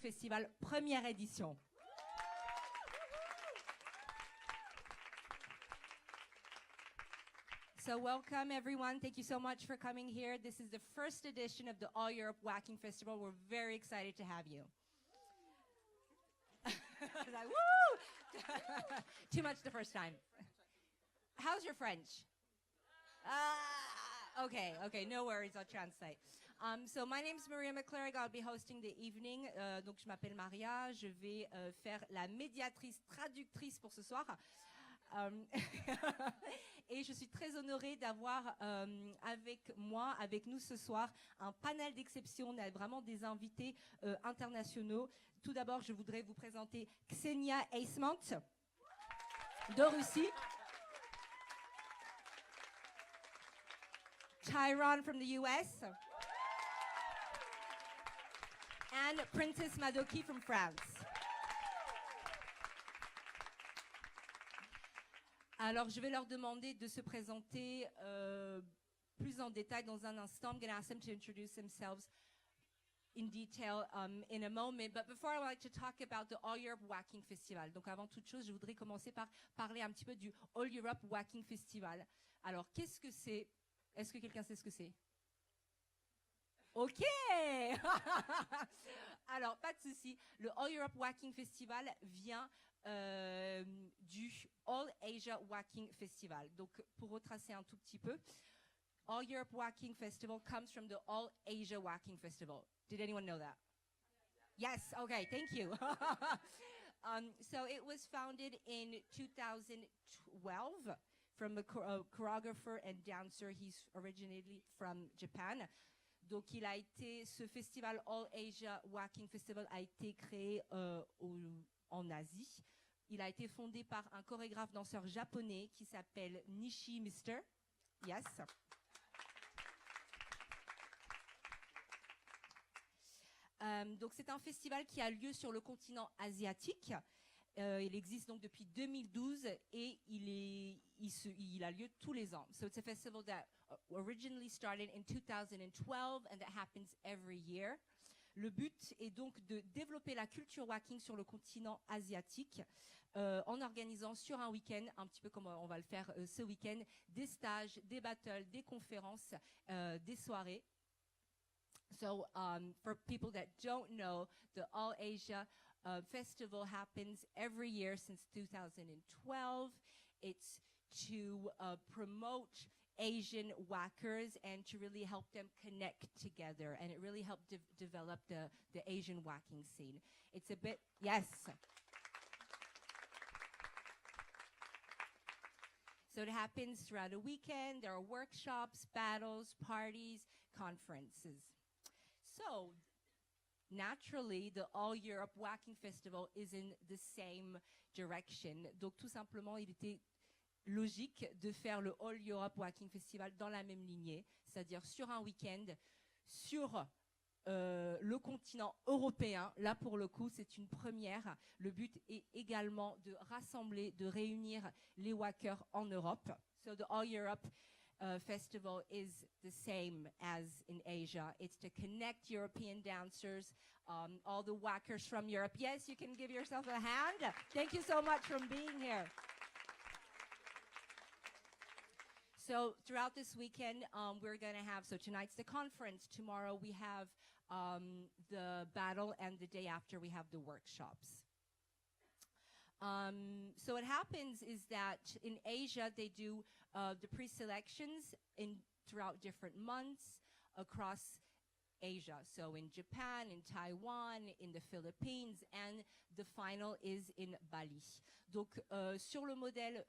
Festival, première édition. So welcome everyone. Thank you so much for coming here. This is the first edition of the All Europe Waacking Festival. We're very excited to have you. Like, woo! Too much the first time. How's your French? Okay, no worries, I'll translate. So my name is Maria McClurg, I'll be hosting the evening. Donc je m'appelle Maria, je vais faire la médiatrice traductrice pour ce soir. Et je suis très honorée d'avoir avec nous ce soir, un panel d'exception. On a vraiment des invités internationaux. Tout d'abord, je voudrais vous présenter Ksenia Eysmont de Russie. Tyrone from the US. And Princess Madoki from France. Alors, je vais leur demander de se présenter plus en détail dans un instant. I'm going to ask them to introduce themselves in detail in a moment. But before, I would like to talk about the All Europe Waacking Festival. Donc, avant toute chose, je voudrais commencer par parler un petit peu du All Europe Waacking Festival. Alors, qu'est-ce que c'est? Est-ce que quelqu'un sait ce que c'est? Ok. Alors, pas de souci. Le All Europe Waacking Festival vient du All Asia Waacking Festival. Donc, pour retracer un tout petit peu, All Europe Waacking Festival comes from the All Asia Waacking Festival. Did anyone know that? Yes. Okay. Thank you. So it was founded in 2012 from a choreographer and dancer. He's originally from Japan. Donc, ce festival All Asia Waacking Festival a été créé en Asie. Il a été fondé par un chorégraphe danseur japonais qui s'appelle Nishi Mr. Yes. Donc, c'est un festival qui a lieu sur le continent asiatique. Il existe donc depuis 2012 et il a lieu tous les ans. So it's a festival that originally started in 2012 and that happens every year. Le but est donc de développer la culture waacking sur le continent asiatique en organisant sur un week-end, un petit peu comme on va le faire ce week-end, des stages, des battles, des conférences, des soirées. So for people that don't know, the All Asia Festival happens every year since 2012. It's to promote Asian whackers and to really help them connect together, and it really helped develop the Asian whacking scene. It's a bit, yes. So it happens throughout a weekend. There are workshops, battles, parties, conferences. So naturally, the All Europe Waacking Festival is in the same direction. Donc tout simplement, il était logique de faire le All Europe Waacking Festival dans la même lignée, c'est-à-dire sur un week-end, sur le continent européen. Là, pour le coup, c'est une première. Le but est également de rassembler, de réunir les wackers en Europe. So the All Europe Festival is the same as in Asia. It's to connect European dancers, all the wackers from Europe. Yes, you can give yourself a hand. Thank you so much for being here. So throughout this weekend, we're going to have, so tonight's the conference. Tomorrow we have the battle, and the day after we have the workshops. So what happens is that in Asia, they do the pre-selections throughout different months across Asia. So in Japan, in Taiwan, in the Philippines, and the final is in Bali. Donc sur le modèle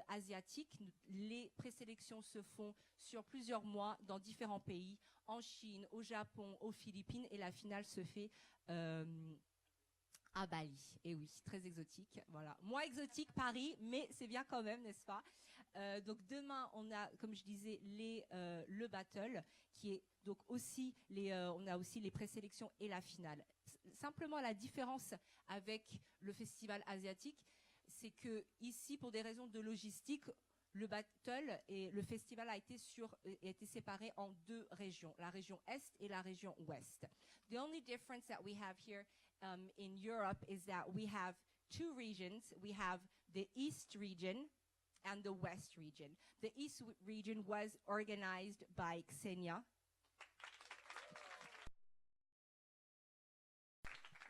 asiatique, les présélections se font sur plusieurs mois dans différents pays, en Chine, au Japon, aux Philippines, et la finale se fait à Bali. Et oui, très exotique. Voilà, moins exotique Paris, mais c'est bien quand même, n'est-ce pas? Donc demain, on a, comme je disais, le battle, qui est donc aussi on a aussi les présélections et la finale. Simplement, la différence avec le festival asiatique, c'est que ici, pour des raisons de logistique, le battle et le festival a été séparé en deux régions, la région Est et la région Ouest. The only difference that we have here in Europe is that we have two regions. We have the East region and the West region. The East region was organized by Ksenia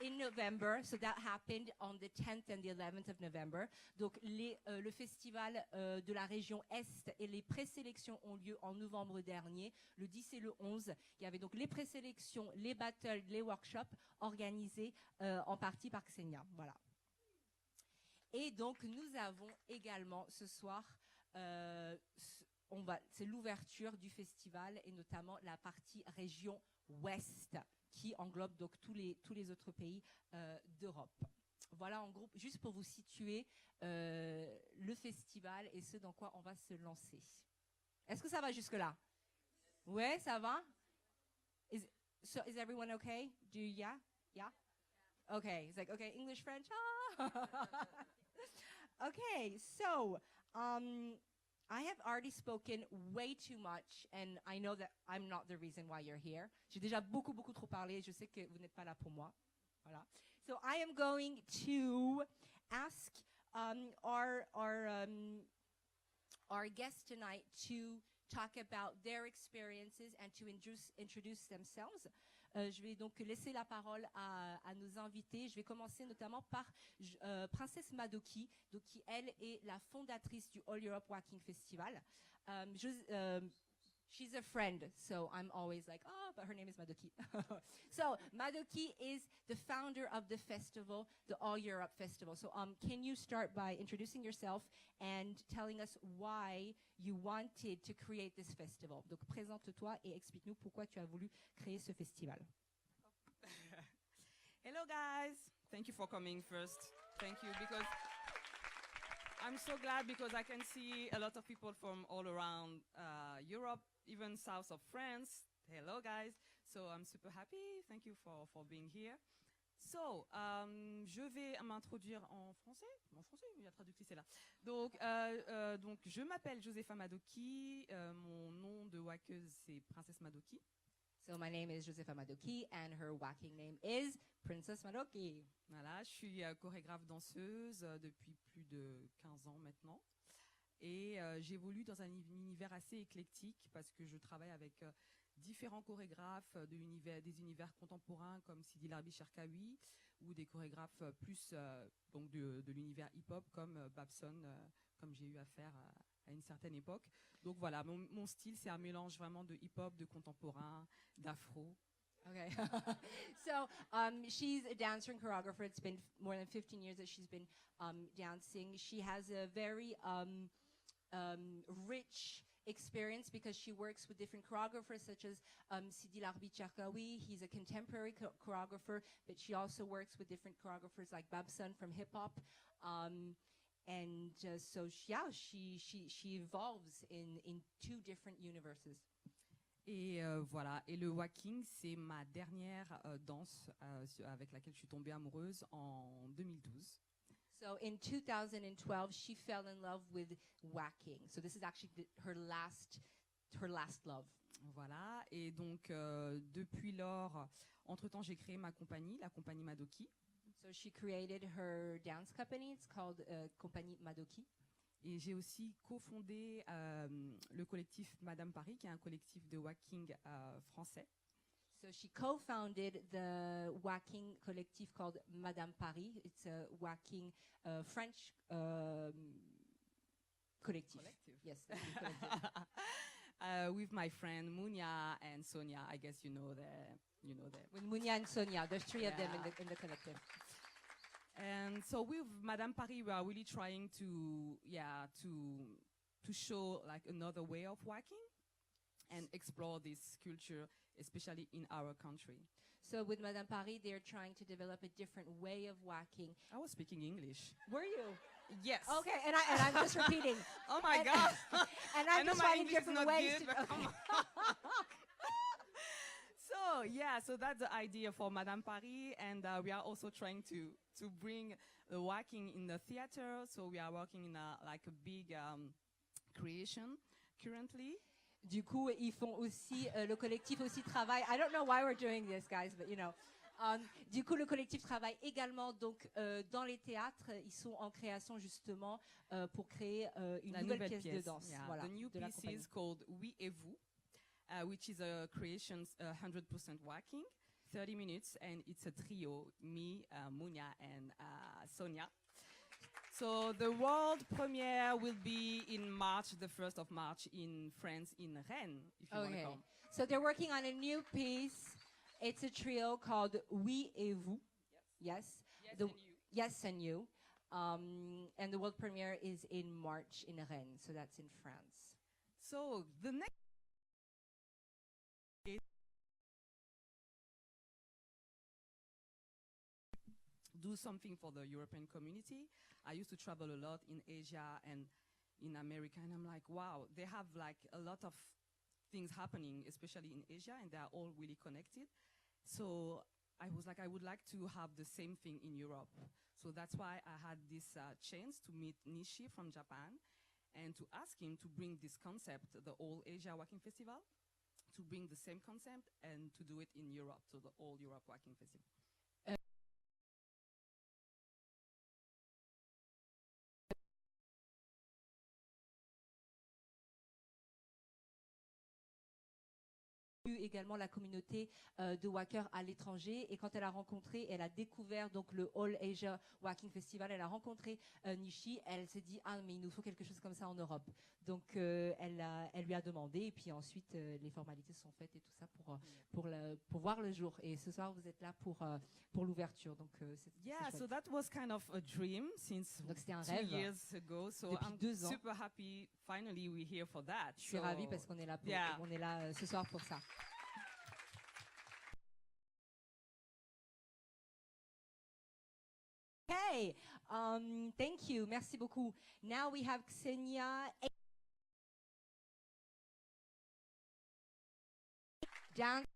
in November, so that happened on the 10th and the 11th of November. Donc le festival de la région Est et les présélections ont lieu en novembre dernier, le 10 et le 11. Il y avait donc les présélections, les battles, les workshops organisés en partie par Ksenia. Voilà. Et donc nous avons également ce soir, c'est l'ouverture du festival et notamment la partie région Ouest, qui englobe donc tous les autres pays d'Europe. Voilà en gros, juste pour vous situer le festival et ce dans quoi on va se lancer. Est-ce que ça va jusque-là? Ouais, ça va? Is everyone okay? Yeah? Okay, it's like, okay, English, French, Okay, so I have already spoken way too much, and I know that I'm not the reason why you're here. J'ai déjà beaucoup trop parlé, je sais que vous n'êtes pas là pour moi. Voilà. So I am going to ask our guests tonight to talk about their experiences and to introduce themselves. Je vais donc laisser la parole à nos invités. Je vais commencer notamment par Princesse Madoki, donc qui elle est la fondatrice du All Europe Waacking Festival. She's a friend, so I'm always like, oh, but her name is Madoki. So Madoki is the founder of the festival, the All Europe Festival. So can you start by introducing yourself and telling us why you wanted to create this festival? Donc présente-toi et explique-nous pourquoi tu as voulu créer ce festival. Hello guys, thank you for coming first. Thank you, because I'm so glad because I can see a lot of people from all around Europe, even south of France. Hello guys, so I'm super happy. Thank you for being here. So, je vais m'introduire en français. En français, la traductrice est là. Donc je m'appelle Josefa Madoki. Mon nom de wackeuse, c'est Princesse Madoki. So my name is Josefa Madoki and her wacking name is Princess Madoki. Voilà, je suis chorégraphe danseuse depuis plus de 15 ans maintenant. Et j'évolue dans un univers assez éclectique parce que je travaille avec différents chorégraphes des univers contemporains comme Sidi Larbi Cherkaoui ou des chorégraphes plus donc de l'univers hip-hop comme Babson, comme j'ai eu à faire à une certaine époque. Donc voilà, mon style, c'est un mélange vraiment de hip-hop, de contemporain, d'afro. Okay. So she's a dancer and choreographer. It's been more than 15 years that she's been dancing. She has a very rich experience because she works with different choreographers such as Sidi Larbi Cherkaoui. He's a contemporary choreographer, but she also works with different choreographers like Babson from hip-hop. So she evolves in two different universes. Et voilà, et le waacking, c'est ma dernière danse avec laquelle je suis tombée amoureuse en 2012. So in 2012, she fell in love with waacking. So this is actually her last love. Voilà, et donc depuis lors, entre-temps, j'ai créé ma compagnie, la compagnie Madoki. So she created her dance company. It's called Compagnie Madoki. Et j'ai aussi cofondé le collectif Madame Paris, qui est un collectif de waacking français. So she co-founded the waacking collective called Madame Paris. It's a waacking French collective. Yes, collective. With my friend Munia and Sonia, I guess you know them. With Munia and Sonia, there's three of them in the collective. And so with Madame Paris, we are really trying to show like another way of waacking and explore this culture, especially in our country. So with Madame Paris, they're trying to develop a different way of waacking. I was speaking English. Were you? Yes. Okay, and I'm just repeating. Oh my God. And I'm just finding different ways good, to. Come on. So that's the idea for Madame Paris, and we are also trying to bring the waacking in the theater. So we are working in a big creation currently. Du coup, ils font aussi le collectif aussi travaille. I don't know why we're doing this, guys, but you know, Du coup, le collectif travaille également donc dans les théâtres. Ils sont en création justement pour créer une nouvelle pièce de danse. Yeah. Voilà, The new de la piece compagnie. is called We et vous, which is a creation 100% walking, 30 minutes, and it's a trio, me, Munya, and Sonia. So the world premiere will be in March, the 1st of March in France, in Rennes, if you want to Okay. come. So they're working on a new piece. It's a trio called Oui et vous. Yes. Yes, The- and you. Yes and you. And the world premiere is in March in Rennes. So that's in France. So the next do something for the European community. I used to travel a lot in Asia and in America, and I'm like, wow, they have like a lot of things happening, especially in Asia, and they are all really connected. So I was like, I would like to have the same thing in Europe. So that's why I had this chance to meet Nishi from Japan and to ask him to bring this concept, the All Asia Waacking Festival, to bring the same concept and to do it in Europe, so the All Europe Waacking Festival. Également la communauté de Wackers à l'étranger, et quand elle a découvert donc le All Asia Waacking Festival, elle a rencontré Nishi, elle s'est dit ah mais il nous faut quelque chose comme ça en Europe, donc elle lui a demandé, et puis ensuite les formalités sont faites et tout ça pour voir le jour, et ce soir vous êtes là pour l'ouverture, donc Yeah, c'est so chouette. that was kind of a dream since Donc c'était un 2 rêve years ago. So depuis I'm 2 ans. super happy. Finally, we're here for that. Je suis ravie parce qu'on est là Yeah. on est là ce soir pour ça. Okay, thank you, merci beaucoup. Now we have Ksenia dance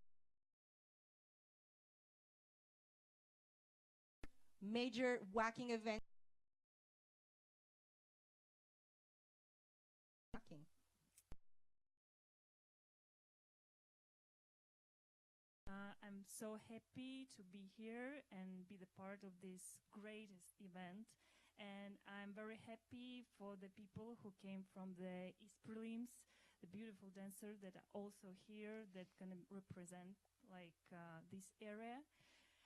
major waacking event. Waacking. I'm so happy to be here and be the part of this greatest event. And I'm very happy for the people who came from the East Prelims, the beautiful dancers that are also here that can represent like this area.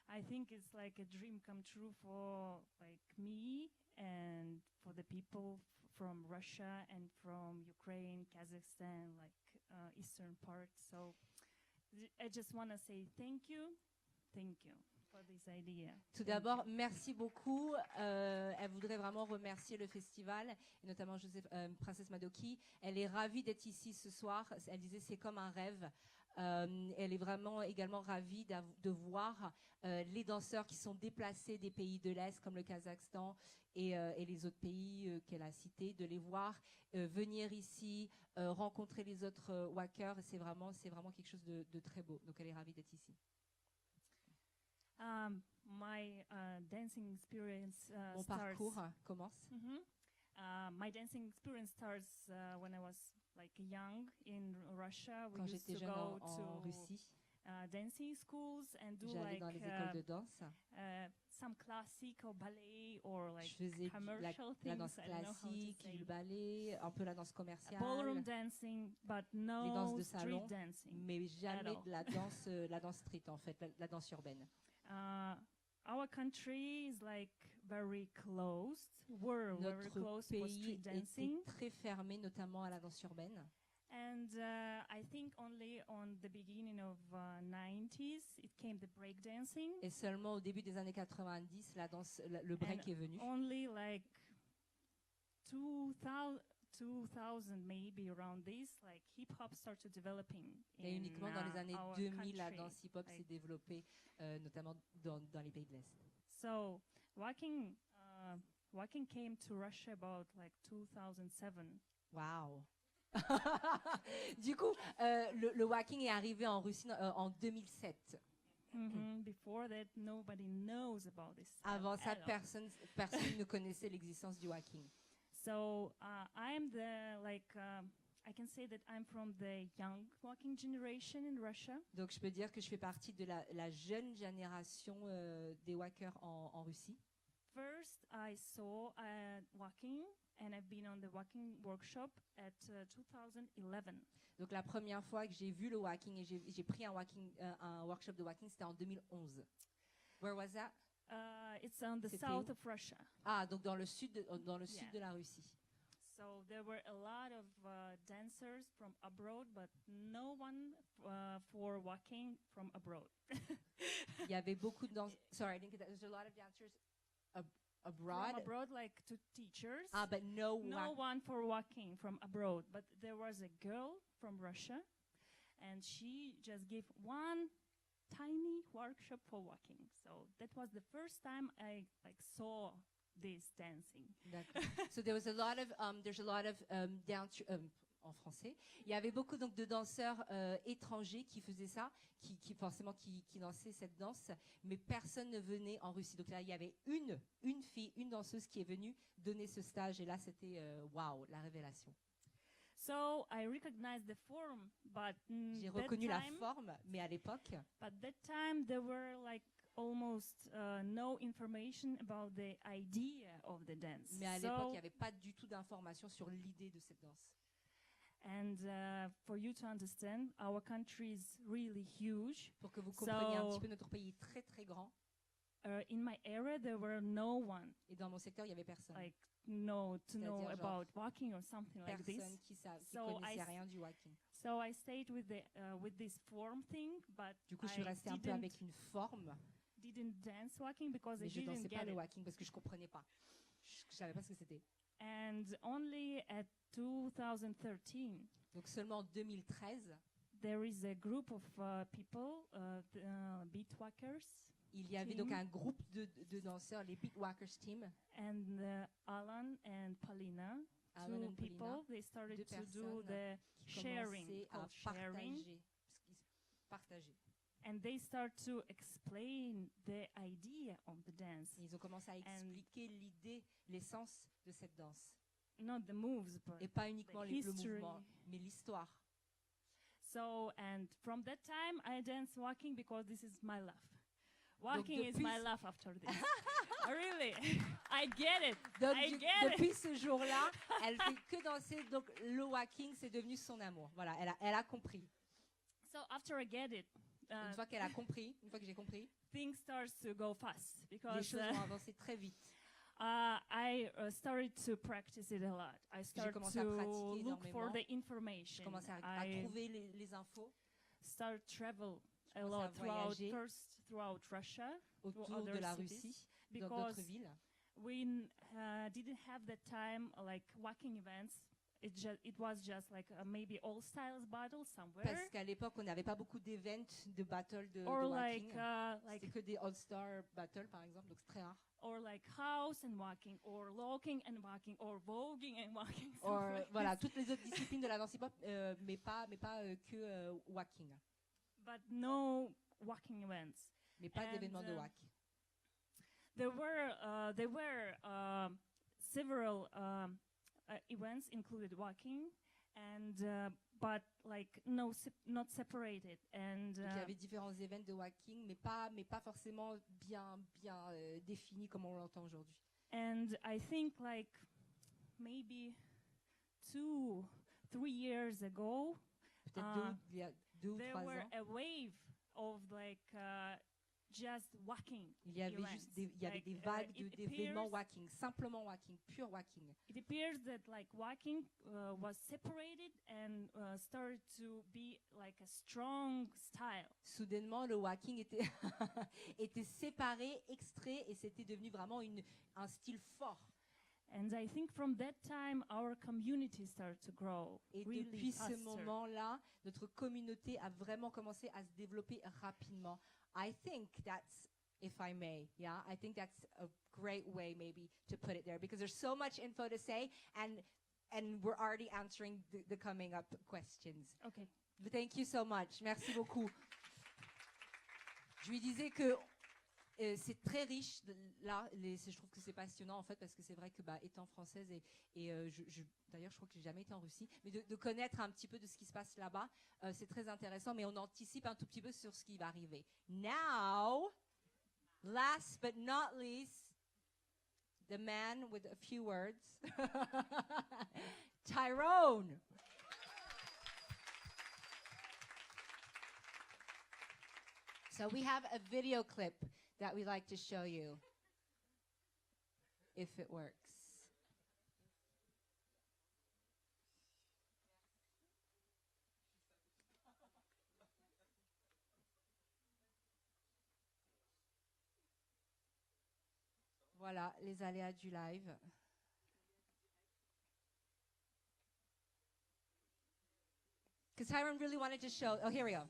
I think it's like a dream come true for like me and for the people from Russia and from Ukraine, Kazakhstan, like eastern part. So I just want to say thank you for this idea. Tout d'abord, merci beaucoup. Elle voudrait vraiment remercier le festival, et notamment Princesse Madoki. Elle est ravie d'être ici ce soir. Elle disait c'est comme un rêve. Elle est vraiment également ravie de voir les danseurs qui sont déplacés des pays de l'Est comme le Kazakhstan et les autres pays qu'elle a cités, de les voir venir ici, rencontrer les autres wackers. C'est vraiment quelque chose de très beau. Donc elle est ravie d'être ici. My dancing experience Mon starts. parcours commence. My dancing experience starts when I was like young in Russia. We Quand used j'étais to jeune go en to Russie, dancing schools and do j'allais like dans les écoles de danse. some classical ballet or like Je faisais commercial la things. danse I don't know how to classique, say. le ballet, un peu la danse commerciale, Ballroom dancing, but les no danses de street salon, dancing. mais jamais all. de la danse street en fait, la danse urbaine. Our country is like very closed. We're very Notre closed for pays street dancing. était très fermé, notamment à la danse urbaine. And I think only on the beginning of 90s it came the break dancing. Et seulement au début des années 90, le break est venu. Only like 2000 maybe around this, like hip hop started developing. Et uniquement dans les années our 2000, la country. danse hip-hop s'est like- développée, notamment dans les pays de l'Est. So waacking came to Russia about like 2007. Wow. Du coup, le waacking est arrivé en Russie en 2007. Before that, nobody knows about this. Avant ça, at all. personne ne connaissait l'existence du waacking. So I'm the like I can say that I'm from the young walking generation in Russia. Donc je peux dire que je fais partie de la jeune génération des walkers en Russie. First, I saw walking, and I've been on the walking workshop at 2011. Donc la première fois que j'ai vu le walking et j'ai pris un workshop de walking, c'était en 2011. Where was that? It's on the C'était south où? of Russia. Ah, donc dans le sud de la Russie. So there were a lot of dancers from abroad, but no one for walking from abroad. Il y avait beaucoup de danseurs. Sorry, I didn't get that. There's a lot of dancers abroad. From abroad, like to teachers. Ah, but no one for walking from abroad. But there was a girl from Russia, and she just gave one tiny workshop for walking. So that was the first time I saw this dancing. D'accord. So there was a lot of there's a lot of en français. Il y avait beaucoup donc de danseurs étrangers qui faisaient ça, qui forcément qui dansaient cette danse, mais personne ne venait en Russie. Donc là, il y avait une fille, une danseuse qui est venue donner ce stage, et là, c'était waouh, la révélation. So I recognized the form, but j'ai reconnu la forme, mais à l'époque. But that time there were like almost no information about the idea of the dance. Mais à l'époque, il n'y avait pas du tout d'informations sur l'idée de cette danse. And for you to understand, our country is really huge. Pour que vous compreniez un petit peu, notre pays est très très grand. In my area, there were no one. Et dans mon secteur, il y avait personne. Like know about walking or something like this. Personne qui connaissait rien du walking. So I stayed with this form thing, but du coup, je suis restée un peu avec une forme. Didn't dance walking because I je didn't dansais get pas it. le walking parce que je comprenais pas. Je savais pas ce que c'était. And only at 2013. Donc seulement en 2013. There is a group of people, beat walkers. Il y avait donc un groupe de danseurs, les Beat Walkers Team. And Alan and Paulina, two people, they started to do the sharing, partager. And they start to explain the idea of the dance. Ils ont commencé à expliquer l'idée, l'essence de cette danse. Not the moves, but et pas uniquement le mouvement, mais l'histoire. So, and from that time, I dance walking because this is my love. Walking is my love after this. Really, I get it. Donc, I get depuis ce jour-là, elle fait que danser. Donc le walking, c'est devenu son amour. Voilà, elle a compris. So after I get it, une fois qu'elle a compris, une fois que j'ai compris, things starts to go fast because les choses vont avancer très vite. I started to practice it a lot. I started to look for the information. Je commençais à trouver les infos. Start travel a lot throughout Russia, autour de la Russie, dans d'autres villes. We didn't have the time like walking events. It was just like maybe all styles battle somewhere. Parce qu'à l'époque, on n'avait pas beaucoup d'événements de battle de walking. C'était que des all-star battles, par exemple, donc c'est très rare. Or like house and walking, or locking and walking, or voguing and walking. Voilà, toutes les autres disciplines de la danse hip-hop, mais pas que walking. But no walking events. Mais pas d'événements de walk. There were several events included walking, and but like not separated. And il y avait différents événements de walking, mais pas forcément bien définis comme on l'entend aujourd'hui. And I think like maybe 2-3 years ago, peut-être il y a 2 ou 3 ans, there were a wave of like just walking. Il y avait des vagues d'événements walking, simplement walking, pure walking. It appears that like walking was separated and started to be like a strong style. Soudainement, le walking était séparé, extrait, et c'était devenu vraiment un style fort. And I think from that time our community started to grow. Et really depuis faster. ce moment-là, notre communauté a vraiment commencé à se développer rapidement. I think that's, if I may, I think that's a great way maybe to put it there, because there's so much info to say, and we're already answering the coming up questions. Okay. Thank you so much. Merci beaucoup. Je lui disais que c'est très riche. Là, je trouve que c'est passionnant en fait parce que c'est vrai que étant française d'ailleurs je crois que j'ai jamais été en Russie, mais de connaître un petit peu de ce qui se passe là-bas, c'est très intéressant. Mais on anticipe un tout petit peu sur ce qui va arriver. Now, last but not least, the man with a few words, Tyrone. So we have a video clip that we like to show you, if it works. Voilà, les aléas du live. Because Tyrone really wanted to show, oh, here we go.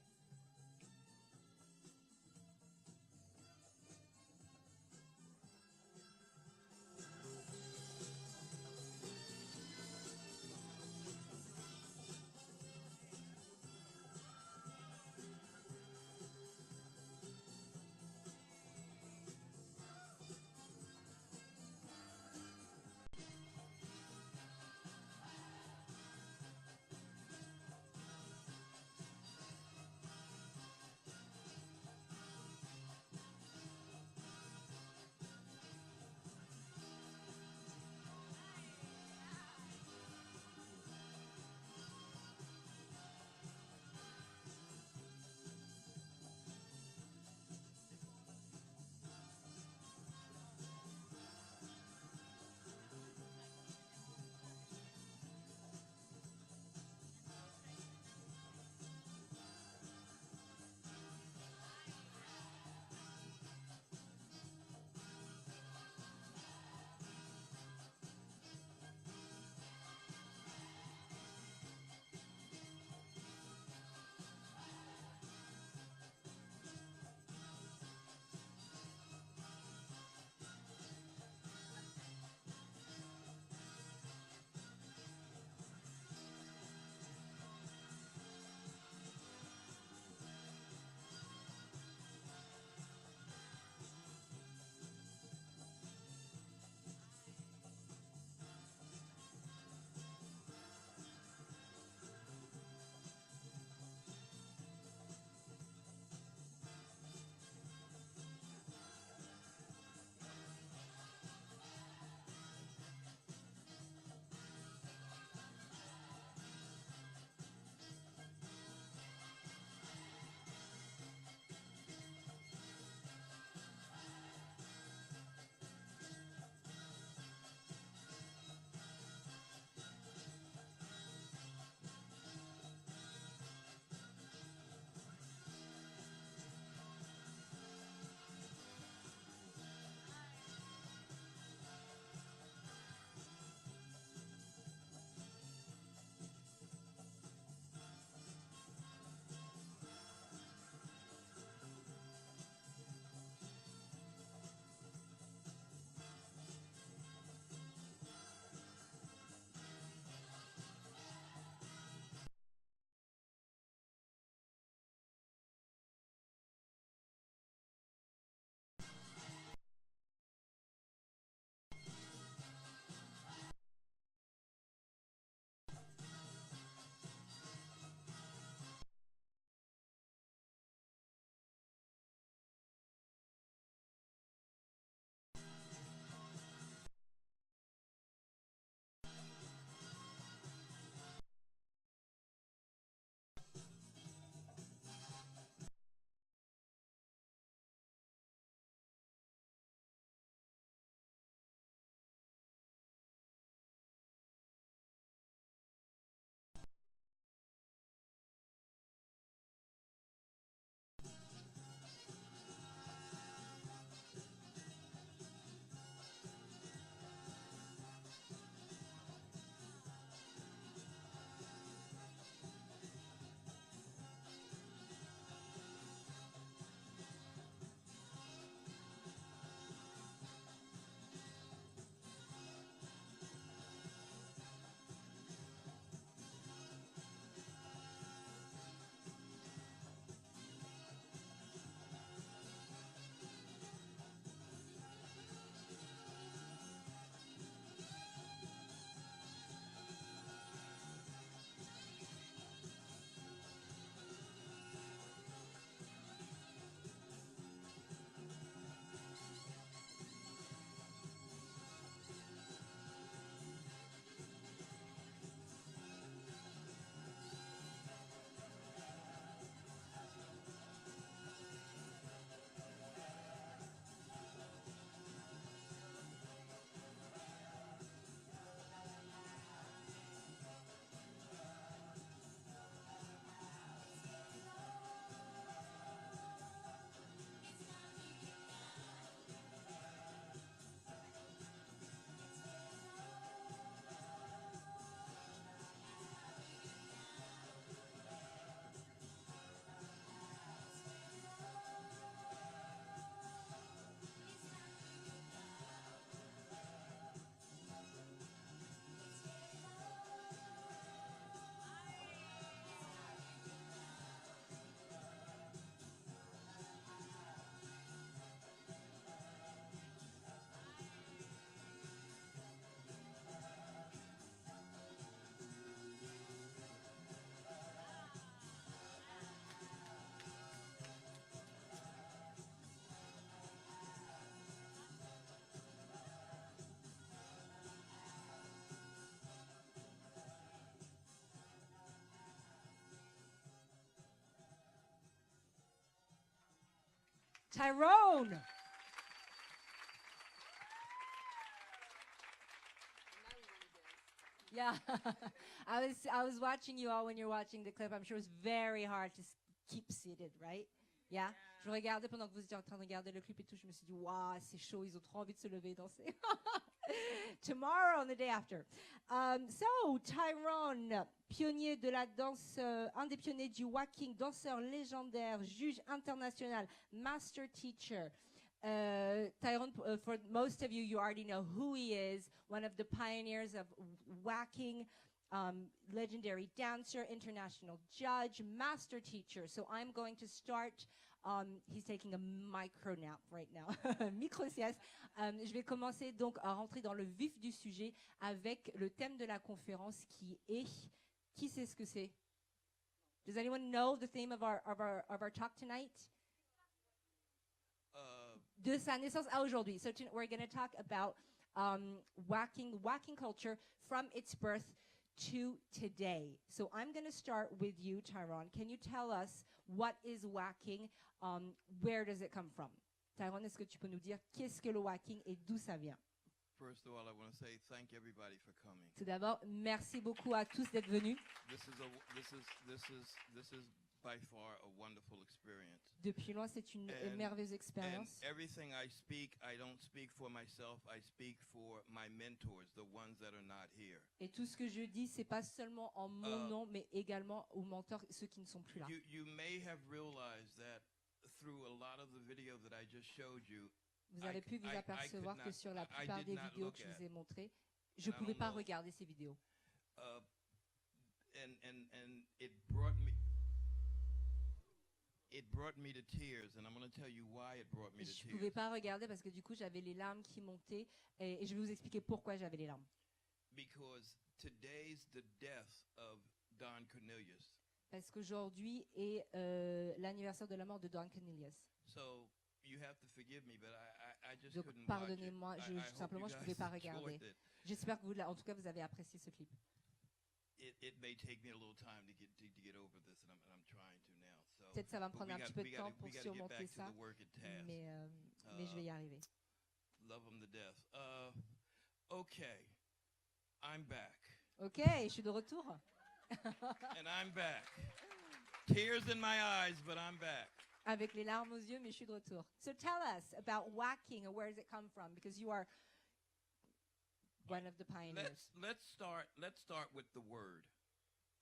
Tyrone. Yeah, I was watching you all when you're watching the clip. I'm sure it's very hard to keep seated, right? Yeah. Je regardais pendant que vous étiez en train de regarder le clip et tout. Je me suis dit, waouh, c'est chaud. Ils ont trop envie de se lever et danser. Tomorrow and the day after. So Tyrone, pionnier de la danse, un des pionniers du waacking, danseur légendaire, juge international, master teacher. Tyrone, for most of you, you already know who he is, one of the pioneers of waacking, legendary dancer, international judge, master teacher. So I'm going to start, he's taking a micro nap right now, micro-sieste. Je vais commencer donc à rentrer dans le vif du sujet avec le thème de la conférence qui est, qui sait ce que c'est? Does anyone know the theme of our talk tonight? De sa naissance à aujourd'hui. So we're going to talk about waacking culture from its birth to today. So I'm going to start with you, Tyrone. Can you tell us what is waacking? Where does it come from? Tyrone, est-ce que tu peux nous dire qu'est-ce que le waacking et d'où ça vient? First of all, I want to say thank everybody for coming. Tout d'abord, merci beaucoup à tous d'être venus. This is by far a wonderful experience. Depuis loin, c'est une merveilleuse expérience. And everything I speak, I don't speak for myself, I speak for my mentors, the ones that are not here. Et tout ce que je dis, c'est pas seulement en mon nom, mais également aux mentors, ceux qui ne sont plus là. You may have realized that through a lot of the video that I just showed you. Vous avez pu vous apercevoir que sur la plupart des vidéos que je vous ai montrées, je ne pouvais pas regarder ces vidéos. And it brought me to tears, and I'm going to tell you why it brought me to Je tears. ne pouvais pas regarder parce que du coup j'avais les larmes qui montaient et je vais vous expliquer pourquoi j'avais les larmes. Because today's the death of Don Cornelius. Parce qu'aujourd'hui est l'anniversaire de la mort de Don Cornelius. So you have to forgive me, but I just Donc couldn't pardonnez-moi, watch it. simplement je ne pouvais pas regarder. J'espère que vous, en tout cas, vous avez apprécié ce clip. It may take me a little time to get over this, and I'm trying to now. So Peut-être ça va me prendre un petit peu de temps pour surmonter ça, mais je vais y arriver. Love them to death. Okay, I'm back. Ok, je suis de retour. And I'm back. Tears in my eyes, but I'm back. Avec les larmes aux yeux, mais je suis de retour. So tell us about waacking, and where does it come from? Because you are one of the pioneers. Let's start with the word.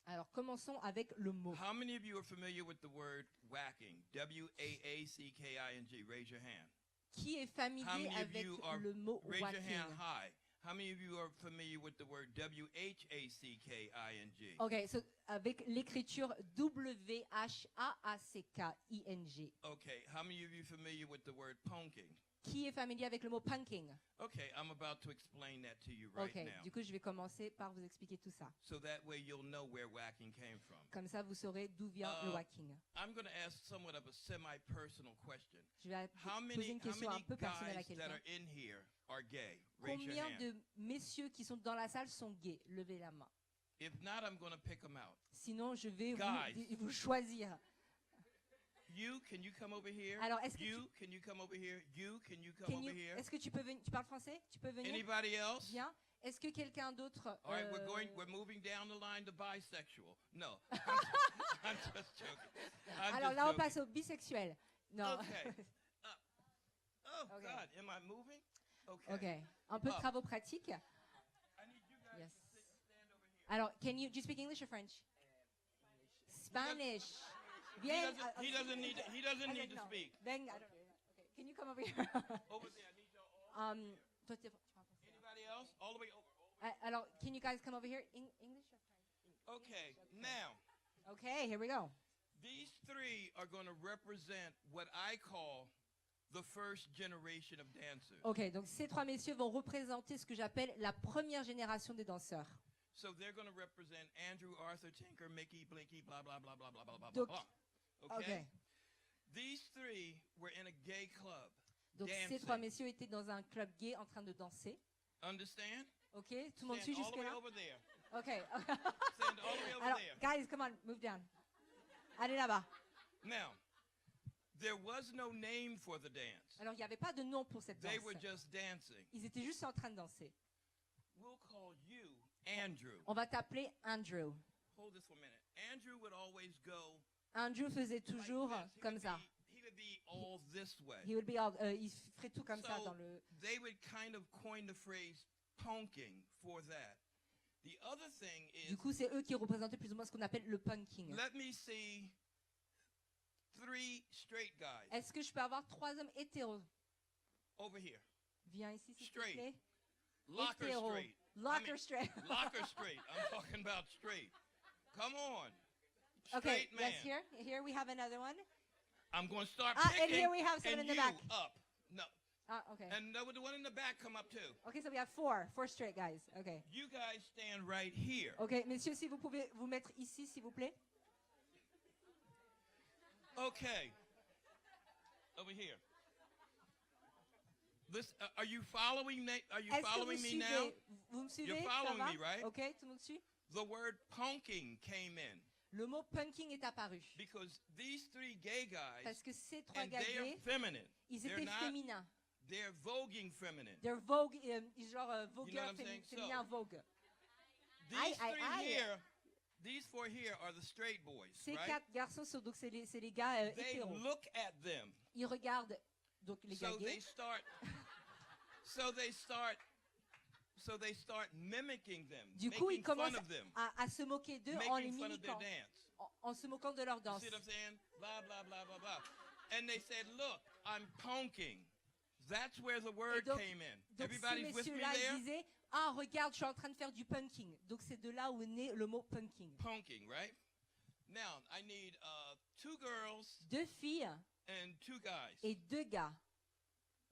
Alors commençons avec le mot. How many of you are familiar with the word waacking? W-A-A-C-K-I-N-G. Raise your hand. Qui est familier avec le mot raise your hand waacking? high. How many of you are familiar with the word W-H-A-C-K-I-N-G? Okay, so avec l'écriture W-H-A-A-C-K-I-N-G. Okay, how many of you are familiar with the word punking? Qui est familier avec le mot punking? Okay, I'm about to explain that to you right Okay, now. du coup je vais commencer par vous expliquer tout ça. So that way you'll know where waacking came from. Comme ça vous saurez d'où vient le waacking. I'm going to ask somewhat of a semi-personal question. Je vais How poser many une question un peu personnelle à guys that quelqu'un. are in here are gay? Raise your Combien hand. de messieurs qui sont dans la salle sont gays? Levez la main. If not, I'm going to pick them out. Sinon je vais Guys. vous choisir. You, can you come over here? Alors, est-ce que can you come over here? You, can you come over here? Est-ce que tu peux venir? Tu parles français? Tu peux venir? Anybody else? Bien. Est-ce que quelqu'un d'autre? All right, we're moving down the line to bisexual. No, I'm just joking. Alors là, on passe au bisexuel. Non. Okay. Oh Okay. God, am I moving? Okay. Ok. Un peu de travaux pratiques. I need you guys Yes. to stand over here. Alors, do you speak English or French? Spanish. He doesn't need to speak. Then I don't know. Okay. Can you come over here? Over there, I need y'all all over here. Toi, tu parles français. Anybody else? All the way over. Alors, can you guys come over here? English or French? Okay, now, Okay, here we go. these three are going to represent what I call the first generation of dancers. Ok, donc ces trois messieurs vont représenter ce que j'appelle la première génération des danseurs. So they're going to represent Andrew, Arthur, Tinker, Mickey, Blinky, blah, blah, blah, blah, blah, blah, blah, Donc, blah. Okay? These three were in a gay club. Donc ces trois messieurs étaient dans un club gay en train de danser. Understand? Ok, tout le monde Stand suit all the jusque way là. over there. Ok. Stand all the way over Alors, there. guys, come on, move down. Allez là-bas. Now, There was no name for the dance. Alors, il n'y avait pas de nom pour cette They danse. were just dancing. Ils étaient juste en train de danser. We'll call you Andrew. On va t'appeler Andrew. Hold this for a minute. Andrew would always go Andrew faisait like toujours this. He comme would ça. he would be all this way. Il ferait tout comme ça dans So le... they would kind of coin the phrase punking for that. The other thing Du is, coup, c'est eux qui représentaient plus ou moins ce qu'on appelle le punking. let me see 3 straight guys Est-ce que je peux avoir 3 hommes hétéros? over here. Viens ici, s'il te Straight. plaît. Locker Hétéro. straight. Locker straight. Locker straight. I'm talking about straight. Come on. Okay, Straight man. yes, here we have another one. I'm going to start And picking here we have someone in the you back. up. No. Okay. And the one in the back come up too. Okay, so we have 4 straight guys. Okay. You guys stand right here. Okay, messieurs, si vous pouvez vous mettre ici, s'il vous plaît. Okay. Over here. Listen, are you following me? Are you Est-ce que vous following me suivez? now? Vous me suivez? You're Ça following va? me, right? Okay, tout le monde suit? The word punking came in Le mot punking est apparu. because these 3 gay guys, Parce que ces 3 and gars they are gays, feminine. ils They're étaient not, féminins. they're voguing feminine. They're vogue, genre You know vogueur what I'm saying? féminin vogue. These Aïe, 3 aïe. here, these 4 here are the straight boys, Ces right? 4 garçons, donc c'est les gars They hétéros. look at them. Ils regardent donc les gars So they gays. start so they start mimicking them, Du coup, ils making fun commencent of them, à se moquer d'eux en les making fun of their mimiquant, dance. en se moquant de leur You danse. see what I'm saying? Blah blah blah blah blah. And they said, "Look, I'm punking." That's where the word donc- came in. Donc Everybody's ces with me messieurs-là, there? ils disaient « Ah, regarde, je suis en train de faire du punking ». Donc c'est de là où est né le mot punking. Punking, right? Now, I need 2 girls 2 filles and 2 guys. et 2 gars.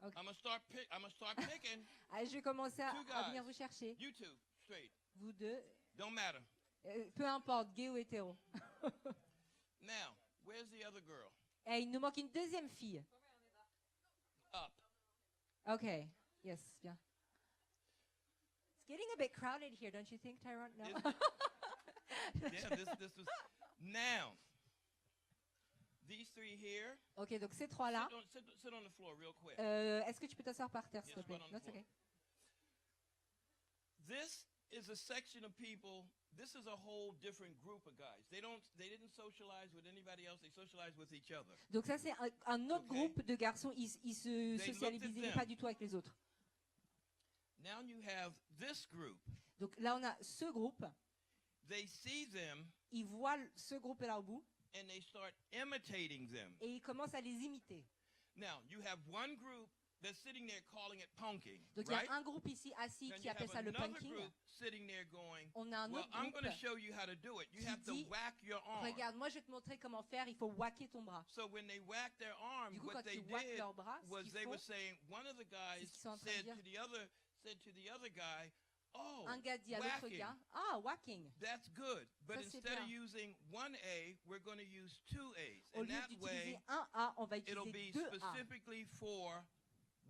I'm gonna start picking. Ah, je vais commencer à 2 guys. venir vous chercher. You 2, straight. Vous deux, Don't matter. peu importe, gay ou hétéro. Now, where's the other girl? Et il nous manque une deuxième fille. Up. Ok, yes, bien. It's getting a bit crowded here, don't you think, Tyrone? No? Isn't Yeah, this was now. These 3 here. Ok, donc ces 3-là. Sit on the floor real quick. Est-ce que tu peux t'asseoir par terre, s'il te Yes, plaît? right on the No, it's floor. okay. This is a section of people. This is a whole different group of guys. They didn't socialize with anybody else. They socialized with each other. Donc ça, c'est un autre Ok. groupe de garçons. Ils se They socialisaient looked at pas them. du tout avec les autres. Now you have this group. Donc là, on a ce groupe. They see them Ils voient ce groupe-là au bout and they start imitating them. et ils commencent à les imiter. Now you have one group that's sitting there calling it punking, Donc il y right? a un groupe ici assis Then qui you appelle have ça le another punking. group sitting there going, On a un well, autre I'm groupe going to show you how to do it. You qui have to dit, whack your arm. regarde, moi je vais te montrer comment faire, il faut whacker ton bras. So when they whack their arm, Du coup, what quand they ils whackent did leur bras, ce was qu'ils they font, were saying, one of the guys ce qu'ils sont en train de said dire. to the other guy, oh, Un gars dit à l'autre whacking. gars, ah, whacking. That's good. But Ça, c'est instead of bien. using 1 A, we're going to use 2 A's. Au And lieu that d'utiliser way, un A, on va it'll utiliser be 2 A. specifically for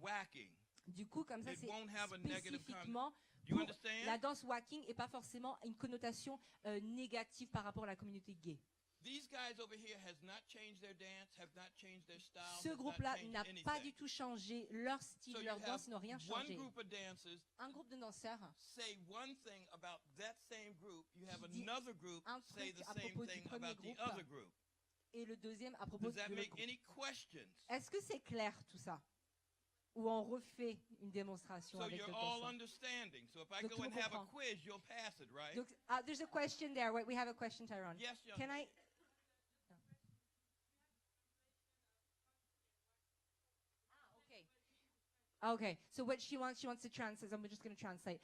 whacking. Du coup, comme ça, It c'est won't have a negative spécifiquement Do you pour understand? la danse whacking et pas forcément une connotation négative par rapport à la communauté gay. These guys over here has not changed their dance, have not changed their style, Ce has not groupe-là changed n'a pas anything. du tout changé leur style, So you leur have danse n'ont rien one changé. group of dancers Un groupe de danseurs say one thing about that same group. You have Qui dit another group un say truc the à same propos du thing premier about the groupe. other group. et le deuxième à propos Does de that l'autre make groupe. any questions? Est-ce que c'est clair tout ça? Ou on refait une démonstration So avec you're le all danseur? understanding. So if I Donc go tout le and monde have a comprend. quiz, you'll pass it, right? Donc, there's a question there. Wait, we have a question, Tyrone. Yes, young Can lady. I? Okay. So what she wants to translate. I'm just going to translate.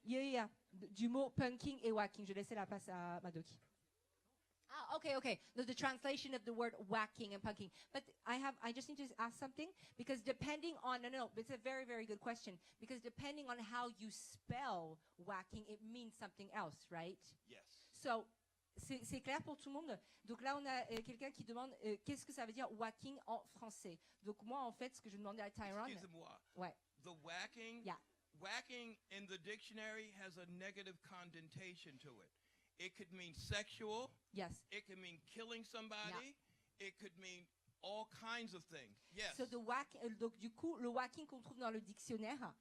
Yeah. Du mot punking et whacking. Je laisse la place à Madoki. Okay. No, the translation of the word whacking and punking. But I just need to ask something because depending on, no, it's a very, very good question because depending on how you spell whacking, it means something else, right? Yes. So, c'est clair pour tout le monde. Donc là, on a quelqu'un qui demande qu'est-ce que ça veut dire whacking en français. Donc moi, en fait, ce que je demandais à Tyrone, Excusez-moi. ouais, The whacking, Yeah. whacking in the dictionary has a negative connotation to it. It could mean sexual. yes, It could mean killing somebody. It could mean all kinds of things. Yes. So donc du coup, le wacking qu'on trouve dans le dictionnaire,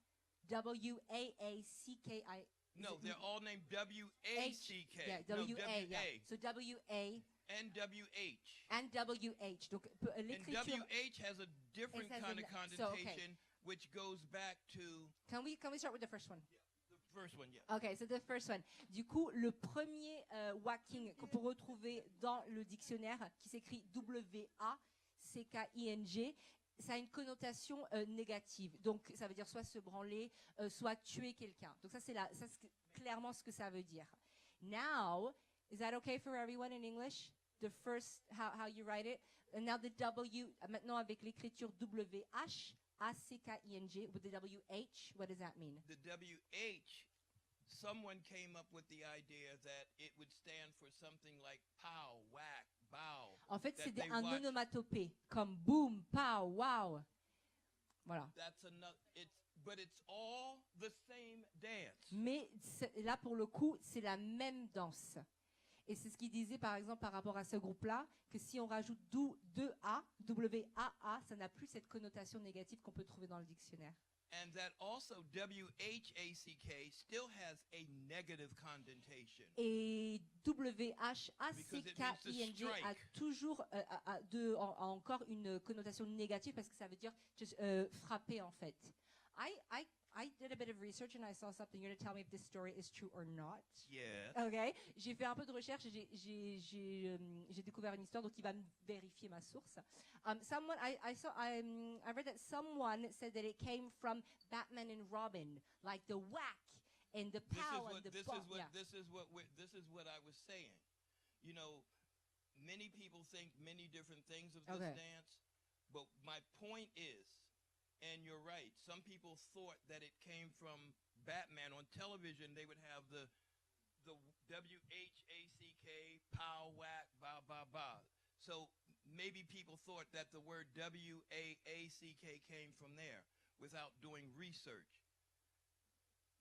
W-A-A-C-K-I. No, they're all named W-A-C-K. Yeah, No, W-A. Yeah. W-A. So W-A And W-H. and W-H. Donc And l'écriture. W-H has a different It has kind of so, okay. connotation, which goes back to Can we start with the first one? the first one, yeah. Okay, so the first one. Du coup, le premier wacking qu'on peut retrouver dans le dictionnaire, qui s'écrit W-A-C-K-I-N-G, ça a une connotation négative. Donc, ça veut dire soit se branler, soit tuer quelqu'un. Donc, ça, c'est clairement ce que ça veut dire. Now, is that okay for everyone in English? The first, how you write it? And now the W, maintenant avec l'écriture W-H-A-C-K-I-N-G, with the W-H, what does that mean? The W-H, someone came up with the idea that it would stand for something like pow, whack, bow. En fait, that c'est they un watch. onomatopée, comme boom, pow, wow. Voilà. That's another. But it's all the same dance. Mais là, pour le coup, c'est la même danse. Et c'est ce qu'il disait, par exemple, par rapport à ce groupe-là, que si on rajoute deux A, W-A-A, ça n'a plus cette connotation négative qu'on peut trouver dans le dictionnaire. And that also W-H-A-C-K still has a negative connotation. Et W-H-A-C-K-I-N-G a toujours a encore une connotation négative parce que ça veut dire frapper, en fait. I did a bit of research and I saw something. You're going to tell me if this story is true or not. Yes. Okay. J'ai fait un peu de recherche et j'ai découvert une histoire, donc il va me vérifier ma source. I read that someone said that it came from Batman and Robin, like the whack and the pow and the bump. This is what I was saying. You know, many people think many different things of this dance, but my point is, and you're right, some people thought that it came from Batman. On television, they would have the W-H-A-C-K, pow, whack, ba, ba, ba. So maybe people thought that the word W-A-A-C-K came from there without doing research.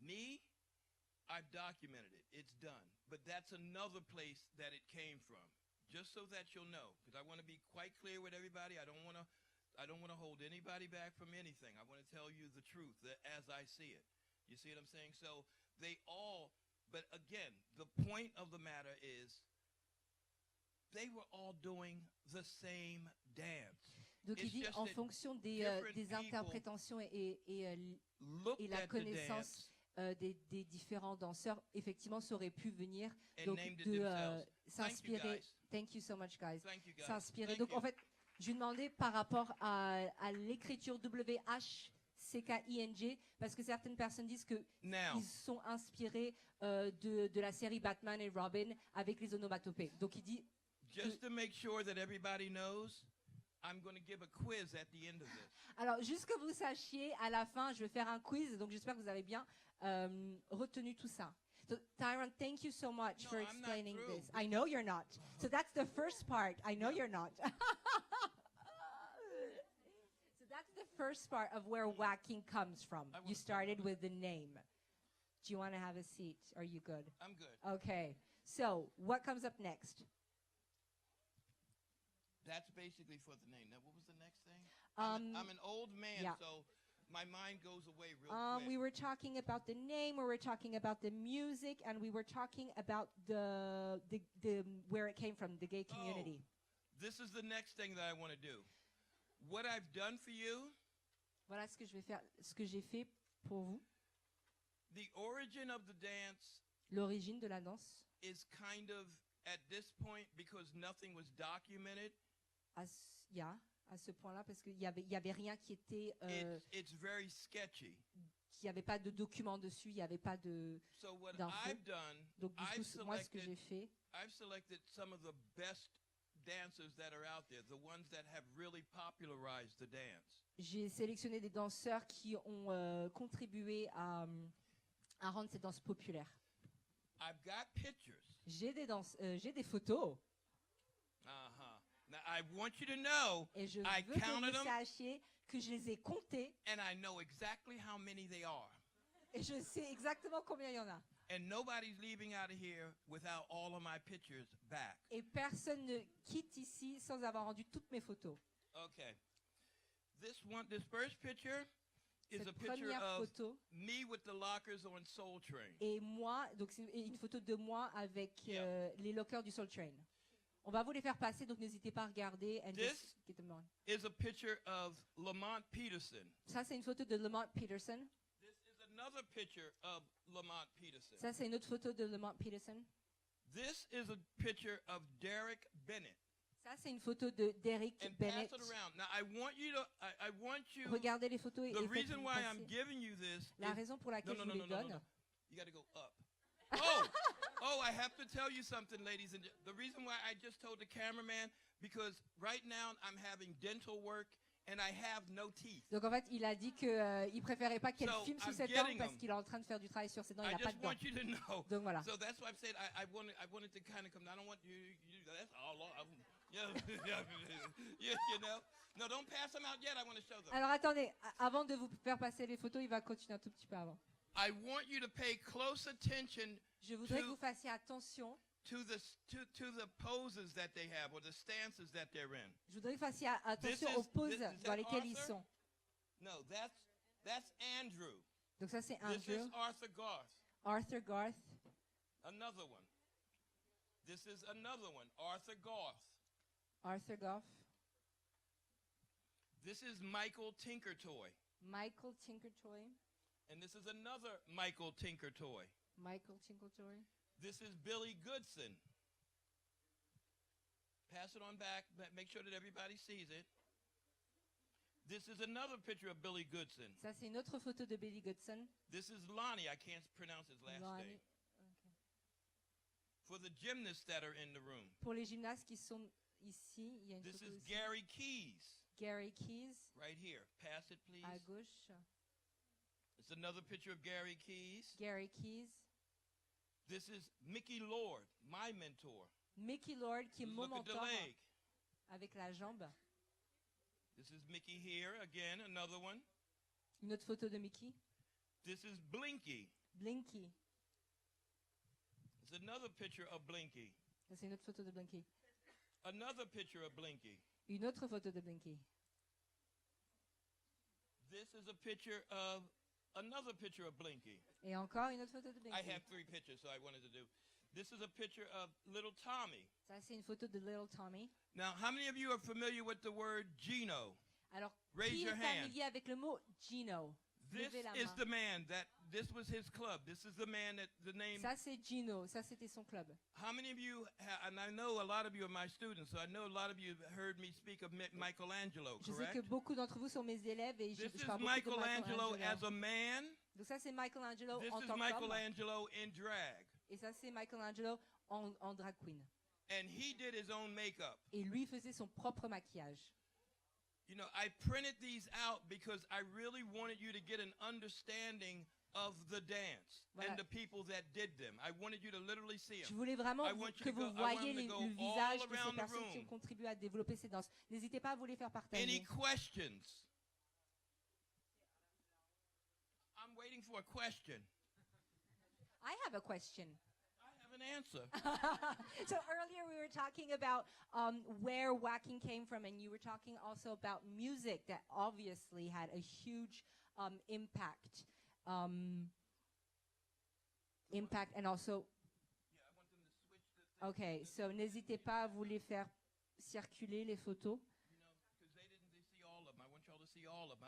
Me, I've documented it. It's done. But that's another place that it came from, just so that you'll know. Because I want to be quite clear with everybody. I don't want to hold anybody back from anything. I want to tell you the truth as I see it. You see what I'm saying? So but again, the point of the matter is they were all doing the same dance. Donc il dit en fonction des interprétations et la connaissance des différents danseurs, effectivement, ça aurait pu venir donc de s'inspirer. Thank you so much, guys. S'inspirer. Donc en fait, je lui demandais par rapport à l'écriture W-H-C-K-I-N-G, parce que certaines personnes disent qu'ils sont inspirés de la série Batman et Robin avec les onomatopées. Donc il dit... Just to make sure that everybody knows, I'm going to give a quiz at the end of this. Alors, juste que vous sachiez, à la fin, je vais faire un quiz, donc j'espère que vous avez bien retenu tout ça. So, Tyrone, thank you so much for explaining this. I know you're not. So that's the first part. I know you're not. So that's the first part of where wacking comes from. You started with the name. Do you want to have a seat? Are you good? I'm good. Okay. So, what comes up next? That's basically for the name. Now, what was the next thing? I'm an old man, so my mind goes away real quick. We were talking about the name, we were talking about the music, and we were talking about the where it came from, the gay community. This is the next thing that I want to do. What I've done for you. Voilà ce que je vais faire, ce que j'ai fait pour vous. The origin of the dance. L'origine de la danse. Is kind of at this point because nothing was documented. À ce point-là, parce qu'il y avait rien qui était. It's very sketchy. Il n'y avait pas de document dessus, il n'y avait pas de. So what d'infos. I've done, donc du coup, moi, ce que j'ai fait. I've selected some of the best dancers that are out there, the ones that have really popularized the dance. J'ai sélectionné des danseurs qui ont contribué à rendre cette danse populaire. I've got pictures. J'ai des photos. Now I want you to know, et je I veux que counted vous them, sachiez que je les ai comptés. And I know exactly how many they are. Et je sais exactement combien il y en a. And nobody's leaving out of here without all of my pictures back. Et personne ne quitte ici sans avoir rendu toutes mes photos. Okay. This first picture is Cette a picture première of photo me with the lockers on Soul Train. et moi, donc c'est une photo de moi avec les lockers du Soul Train. On va vous les faire passer, donc n'hésitez pas à regarder. And This just get them on. is a picture of Lamont Peterson. Ça, c'est une photo de Lamont Peterson. This is another picture of Lamont Peterson. Ça, c'est une autre photo de Lamont Peterson. This is a picture of Derek Bennett. Ça, c'est une photo de Derek And Bennett. pass it around. Now I want you Regardez les photos et the faites-vous reason why I'm passer. giving you this La is, raison pour laquelle je vous les donne. You got to go up. I have to tell you something, ladies and the reason why I just told the cameraman, because right now I'm having dental work and I have no teeth. Donc en fait, il a dit qu'il préférait pas qu'elle So, filme sous I'm ses dents getting parce them. qu'il est en train de faire du travail sur ses dents, il I n'a pas just de dents. want you to know. Donc voilà. So that's why I've said I wanted to kind of come. I don't want you that's all. You know. No, don't pass them out yet. I want to show them. Alors attendez, avant de vous faire passer les photos, il va continuer un tout petit peu avant. I want you to pay close attention Je voudrais que vous fassiez attention. to the poses that they have or the stances that they're in. Je voudrais que vous fassiez attention This is- aux poses is that dans lesquelles ils Arthur? sont. No, that's Andrew. Donc ça, c'est This Andrew, is Arthur Garth. Arthur Garth, Another one. This is another one, Arthur Garth. Arthur Goff, This is Michael Tinkertoy. Michael Tinkertoy, And this is another Michael Tinkertoy. Michael Tinkertoy. This is Billy Goodson. Pass it on back. Make sure that everybody sees it. This is another picture of Billy Goodson. Ça, c'est une autre photo de Billy Goodson. This is Lonnie. I can't pronounce his last Lonnie. name. For the gymnasts that are in the room. Pour les gymnastes qui sont ici, il y a une This photo is aussi. Gary Keys. Gary Keys, Right here. Pass it, please. à gauche. It's another picture of Gary Keys. Gary Keys. This is Mickey Lord, my mentor. Mickey Lord, qui est Just mon look at the mentor leg. avec la jambe. This is Mickey here. Again, another one. Une autre photo de Mickey. This is Blinky. Blinky. It's another picture of Blinky. Ça, c'est une autre photo de Blinky. Another picture of Blinky. Une autre photo de Blinky. This is a picture of another picture of Blinky. Et encore une autre photo de Blinky. I have 3 pictures, so I wanted to do. This is a picture of little Tommy. Ça, c'est une photo de Little Tommy. Now, how many of you are familiar with the word Gino? Alors, Raise qui your est hand. familier avec le mot Gino? This Levez la is main. the man this was his club. This is the man that the name. Ça, c'est Gino. Ça, c'était son club. How many of you, and I know a lot of you are my students, so I know a lot of you have heard me speak of Michelangelo, Je sais correct? que beaucoup d'entre vous sont mes élèves et je This is parle beaucoup de Michelangelo as Michelangelo. a man. Donc ça, c'est Michelangelo This en is tant qu'homme. Michelangelo in drag. Et ça, c'est Michelangelo en drag queen. And he did his own makeup. Et lui faisait son propre maquillage. You know, I printed these out because I really wanted you to get an understanding of the dance Voilà. and the people that did them. I wanted you to literally see Je them. voulais vraiment I want you que to go- vous I want voyez them to go le visage de ces all around the personnes qui room. ont contribué à développer ces danses. N'hésitez pas à vous les faire Any partager. questions? I'm waiting for a question. I have a question. I have an answer. So earlier we were talking about where whacking came from, and you were talking also about music that obviously had a huge impact. Impact and also, Yeah, I want them to switch the thing. okay, so n'hésitez pas à vous les faire circuler les photos. You know, because they see all of them. I want y'all to see all of them.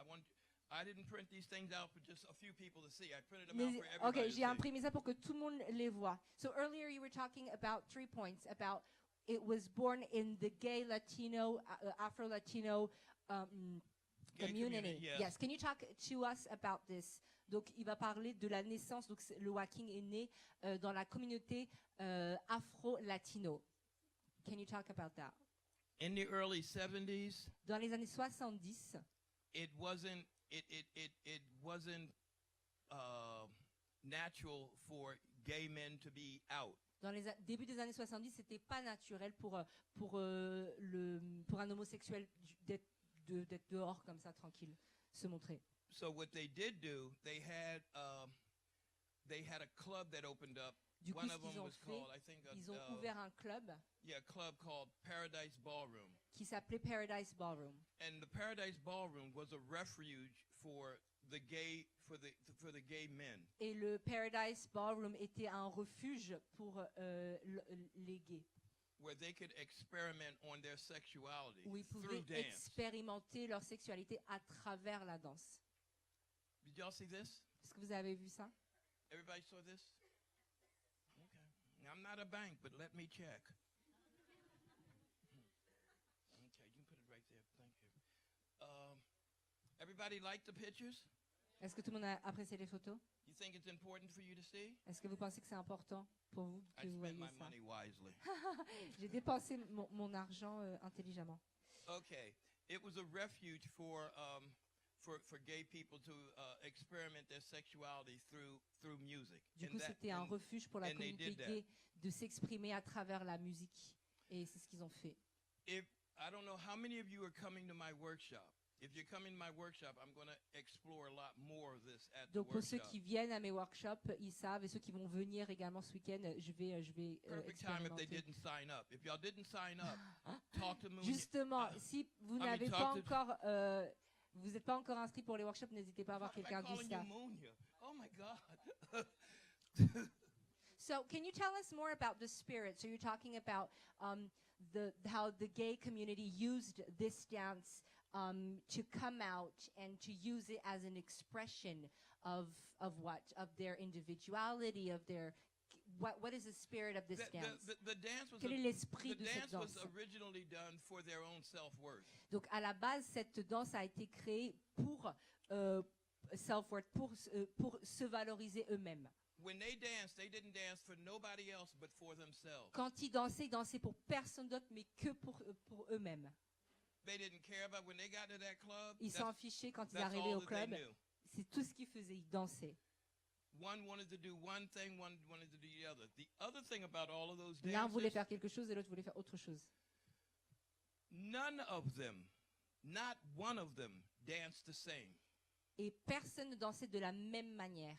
I didn't print these things out for just a few people to see. I printed them out for everybody Okay, to j'ai see. imprimé ça pour que tout le monde les voit. So earlier you were talking about 3 points, about it was born in the gay Latino, Afro-Latino Gay community. yes. Can you talk to us about this? Donc, il va parler de la naissance. Donc, le whacking est né dans la communauté afro-latino. Can you talk about that? In the early 70s, Dans les années 70, it wasn't natural for gay men to be out. dans les débuts des années 70, c'était pas naturel pour un homosexuel d'être dehors comme ça, tranquille, se montrer. So what they did do, they had they had a club that opened up. Du coup, One ce of them qu'ils ont was fait, called, I think, ils ont ouvert un club a club called Paradise Ballroom. qui s'appelait Paradise Ballroom. And the Paradise Ballroom was a refuge for the gay men. Et le Paradise Ballroom était un refuge pour les gays, Where they could experiment on their sexuality où ils through pouvaient dance. expérimenter leur sexualité à travers la danse. Did y'all see this? Est-ce que vous avez vu ça? Everybody saw this? Okay. I'm not a bank, but let me check. Okay, you can put it right there. Thank you. Everybody like the pictures? Est-ce que tout le monde a apprécié les photos? You think it's important for you to see? Est-ce que vous pensez que c'est important pour vous que I vous spent voyez my ça? money wisely. J'ai dépensé mon argent intelligemment. Okay, it was a refuge for gay people to experiment their sexuality through music. Du coup, c'était un refuge pour la and they communauté did that. gay de s'exprimer à travers la musique. Et c'est ce qu'ils ont fait. If I don't know how many of you are coming to my workshop. If you're coming to my workshop, I'm going to explore a lot more of this at the Donc pour ceux workshop. qui viennent à mes workshops, ils savent, et ceux qui vont venir également ce week-end, je vais Perfect time if they expérimenter. didn't sign up. If y'all didn't sign up, talk to me. Justement, si vous mean, n'avez talk pas to- encore, vous n'êtes pas encore inscrit pour les workshops, n'hésitez pas à avoir Am I quelqu'un calling you d'ici. Munya? Oh my God. So, can you tell us more about the spirit? So, you're talking about how the gay community used this dance to come out and to use it as an expression of what? Of their individuality, of their what is the spirit of this dance? The dance was Quel est l'esprit de cette dance was danse? originally done for their own self-worth. Donc, à la base, cette danse a été créée pour self-worth, pour se valoriser eux-mêmes. When they danced, they didn't dance for nobody else but for themselves. Quand ils dansaient pour personne d'autre, mais que pour eux-mêmes. They didn't care about when they got to that club. Ils s'en fichaient quand ils That's arrivaient all au that they club. knew. C'est tout ce qu'ils faisaient, ils dansaient. One wanted to do one thing, one wanted to do the other. The other thing about all of those L'un voulait dances, faire quelque chose et l'autre voulait faire autre chose. none of them, not one of them, danced the same. Et personne ne dansait de la même manière.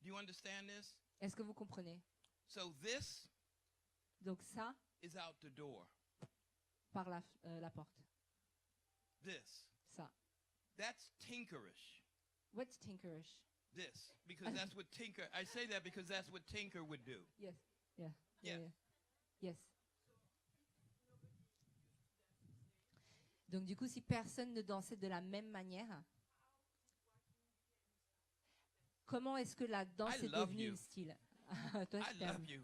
Do you understand this? Est-ce que vous comprenez? So this Donc ça, is out the door. par la porte. This. Ça. That's tinkerish. What's tinkerish? This. Because that's what tinker, I say that because that's what tinker would do. Yes. Yeah. Yeah. Yes. Donc du coup, si personne ne dansait de la même manière, comment est-ce que la danse I est love devenue you. un style? Toi, I je t'aime. love you.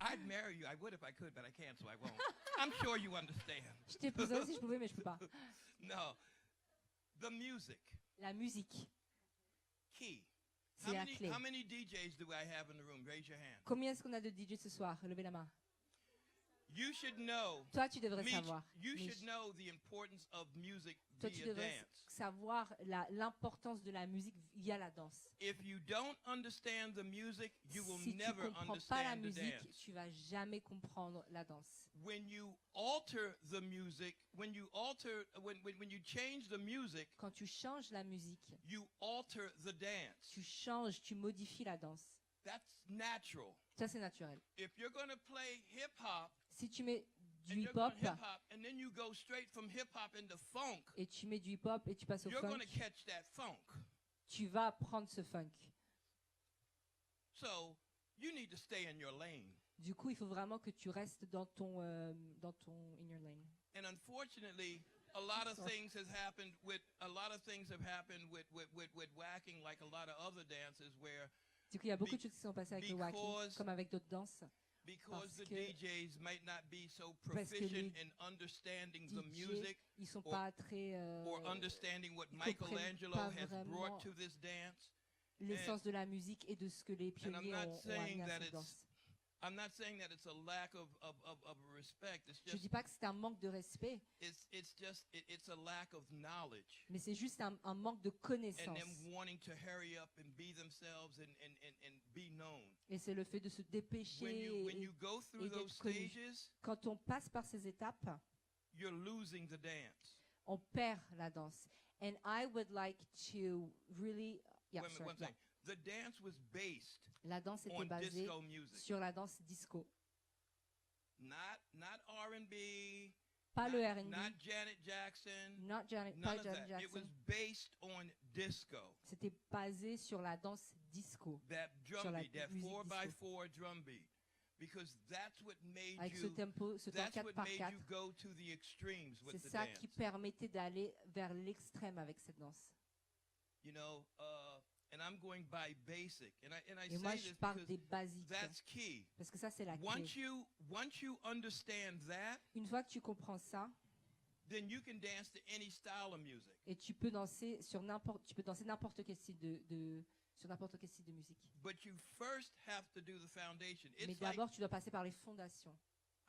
I'd marry you. I would if I could, but I can't, so I won't. I'm sure you understand. Je t'épouserais si je pouvais, mais je peux pas. No. The music. La musique, Key. c'est la clé. How many DJs do I have in the room? Raise your hand. Combien est-ce qu'on a de DJ ce soir? Levez la main. You should know. Toi, tu devrais Mitch, savoir. you Mitch. should know the importance of music Toi, tu via devrais dance. savoir l'importance de la musique via la danse. If you don't understand the music, you will Si tu never comprends pas la understand the musique, dance. tu vas jamais comprendre la danse. When you alter the music, when you change the music, Quand tu changes la musique, you alter the dance. tu changes, tu modifies la danse. That's natural. Ça, c'est naturel. If you're going to play hip hop, Si tu mets and du you're going hip-hop hip hop, and then you go straight from hip hop into funk, et tu mets du hip-hop et tu passes au you're funk, going to catch that funk. tu vas prendre ce funk. So you need to stay in your lane. Du coup, il faut vraiment que tu restes dans ton in your lane. And unfortunately, a lot of Sorry. things have happened with whacking, like a lot of other dances, where Du coup, il y a beaucoup de choses qui sont passées avec le whacking, because- comme avec d'autres danses. because Parce the que- DJs might not be so parce que proficient les in understanding the DJ, music ils sont or- pas très or understanding what comprennent Michelangelo pas has vraiment brought to this dance. l'essence de la musique et de ce que les And I'm pionniers not ont saying amené à that cette it's danse. I'm not saying that it's a lack of respect. It's Je just dis pas que c'est un manque de respect, it's a lack of knowledge. mais c'est juste un manque de And connaissance. them wanting to hurry up and be themselves and be known. Et c'est le fait de se dépêcher. When et you go through et d'être those connu. stages, quand on passe par ces étapes, you're losing the dance. on perd la danse. And I would like to really, yeah, Wait a minute, sorry, one yeah. thing. The dance was based La danse était on basée disco music, sur la danse disco. not R&B, Pas le R&B, not Janet Jackson, pas none Janet of that. It was Jackson. based on disco. C'était basé sur la danse disco, That Sur drum la beat, that musique 4x4 drum beat, because that's what made avec ce you. tempo, ce temps That's 4 what par made 4. you go to the extremes with C'est the ça dance. qui permettait d'aller vers l'extrême avec cette danse. You know, and I'm going by basic, and I Et moi, say je this parle because des basiques, that's key. parce que ça, c'est la clé. Once you understand that, Une fois que tu comprends ça, then you can dance to any style of music. et tu peux danser n'importe quel style sur n'importe quel style de musique. But you first have to do the foundation. Mais It's like, d'abord, tu dois passer par les fondations.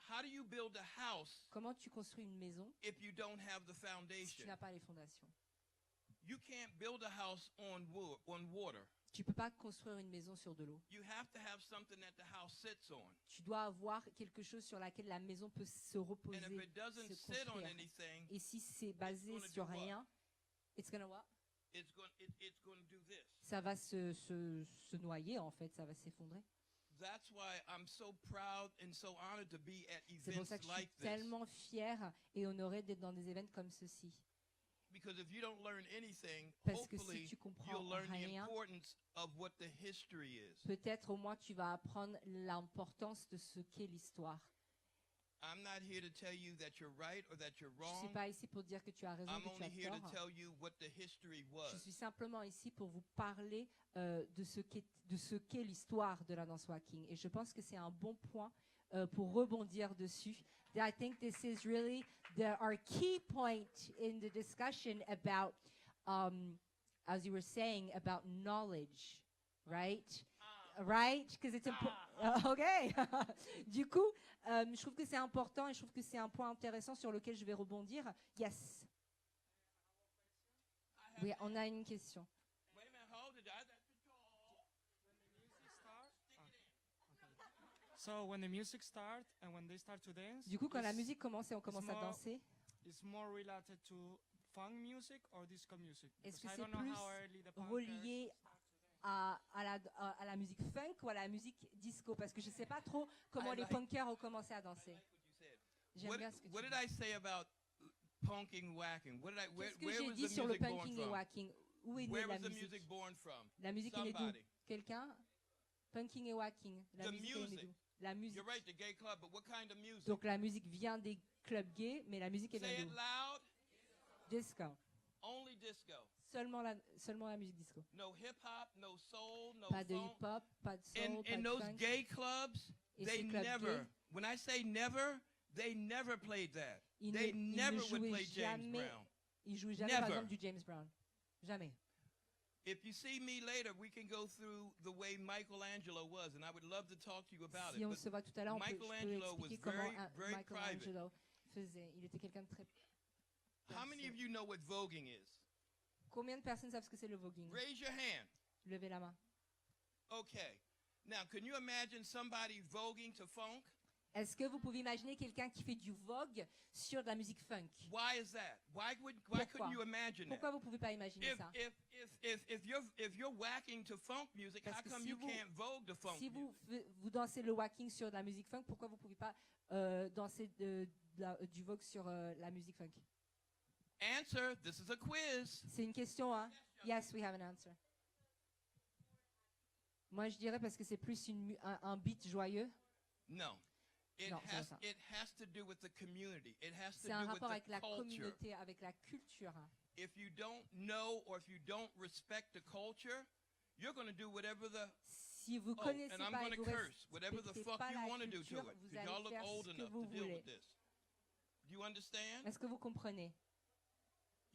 how do you build a house Comment tu construis une maison if you don't have the si tu foundation? n'as pas les fondations? You can't build a house on water. Tu peux pas construire une maison sur de l'eau. You have to have something that the house sits on. Tu dois avoir quelque chose sur laquelle la maison peut se reposer, And if it doesn't se sit on construire. anything, Et si c'est basé gonna sur do what? rien, it's gonna what? it's going to do this. Ça va se noyer en fait, ça va s'effondrer. That's why I'm so proud and so honored to be at C'est pour events ça que je suis like this. tellement fière et honorée d'être dans des événements comme ceux-ci. Because if you don't learn anything, Parce que si hopefully tu comprends you'll learn the rien, importance of what the history is. peut-être au moins tu vas apprendre l'importance de ce qu'est l'histoire. I'm not here to tell you that you're right or that you're Je ne suis wrong. pas ici pour dire que tu as raison, I'm que tu only as here to tort. tell you what the history was. Je suis simplement ici pour vous parler de ce qu'est l'histoire de la danse walking. Et je pense que c'est un bon point pour rebondir dessus. I think this is really our key point in the discussion about, as you were saying, about knowledge, right? Right? Because it's important. Okay. Du coup, je trouve que c'est important et je trouve que c'est un point intéressant sur lequel je vais rebondir. Yes. Oui, on a une question. Wait a minute, hold it. So when the music starts and when they start to dance, Du coup, quand la it's- musique commence et on commence à more- danser, it's more related to funk music or disco music. est-ce Because que I c'est don't know plus how early the punkers relié à la musique funk ou à la musique disco? Parce que je ne sais pas trop comment I les like- punkers ont commencé à danser. What you said. J'aime bien ce que tu What dis. did I say about punking, whacking? Where Qu'est-ce que where j'ai was dit the sur le music born punking et from? whacking? Où est née Where la was the musique? music born from? La musique est née d'où? Somebody. Quelqu'un? Punking et whacking. La The musique est née music. d'où? La musique. You're right, the gay club, but what kind of music? Donc la musique vient des clubs gays, mais la musique est Say née it d'où? loud. Disco. Only disco. Seulement la musique disco. No hip hop, no soul, no Pas de funk. hip-hop, pas de soul, pas In de those funk. gay clubs, Et they ces clubs never. gays, When I say never, they never played that. Ils They ne never would jouaient play James jamais, Brown. ils jouaient jamais par Never. exemple du James Brown. Jamais. If you see me later, we can go through the way Michelangelo was, and I would love to talk to you about Si it. on But se voit tout à l'heure, je peux Michelangelo expliquer was comment very private. Michelangelo faisait. Il était quelqu'un de très... How many of you know what voguing is? Combien de personnes savent ce que c'est le voguing? Raise your hand. Levez la main. Okay. Now, can you imagine somebody voguing to funk? Est-ce que vous pouvez imaginer quelqu'un qui fait du vogue sur de la musique funk? Why is that? Why Pourquoi? couldn't you imagine that? Pourquoi vous pouvez pas imaginer ça? If you're whacking to funk music, Parce how que come si you vous- can't vogue to funk Si music? vous dansez le whacking sur de la musique funk, pourquoi vous pouvez pas danser du vogue sur la musique funk? Answer, this is a quiz. C'est une question, hein? Yes, we have an answer. Moi, je dirais parce que c'est plus un beat joyeux. No. Non, c'est pas ça. It has to do with the community. It has to C'est un do with rapport avec the la culture. communauté, avec la culture. If you don't know or if you don't respect the culture, you're going to do whatever the Si vous connaissez and I'm pas going et to vous curse whatever the respectez fuck pas you la want to do to culture, it, vous because y'all allez look faire old ce que enough vous to deal voulez. with this. Do you understand? Est-ce que vous comprenez?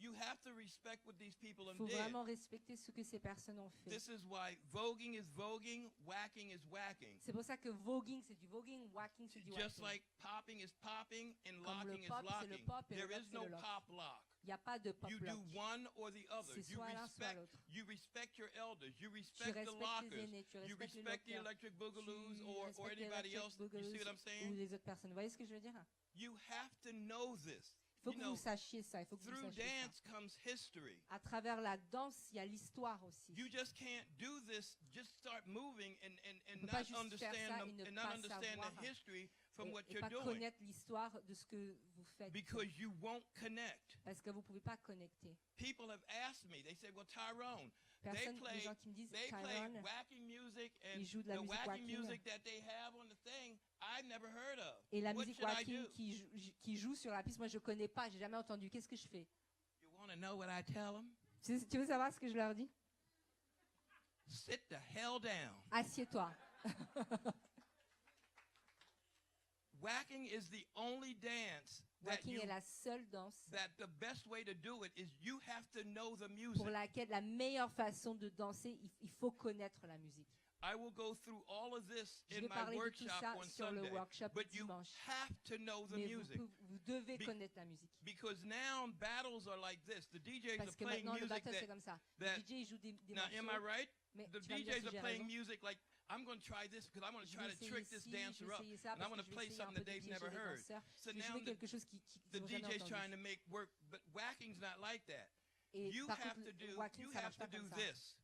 You have to respect what these people Il have faut did. vraiment respecter ce que ces personnes ont fait. This is why voguing is voguing, whacking is whacking. C'est pour ça que voguing, c'est du voguing, whacking, c'est du Just whacking. like popping is popping and Comme le locking is pop, c'est le locking. pop et le There lock, is c'est no le lock. pop lock. Il n'y a pas de pop You do lock. one or the other. C'est soit l'un, soit l'autre. You respect your elders. You Tu respect the respectes les lockers. aînés, tu You respectes les respect the lockers, electric tu boogaloos or respectes les anybody electric else. You see what I'm boogaloo saying? ou les autres personnes. Vous voyez ce que je veux dire? You have to know this. Il faut You que know, vous sachiez ça. Il faut que vous through sachiez ça. dance comes history. À travers la danse, il y a l'histoire aussi. You just can't do this, just start moving and peut not pas juste understand faire ça et ne pas savoir the history from what et you're pas doing. connaître l'histoire de ce que vous faites. Because you won't connect. Parce que vous ne pouvez pas connecter. People have asked me, they say, well, Tyrone, Les gens qui me disent, they play Tyrone, whacking music, and ils jouent de la the musique whacking whacking. music that they have on the thing, I've never heard of. Et la What musique should I whacking do? qui joue sur la piste, moi je ne connais pas, j'ai jamais entendu. Qu'est-ce que je fais? You want to know what I tell them? Tu veux savoir ce que je leur dis? Sit the hell down. Assieds-toi. Whacking is the only dance Whacking est la seule danse that the best way to do it is you have to know the music. pour laquelle la meilleure façon de danser, il faut connaître la musique. I will go through all of this Je in vais my parler de tout workshop ça on sur le Sunday, workshop but you dimanche. have to know the Mais music. vous devez Be- connaître la musique. Because now battles are like this. The DJs Parce are que playing maintenant, le music battle, c'est that, comme ça. that- Le DJ, il joue des now am I morceaux. right? Mais The tu vas me dire DJs si are j'ai playing raison. music like, I'm going to try this because I want to Je try vais to essayer trick this ci, je dancer vais up. essayer ça And I parce want que to je vais play essayer un something peu that de they've dévier never les heard. danseurs. So Je vais now jouer quelque chose qu'ils the n'ont jamais DJ's trying entendu. to make work, but whacking's not like that. Et You par have contre, to do, le whacking, you ça have marche to pas do comme ça. this.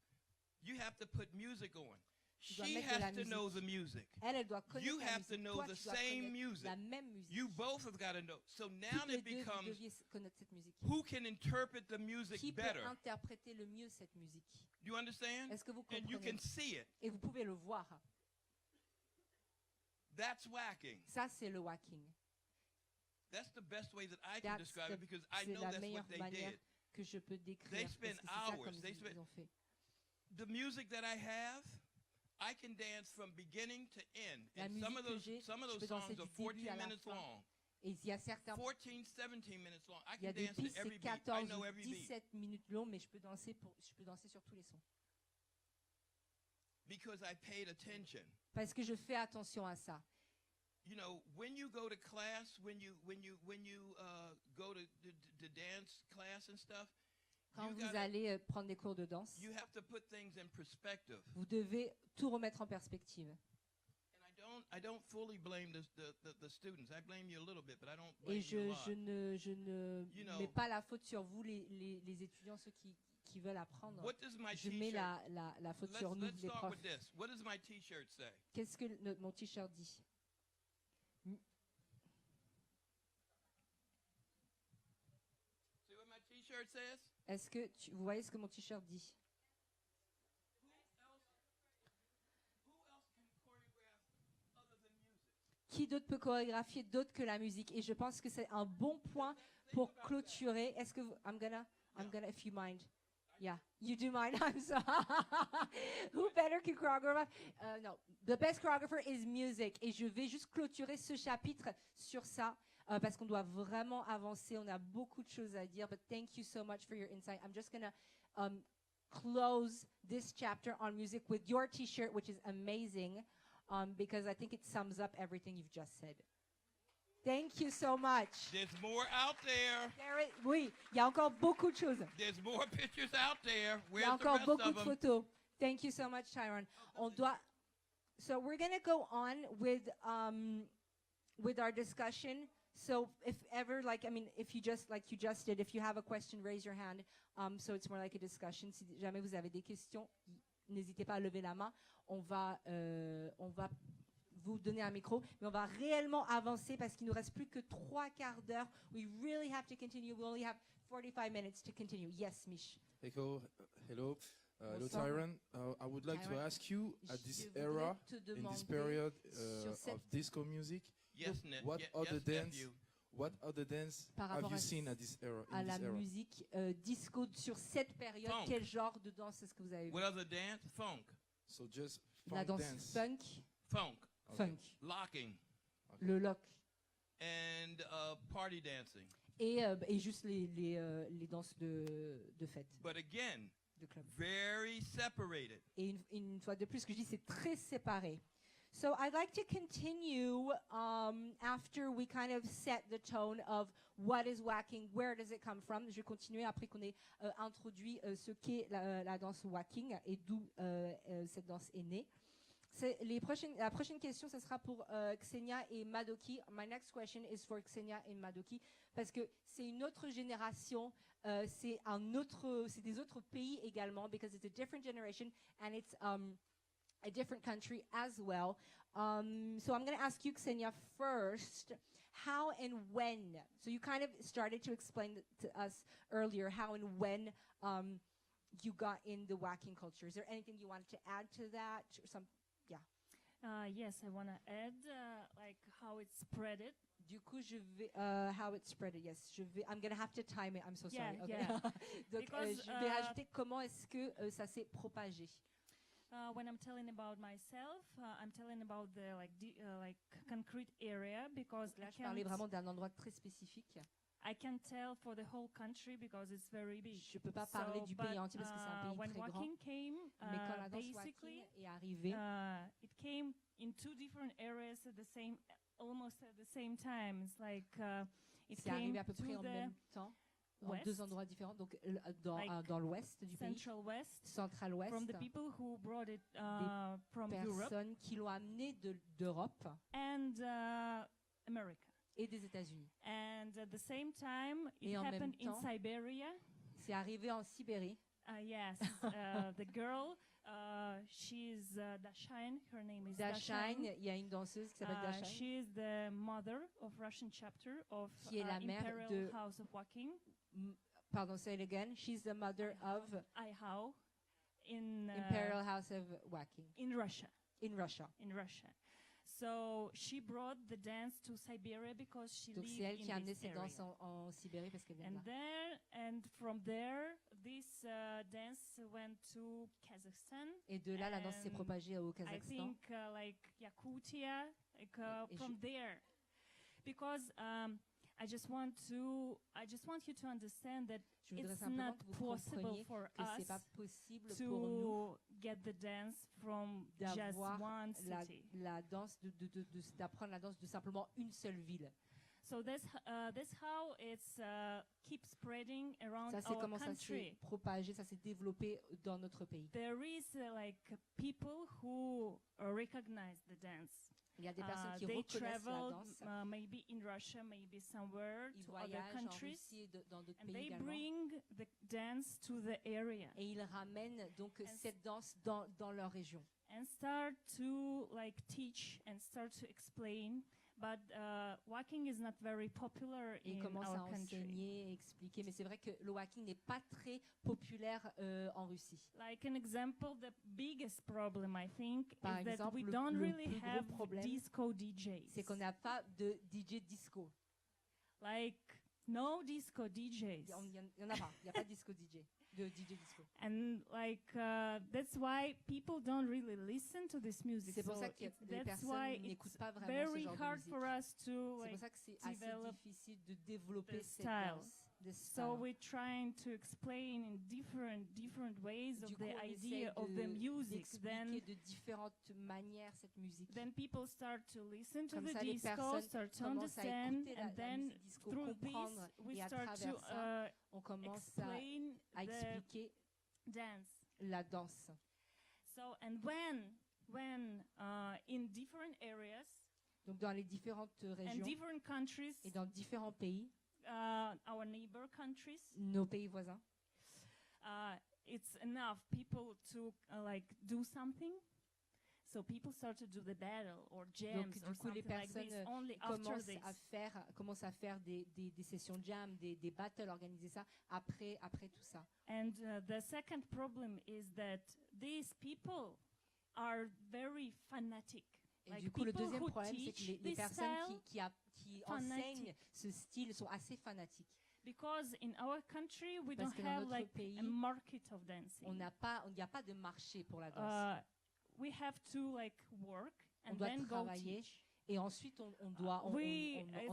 You have to put music on. Tu dois She mettre de la has to know the musique. music. Elle doit connaître You la have to musique. know Toi, the tu dois same connaître music. la même musique. You both have got to know. So now Toutes les it deux, vous becomes deviez connaître cette musique. who can interpret the music Qui peut better. interpréter le mieux cette musique? You understand? Est-ce que vous And you comprenez? can see it. Et vous pouvez le voir. That's whacking. Ça, c'est le whacking. That's the best way that I can That's describe it because I C'est know la that's meilleure what they manière did. que je peux décrire. They Parce que spend c'est ça hours. comme They ils spend- ont fait. The music that I have, I can dance from beginning to end. La And some musique of que those j'ai, some of je those peux danser songs are du début 14 à la minutes fin. long. Et il y a certains, 14, 17 minutes long. I il y a can des dance to pistes, every c'est beat. I 14 know ou every beat. 17 minutes longs, mais je peux danser sur tous les sons. Because I paid attention. Parce que je fais attention à ça. You know, when you go to class, when you go to dance class and stuff, Quand you vous gotta- allez prendre des cours de danse, you have to put things in perspective. vous devez tout remettre en perspective. And I don't fully blame the students. I blame you a little bit, but I don't Et blame you a lot. je ne You know- mets pas la faute sur vous, les étudiants, ceux qui veulent apprendre. What does my Je mets t-shirt? la faute sur nous, Let's les start profs. with this. What does my t-shirt say? Qu'est-ce que mon t-shirt dit? See what my t-shirt says? Est-ce que vous voyez ce que mon t-shirt dit? Who else can choreograph other than music? Qui d'autre peut chorégraphier d'autre que la musique? Et je pense que c'est un bon point pour clôturer. Est-ce que I'm gonna, if you mind. Yeah, you do mind. I'm so. Who better can choreograph? No, the best choreographer is music. Et je vais juste clôturer ce chapitre sur ça parce qu'on doit vraiment avancer. On a beaucoup de choses à dire. But thank you so much for your insight. I'm just gonna close this chapter on music with your T-shirt, which is amazing, because I think it sums up everything you've just said. Thank you so much. There's more out there. Oui, il y a encore beaucoup de choses. There's more pictures out there. Il y Where's a the encore rest beaucoup of de them? photos. Thank you so much, Tyrone. On doit. So we're gonna go on with our discussion. So if ever, if you just did, if you have a question, raise your hand. So it's more like a discussion. Si jamais vous avez des questions, n'hésitez pas à lever la main. On va vous donner un micro, mais on va réellement avancer parce qu'il nous reste plus que 3/4 d'heure. We really have to continue. We only have 45 minutes to continue. Yes, Mish. Hello, hello Bonsoir. Tyrone. I would like to Tyrone. ask you, at this Je voudrais era, te in demander this period sur of cette- disco music, Yes, Nick. what Yes, other dance? nephew. What other dance Par have rapport you à seen at this era? à In la this era? musique disco sur cette période, Funk. quel genre de danse est-ce que vous avez vu? What other dance? Funk. So just La funk danse dance. funk, Funk. Okay. funk, Locking. le lock And party dancing. et juste les danses de fête, But again, de club. very separated. Et une fois de plus, ce que je dis, c'est très séparé. So I'd like to continue after we kind of set the tone of what is whacking, where does it come from. Je vais continuer après qu'on ait introduit ce qu'est la danse whacking et d'où cette danse est née. La prochaine question, ce sera pour Ksenia et Madoki. My next question is for Ksenia et Madoki, parce que c'est une autre génération, c'est des autres pays également, because it's a different generation and it's a different country as well. So I'm going to ask you, Ksenia, first, how and when? So you kind of started to explain to us earlier how and when you got in the waacking culture. Is there anything you wanted to add to that? Or some, yeah. Yes, I want to add like how it spreaded. Du coup, je vais how it spreaded. Yes, I'm gonna have to time it. I'm so sorry. Okay. Yeah. Donc, Because, je vais rajouter comment est-ce que ça s'est propagé. When I'm telling about myself, I'm telling about the like concrete area because Là, je parlais vraiment d'un endroit très spécifique. I can tell for the whole country because it's very big. Je peux pas parler du pays entier parce que c'est un pays when très grand. waacking came, Mais quand la danse basically, waacking est arrivée, it came in two different areas at the same, almost at the same time. It's like it c'est came arrivé à peu to près en the même temps, en west, deux endroits différents, donc like dans l'ouest du pays, Central West, central-ouest, from the people who brought it from Europe personnes qui l'ont amené d'Europe and America. et des États-Unis. And at the same time, it Et en même happened in temps, Siberia. C'est arrivé en Sibérie. Yes, the girl, she's Dashain. Her name is Dashain, il y a une danseuse qui s'appelle Dashain, She is the mother of Russian chapter of qui est la mère Imperial de- House of Waacking, Pardon, say it again. She's the mother of IHOW, in Imperial House of Waacking in Russia. in Russia. In Russia. So she brought the dance to Siberia because she Donc lived c'est elle in qui a amené this ses area. danses en Sibérie parce qu'elle vient de And là. there, and from there, this dance went to Kazakhstan. Et de là, la danse s'est and propagée au I Kazakhstan. think like Yakutia, like Et from there, because I just want you to understand that Je voudrais it's simplement not que vous possible compreniez for que c'est us pas possible pour nous to get the dance from just d'avoir one la city. danse, d'apprendre la danse de simplement une seule ville. So that's how it's keep spreading around Ça, c'est our comment ça s'est country. propagé, ça s'est développé dans notre pays. There is like people who recognize the dance. Il y a des personnes qui They reconnaissent la traveled danse. maybe in Russia, maybe somewhere Ils to other voyagent en countries, Russie et dans d'autres and pays they également. bring the dance to the area Et ils ramènent donc And cette danse dans leur région. and start to like teach and start to explain. But waacking is not very popular Et ils in commencent our à country. enseigner, expliquer. Mais c'est vrai que le waacking n'est pas très populaire en Russie. Like an example, the biggest problem I think Par is that exemple, we le don't really plus gros have problème, disco DJs. C'est qu'on n'a pas de DJ disco. Like no disco Il DJs. y en a pas. Il n'y a pas de disco DJ. De DJ disco. And like that's why people don't really listen to this music. C'est pour So ça que that's les why personnes n'écoutent it's pas vraiment ce very genre de hard musique. for us to C'est pour like ça que c'est assez develop difficile de développer the cette style. danse. the so style. we're trying to explain in different ways Du of coup, the on idea essaye of the music. d'expliquer de différentes manières cette musique. Then people start to listen to Comme the ça, les disco, personnes start to commencent à understand, écouter and la then musique disco, through this comprendre, we et à start to travers ça, on commence explain à the expliquer dance. la danse. So and when in different areas Donc dans les différentes and régions different countries, et dans différents pays, our neighbor countries, nos pays voisins, it's enough people to like do something. So people start to do the battle or jams donc or du coup les something like this personnes only after commencent à faire des sessions jam, des battles, organiser ça après tout ça. And the second problem is that these people are very fanatic. Et Like du coup le people deuxième who problème c'est que teach les this personnes style, qui fanatic. enseignent ce style sont assez fanatiques. because in our country we Parce don't que dans have notre like pays, a market of dancing. Il n'y a pas de marché pour la danse. We have to like work On and doit then go travailler teach. et ensuite on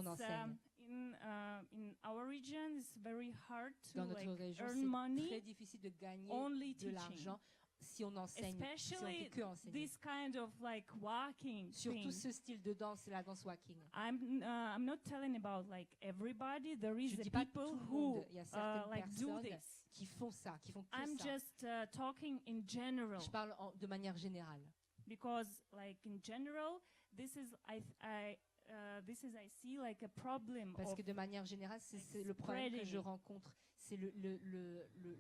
enseigne. In our region, it's very hard to Dans notre like région, earn c'est money très difficile de gagner only de teaching. l'argent si on enseigne, si on Especially fait que enseigner. this kind of like waacking Surtout thing. ce style de danse, c'est la danse waacking. I'm not telling about like everybody. There is Je the dis pas people tout le who monde. Il y a certaines like do personnes this. qui font ça, qui font que I'm ça. just talking in general. Je parle de manière générale. because like in general, this is I see like a problem Parce of que de manière générale, c'est like le problème que je spreading. rencontre, c'est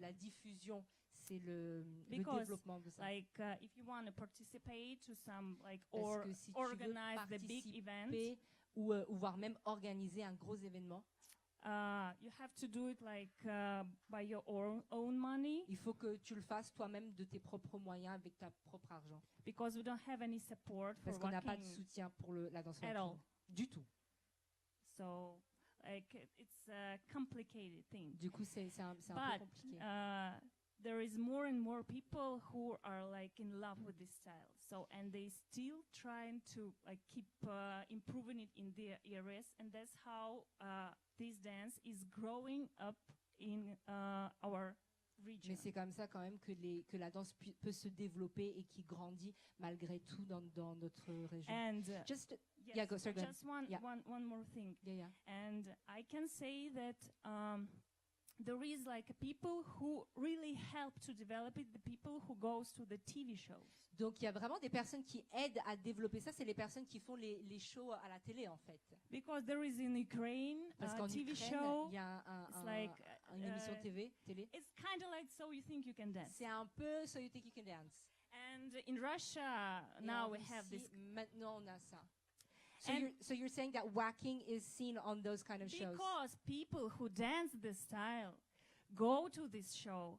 la diffusion, c'est le Because, développement de ça. like if you want to participate to some like Parce or que si tu veux organize the big event, participer ou voire même organiser un gros événement, you have to do it like by your own money, il faut que tu le fasses toi-même de tes propres moyens avec ta propre argent. because we don't have any support for Parce qu'on n'a pas de walking soutien pour la danse at walking. all. Du tout. So like it's a complicated thing. Du coup, c'est un peu But compliqué. there is more and more people who are like in love with this style. So and they still trying to like keep improving it in their areas, and that's how this dance is growing up in our region. Mais c'est comme ça quand même que la danse peut se développer et qui grandit malgré tout dans notre région. And Just yes, yeah, go ahead. just one more thing. Yeah. And I can say that there is like people who really help to develop it, the people who goes to the TV shows. Donc il y a vraiment des personnes qui aident à développer ça, c'est les personnes qui font les shows à la télé en fait. Because there is in Ukraine Parce a qu'en TV Ukraine, show. il y a It's like une émission télé. it's kind of like So You Think You Can Dance. C'est un peu So You Think You Can Dance. And in Russia Et now en we have Russie, this maintenant on a ça. And- So you're saying that whacking is seen on those kind of shows. because people who dance this style go to this show.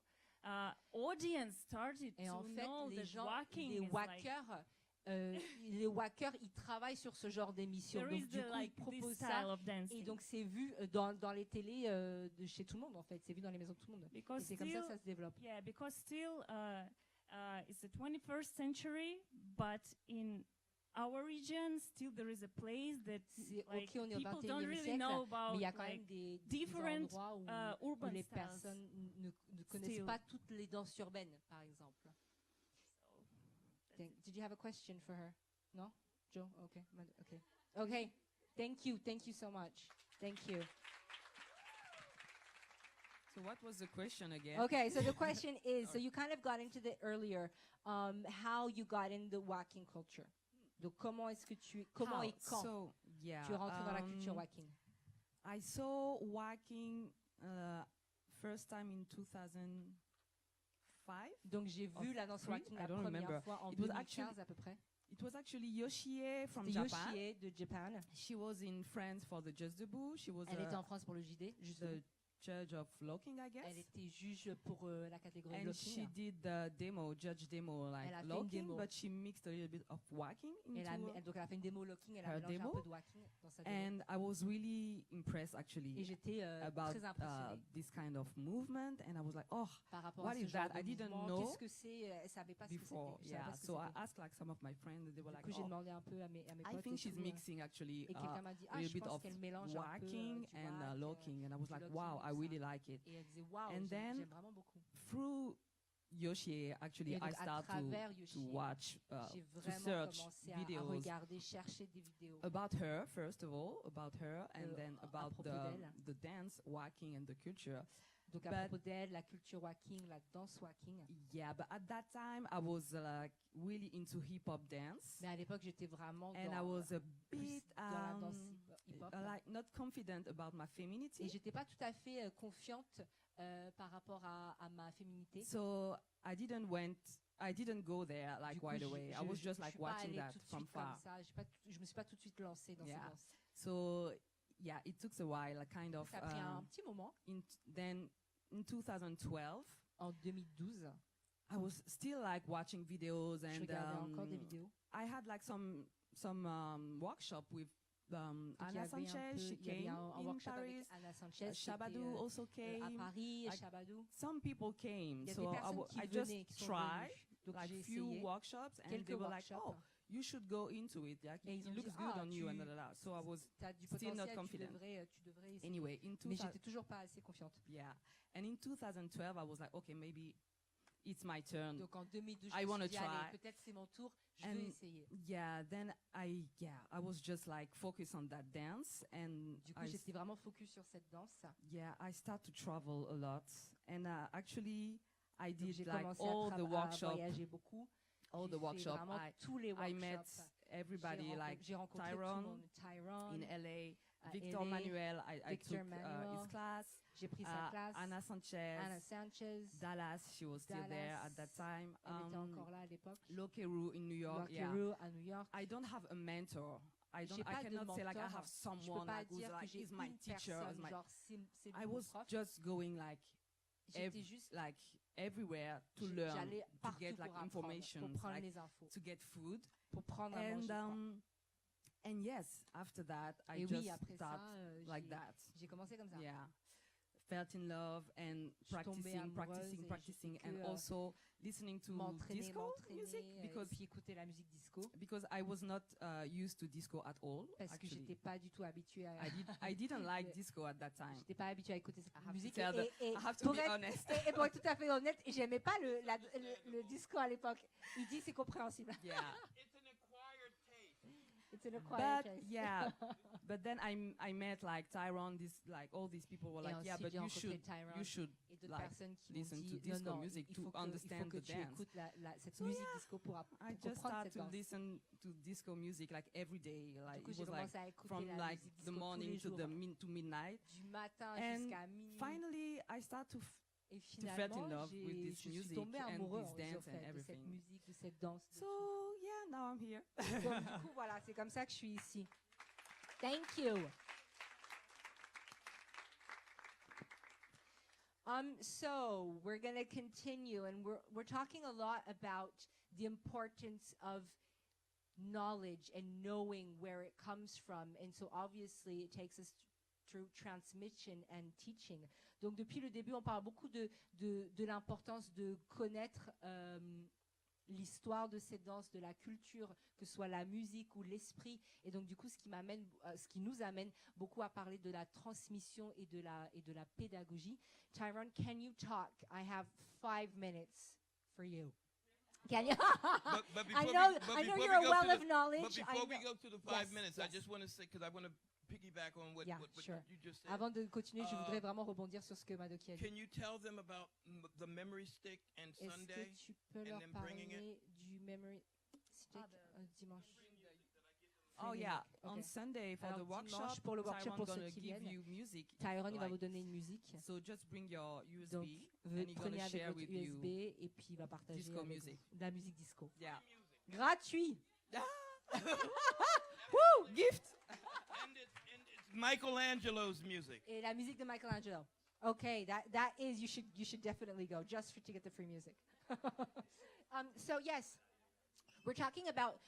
Audience started Et to en fait, know les that gens, walking les is like whackers, ils travaillent sur ce genre d'émission. there Donc is du coup, like ils this proposent style ça. of dancing. Et donc c'est vu dans les télés de chez tout le monde en fait. C'est vu dans les maisons de tout le monde. Et Because c'est comme ça que still, ça se développe. yeah, because still it's the 21st century, but in our region still there is a place that C'est like ok, on est au people don't 21e really siècle, know mais about il y a quand like même des different endroits où urban les styles. personnes ne connaissent still. pas toutes les danses urbaines, par exemple. Did you have a question for her? No? Joe? Okay. Okay. Thank you so much. Thank you. So what was the question again? Okay, so the question is, so you kind of got into the earlier, how you got in the whacking culture. Donc comment est-ce que comment How? et quand So, yeah, tu es rentré dans la culture whacking? I saw whacking first time in 2005. Donc j'ai vu la danse three? whacking I la don't première remember. fois en It was 2015 à peu près. It was actually Yoshie from C'était Japan. Yoshie de Japan. She was in France for the Just Debout. She was Elle était en France pour le JD, juste the judge of locking, I guess. elle était juge pour la catégorie And she locking. did the judge demo, like Elle a fait une locking, démo. but she mixed a little bit of whacking Donc elle a fait une démo locking, elle a her mélangé un démo. peu de whacking dans sa démo. and I was really impressed Et actually j'étais about très impressionnée this kind of movement, and I was like, oh, par rapport what à ce is genre that? de I didn't mouvement. know Qu'est-ce que c'est? Elle savait pas ce que c'était. before. Je savais Yeah, pas ce que so I c'était. asked like some of my friends, and they were Du like, coup, j'ai oh, demandé un peu à mes I potes think et she's tout, mixing actually et quelqu'un m'a dit, a little je bit pense of qu'elle mélange un peu whacking du and whack, locking, and I was du like, locking, wow, tout I ça. really like it. Et elle disait, waouh, And then j'aime vraiment beaucoup. Through Yoshie, actually, Et donc, I à start travers to Yoshie, watch, j'ai to vraiment search commencé à videos regarder, chercher des vidéos about her, first of all, about her, and then à about propos d'elle. the dance, whacking, and the culture. Donc à But- propos d'elle, la culture whacking, la danse whacking. Yeah, but at that time, I was like really into hip-hop dance, Mais à l'époque, j'étais vraiment and I dans, was a plus bit dans la danse hip-hop. like not confident about my Et femininity. j'étais pas tout à fait confiante par rapport à ma féminité. So I didn't go there like Du coup, right away. I was just je like suis pas watching allée that tout de from suite comme far. ça. Je me suis pas tout de suite lancée dans Yeah. ces danses. So yeah, it took a while, like kind of. Ça a pris un petit moment. Then in 2012, En 2012, I was still like watching videos, je and regardais encore des vidéos. I had like some workshop with Donc, il y Anna avait un Sanchez. peu- She il y avait came un in workshop Paris. avec Anna Sanchez. Shabadou c'était, also à came. Paris, like, Shabadou. Some people came, Il y a so des personnes qui I just venaient, qui sont tried venues. Donc like j'ai few essayé workshops, and quelques they were like, workshops. "Oh, you should go into it. Like, Et it ils ont looks dit, good ah, on you." And tu- so I was T'as du still not potentiel, confident. tu devrais essayer. anyway in Mais 2000, j'étais toujours pas assez confiante. yeah, and in 2012 I was like, okay, maybe it's my turn. Donc en 2012, I je me wanna suis dit, allez, try. peut-être c'est mon tour, je And vais essayer. yeah, then I was just like focused on that dance, and Du coup, j'étais vraiment focus sur cette danse. I start to travel a lot, and actually I Donc did j'ai like commencé all the à workshops voyager beaucoup. all the J'ai fait workshops. vraiment tous les I met workshops. everybody like J'ai rencontré tout le Tyrone monde. Tyrone, in LA, à Victor LA, Manuel, I Victor took Manuel. his class, j'ai pris sa classe. Anna Sanchez, Anna Sanchez, Dallas, she was still there at that time. elle était encore là à l'époque. Lokeru in New York, yeah. Lokeru à New York. I don't have a mentor. I J'ai pas de cannot say like I mentor. have Je peux someone pas like who's dire que like j'ai is my une teacher, is personne, my. genre c'est I mon was prof. just going like J'étais juste like everywhere to learn, j'allais to partout get pour like apprendre, information, pour prendre like les infos, to get food. pour prendre à manger. quoi. And yes, after that, I Et just oui, après ça, started like that. j'ai commencé comme ça. Yeah, felt in love and suis tombée amoureuse practicing, et practicing, j'ai fait and que, also listening to disco music et because puis écouter la musique disco I was not used to disco at all. parce que Actually, j'étais pas du tout habituée à I didn't like disco at that time. j'étais pas habituée à écouter cette have to musique tell the- et I have to pour be être, honest. et pour être tout à fait honnête, j'aimais pas le disco à l'époque. Il dit c'est compréhensible. Yeah, It's an acquired taste. It's an acquired but taste. yeah, but then I met like Tyrone. All these people were Et like, yeah, ensuite, but j'ai you rencontré should Tyrone you et d'autres like personnes qui m'ont listen to dit disco non, music il to faut que understand tu the dance. écoutes cette So, musique yeah, disco pour I just comprendre started cette to danse. listen to disco music like every day. Like Du coup, it j'ai was like commencé à écouter from la like musique disco the tous morning les to jours, to midnight. du matin And jusqu'à minuit. Finally, I start to Et fell in finalement, love with this je suis music tombée and amoureuse this dance en fait, and de cette everything. musique, de cette danse. de So yeah, now I'm here. tout. Donc, du coup, voilà, c'est comme ça que je suis ici. Thank you. So we're going to continue, and we're talking a lot about the importance of knowledge and knowing where it comes from, and so obviously it takes us through transmission and teaching. Donc depuis le début, on parle beaucoup de l'importance de connaître l'histoire de ces danses, de la culture, que ce soit la musique ou l'esprit, et donc du coup ce qui nous amène beaucoup à parler de la transmission et de la pédagogie. Tyrone, can you talk? I have 5 minutes for you. Can you? But I before know, we, but I know before you're we a go well to of knowledge. But before we I go to the 5 Yes, minutes, yes. I just want to say, because I want to piggyback on what, Yeah, what sure. you just said. Avant de continuer, je voudrais vraiment rebondir sur ce que Madoki a dit. Can you tell them about the memory stick and Est-ce Sunday? que tu peux and leur then bringing parler du memory stick dimanche? Oh yeah, Okay. on Sunday for Alors, the workshop, dimanche, pour le workshop, Tyrone pour ceux gonna qui give viennent, you music. Tyrone, il va like- vous donner une musique. So just bring your USB Donc, and he's prenez gonna avec share votre with USB you. et puis il va partager disco avec music. vous de la musique disco. Yeah. Gratuit. Woo! Gift. And it's Michelangelo's music. Et la musique de Michelangelo. Okay, that is you should definitely go just to get the free music. So yes, we're talking about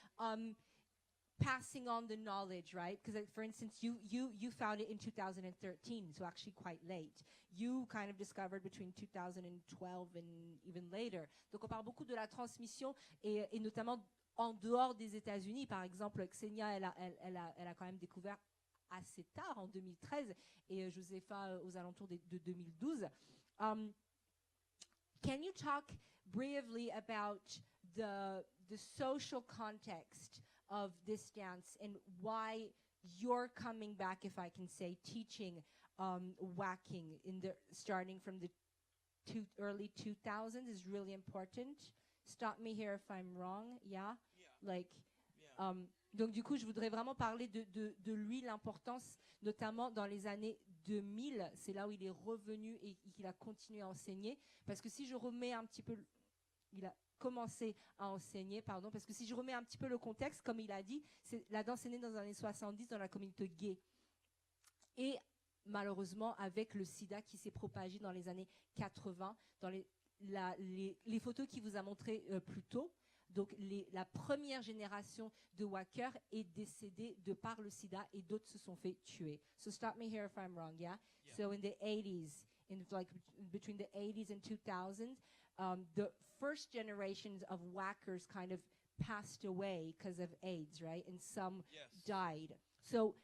passing on the knowledge, right? Because for instance, you found it in 2013, so actually quite late. You kind of discovered between 2012 and even later. Donc on parle beaucoup de la transmission et notamment en dehors des États-Unis. Par exemple, Ksenia, elle a quand même découvert assez tard, en 2013, et Josepha aux alentours de 2012. Can you talk briefly about the social context of this dance and why you're coming back, if I can say, teaching whacking starting from the early 2000s is really important. Stop me here if I'm wrong. Yeah. Like. Yeah. Donc du coup, je voudrais vraiment parler de lui, l'importance, notamment dans les années 2000. C'est là où il est revenu et qu'il a continué à enseigner. Parce que si je remets un petit peu, il a commencé à enseigner, pardon, parce que si je remets un petit peu le contexte, comme il a dit, la danse est née dans les années 70 dans la communauté gay. Et malheureusement, avec le sida qui s'est propagé dans les années 80, dans les photos qu'il vous a montrées plus tôt, donc la première génération de whackers est décédée de par le sida et d'autres se sont fait tuer. So stop me here if I'm wrong, yeah? So in the 80s, between the 80s and 2000s, the first generations of whackers kind of passed away because of AIDS, right? And some died. So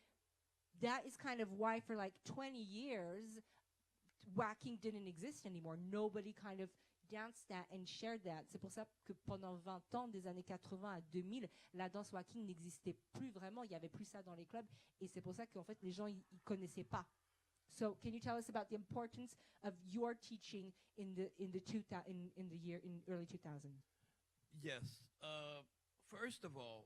that is kind of why for like 20 years, whacking didn't exist anymore. Nobody kind of danced that and shared that. C'est pour ça que pendant 20 ans, des années 80 à 2000, la danse whacking n'existait plus vraiment. Il n'y avait plus ça dans les clubs. Et c'est pour ça qu'en fait, les gens, ils connaissaient pas. So, can you tell us about the importance of your teaching in early 2000? Yes. first of all,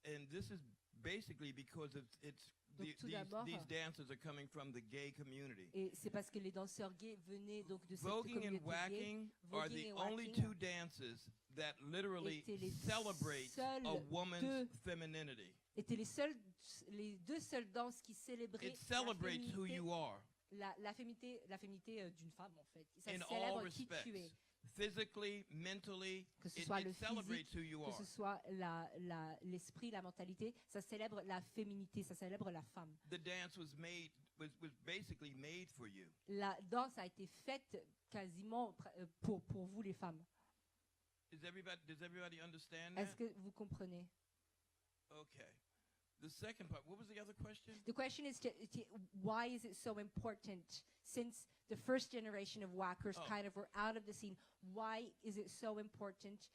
and this is basically because it's Donc, tout d'abord, these dancers are coming from the gay community. et c'est parce que les danseurs gays venaient donc de cette Voguing and communauté gay. whacking are Voguing the et only whacking two dances that literally étaient les celebrate seules a woman's deux- femininity. étaient les deux seules danses qui célébraient It celebrates who féminité, you are la féminité d'une femme en fait. Ça in all célèbre qui respects. tu es, Physically, mentally, que ce it soit le celebrates who you que are. ce soit l'esprit, la mentalité. Ça célèbre la féminité, ça célèbre la femme. The dance was basically made for you. La danse a été faite quasiment pour vous les femmes. Does everybody understand Est-ce that? que vous comprenez? Okay. The second part, what was the other question? The question is, why is it so important? Since the first generation of whackers Oh. kind of were out of the scene, why is it so important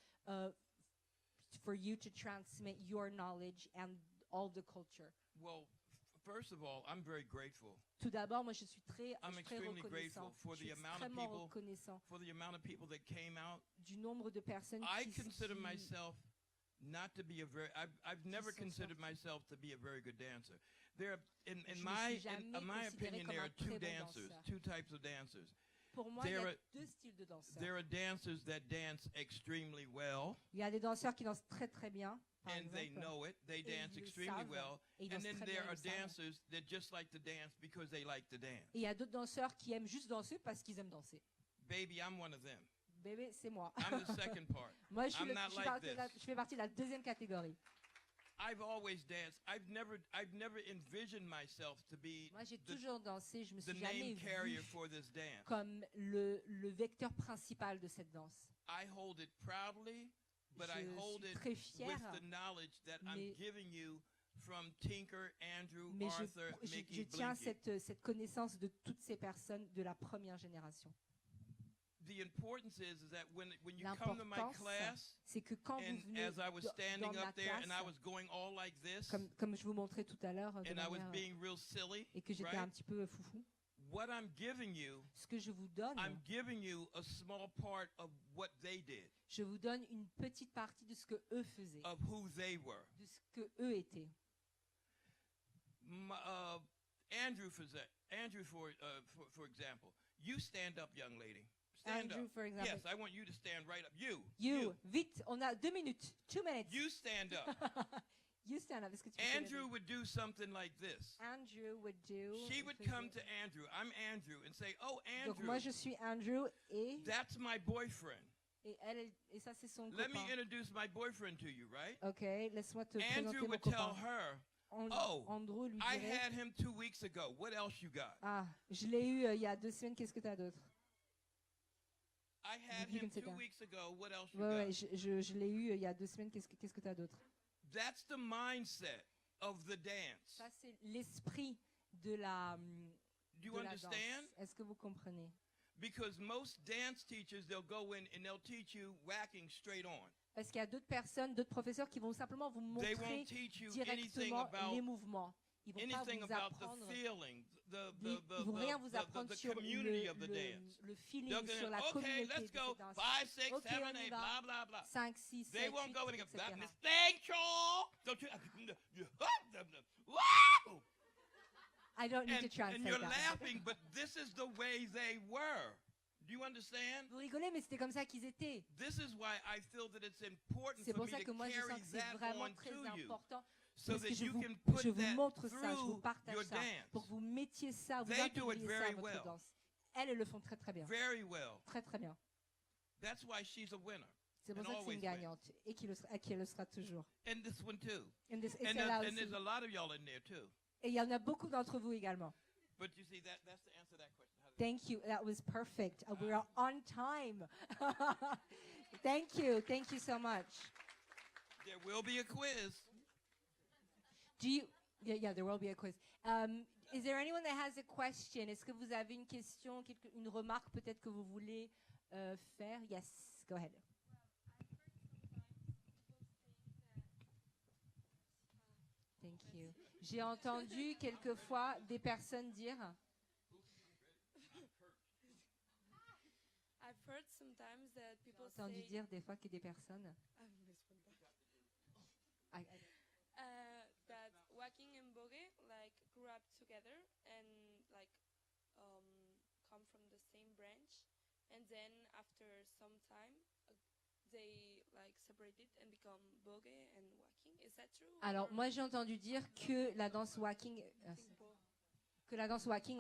for you to transmit your knowledge and all the culture? Well, first of all, I'm very grateful Tout d'abord, moi je suis très I'm extremely reconnaissant. grateful for Je suis the amount of extrêmement people- reconnaissant for the amount of people that came out. du nombre de personnes I qui consider myself not to be a very. I've never sont considered sortis. myself to be a very good dancer. There, Je me suis jamais my considéré opinion, comme there un are très two bon dancers, danseur. two types of dancers. Pour moi, il y There a are- deux styles de danseurs. There are dancers that dance extremely well, Il y a des danseurs qui dansent très très bien, par and they exemple, know it. They et dance ils le extremely savent, well. et ils And dansent then très there bien, are ils le savent. dancers that just like to dance because they like to dance. Et il y a d'autres danseurs qui aiment juste danser parce qu'ils aiment danser. Baby, I'm one of them. Bébé, c'est moi. I'm the second part. Moi, je, suis I'm le- not je suis like partie de this. la- je fais partie de la deuxième catégorie. I've always danced. I've never envisioned myself to be Moi, j'ai the, toujours dansé. Je me the suis jamais name carrier vue for this dance. comme le vecteur principal de cette danse. I hold it proudly, but I Je hold suis it très fière, with the knowledge that I'm mais- giving you from Tinker, Andrew, mais Arthur, je Mickey, tiens Blinky. cette connaissance de toutes ces personnes de la première génération. The importance is that when you come to my L'importance, class, c'est que quand vous and venez as I was standing dans ma up there and I classe, was going all like this, comme je vous montrais tout à l'heure, de and I was manière, being real silly, et que j'étais right? un petit peu foufou, What I'm giving you, ce que je vous donne, I'm giving you a small part of what they did, je vous donne une petite partie de ce que eux faisaient, of who they were. de ce que eux étaient. Andrew, for example, you stand up, young lady. Stand Andrew, up. for example. Yes, I want you to stand right up. You, vite, on a 2 minutes, 2 minutes. You stand up. You stand up. Est-ce que tu peux te Andrew lever? would do something like this. Andrew would do. She would come to Andrew. I'm Andrew, and say, "Oh, Donc Andrew, moi je suis Andrew that's my boyfriend. et ça c'est son Let me copain. introduce my boyfriend to you, right?" Ok, laisse-moi te présenter Andrew mon would tell copain. her, And- "Oh, Andrew lui I dirait, had him 2 weeks ago. What else you got?" ah, je l'ai eu il y a 2 semaines. Qu'est-ce que t'as d'autre? I had You him can sit 2 down. weeks ago. What else you Ouais, got? ouais, je l'ai eu il y a 2 semaines. Qu'est-ce que t'as d'autre? That's the mindset of the dance. Ça c'est l'esprit de la. Do you de la danse. understand? Est-ce que vous comprenez? Because most dance teachers, they'll go in and they'll teach you whacking straight on. Parce qu'il y a d'autres personnes, d'autres professeurs qui vont simplement vous They montrer won't teach you anything directement about les mouvements. Ils vont pas anything vous about the apprendre. feeling, Ils vont rien vous apprendre sur community of the dance. le feeling, They'll go sur in, la okay, communauté let's de go, cette danse. 5, 6, Ok, 7, on y 8, va. blah, blah, blah. 5, 6, They 7, won't go in 8, and go, etc. that Miss Thankful. Don't you, wow! I don't need to And translate you're that. laughing, but this is the way they were. Do you understand? Vous rigolez, mais c'était comme ça qu'ils étaient. This is why I feel that it's important C'est for pour me ça to que moi je sens carry que c'est that vraiment on très to you, important. so Parce que that je you vous, can put je vous that montre ça, je vous through partage your ça, pour que dance vous mettiez ça, vous They do it intégriez ça very à votre well. danse. Elles le font très très bien. very well. Très très bien. That's why she's a winner. C'est pour And ça que c'est always une gagnante et qu'elle le sera toujours. And this one too. Et And celle-là there's, and aussi. there's a lot of y'all in there too. Et il y en a beaucoup d'entre vous également. But you see, that's the answer to that question. How does Thank you. That was perfect. We are on time. Thank you. Thank you so much. there will be a quiz. Do you? Yeah, there will be a quiz. Is there anyone that has a question? Est-ce que vous avez une question, une remarque peut-être que vous voulez faire? Yes, go ahead. Thank you. J'ai entendu quelquefois des personnes dire. I've heard sometimes that J'ai people entendu say dire des fois que des personnes. That Waacking and Boogie like grew up together and like come from the same branch, and then after some time they like separated and become Boogie and Waacking. Is that true? Alors or- moi j'ai entendu dire que la danse Waacking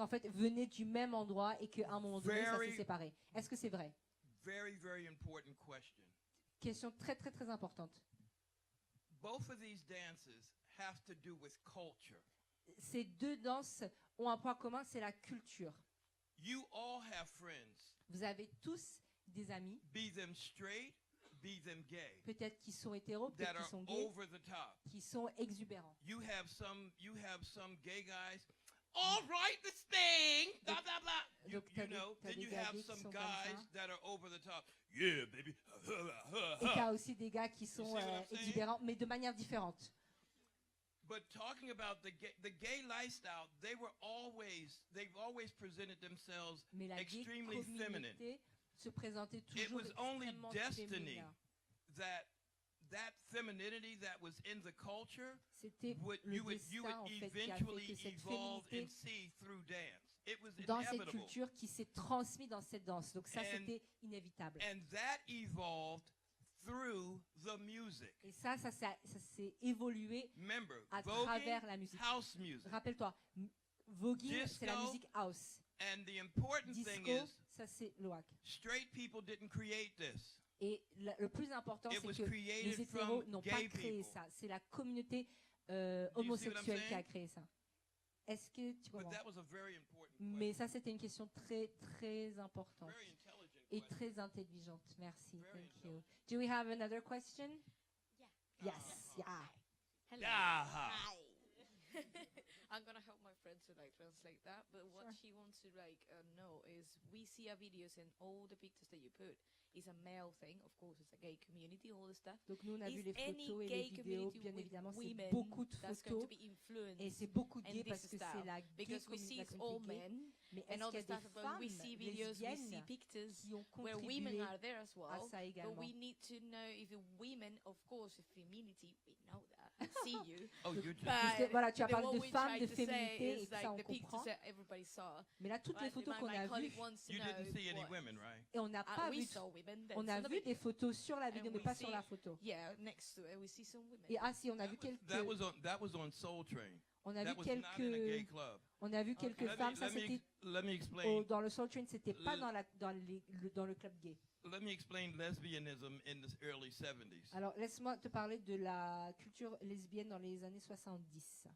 en fait venait du même endroit et qu'à un moment donné ça s'est Very- séparé. Est-ce que c'est vrai? Very, very important question. Question très très très importante. Both of these dances have to do with culture. Ces deux danses ont un point commun, c'est la culture. You all have friends, Vous avez tous des amis, be them straight, be them gay, peut-être qui sont hétéros, that peut-être qui are sont gays, over the top. qui sont exubérants. You have some gay guys. All right, this thing, blah blah blah. Donc, t'as des- t'as then des you gars have gays qui some sont comme guys ça. that are over the top. Yeah, baby. Et tu as aussi des gars qui sont see what I'm saying? exubérants, mais de manière différente. But talking about the gay lifestyle, they've always presented themselves Mais la gay extremely feminine. communauté se présentait It toujours was only extrêmement destiny féminin. that femininity that was in the culture C'était you le would destin en fait qui a fait eventually que cette evolve féminité and see through dance. It was dans cette inevitable. culture qui s'est transmise dans cette danse. Donc ça And- c'était inévitable. And that evolved through the music. Et ça s'est évolué Remember, à voguing, travers la musique. house music. Rappelle-toi, voguing c'est la Disco, musique house. And the important thing Disco, is, ça c'est le wack. straight people didn't create this. Et le plus important, It c'est was que created les hétéros from n'ont pas gay créé people. ça. C'est la communauté see what I'm homosexuelle qui a saying? créé ça. Est-ce que tu But comprends? that was a very important Mais question. ça, c'était une question très, très importante Very intelligent et question. très intelligente. Merci. Very Thank you. Do we have another question? Yeah. Yes. Yeah. Hello. Aha. I'm gonna help my friend to like translate that, but what Sure. she wants to like know is we see our videos and all the pictures that you put is a male thing. Of course, it's a gay community, all the stuff. Donc nous, on a Is vu les any photos et les gay vidéos. community Bien with évidemment, c'est women beaucoup de that's going to photos be influenced et c'est beaucoup de and gays this parce que c'est style? la gay Because we see la it's all communauté gay. men Mais and est-ce all qu'il y the a des stuff. When we femmes see videos, we see lesbiennes pictures qui ont where women contribué are there as à well. ça But également? we need to know if the women, of course, the femininity, we know that, we see you. Oh, you're just, Parce que, voilà, tu as But parlé what de we femmes, try de to say féminité et is que ça like on the pictures comprend. that everybody saw. Mais là, toutes les Right, photos my qu'on a colleague vues, wants to you know didn't see any what- women, right? et on n'a pas we vu, saw women. on a vu des photos sur la vidéo, And mais we pas sur see- la photo. Yeah, next to it, we see some women. Et ah si, on a vu That was quelques, on Soul Train. on a That vu was not in a gay quelques, club. on a vu quelques Let me, femmes. Ça let me, c'était ex- let me explain. dans le Soul Train, c'était pas Le- dans le club gay. Let me explain lesbianism in the early 70s. Alors laisse-moi te parler de la culture lesbienne dans les années 70.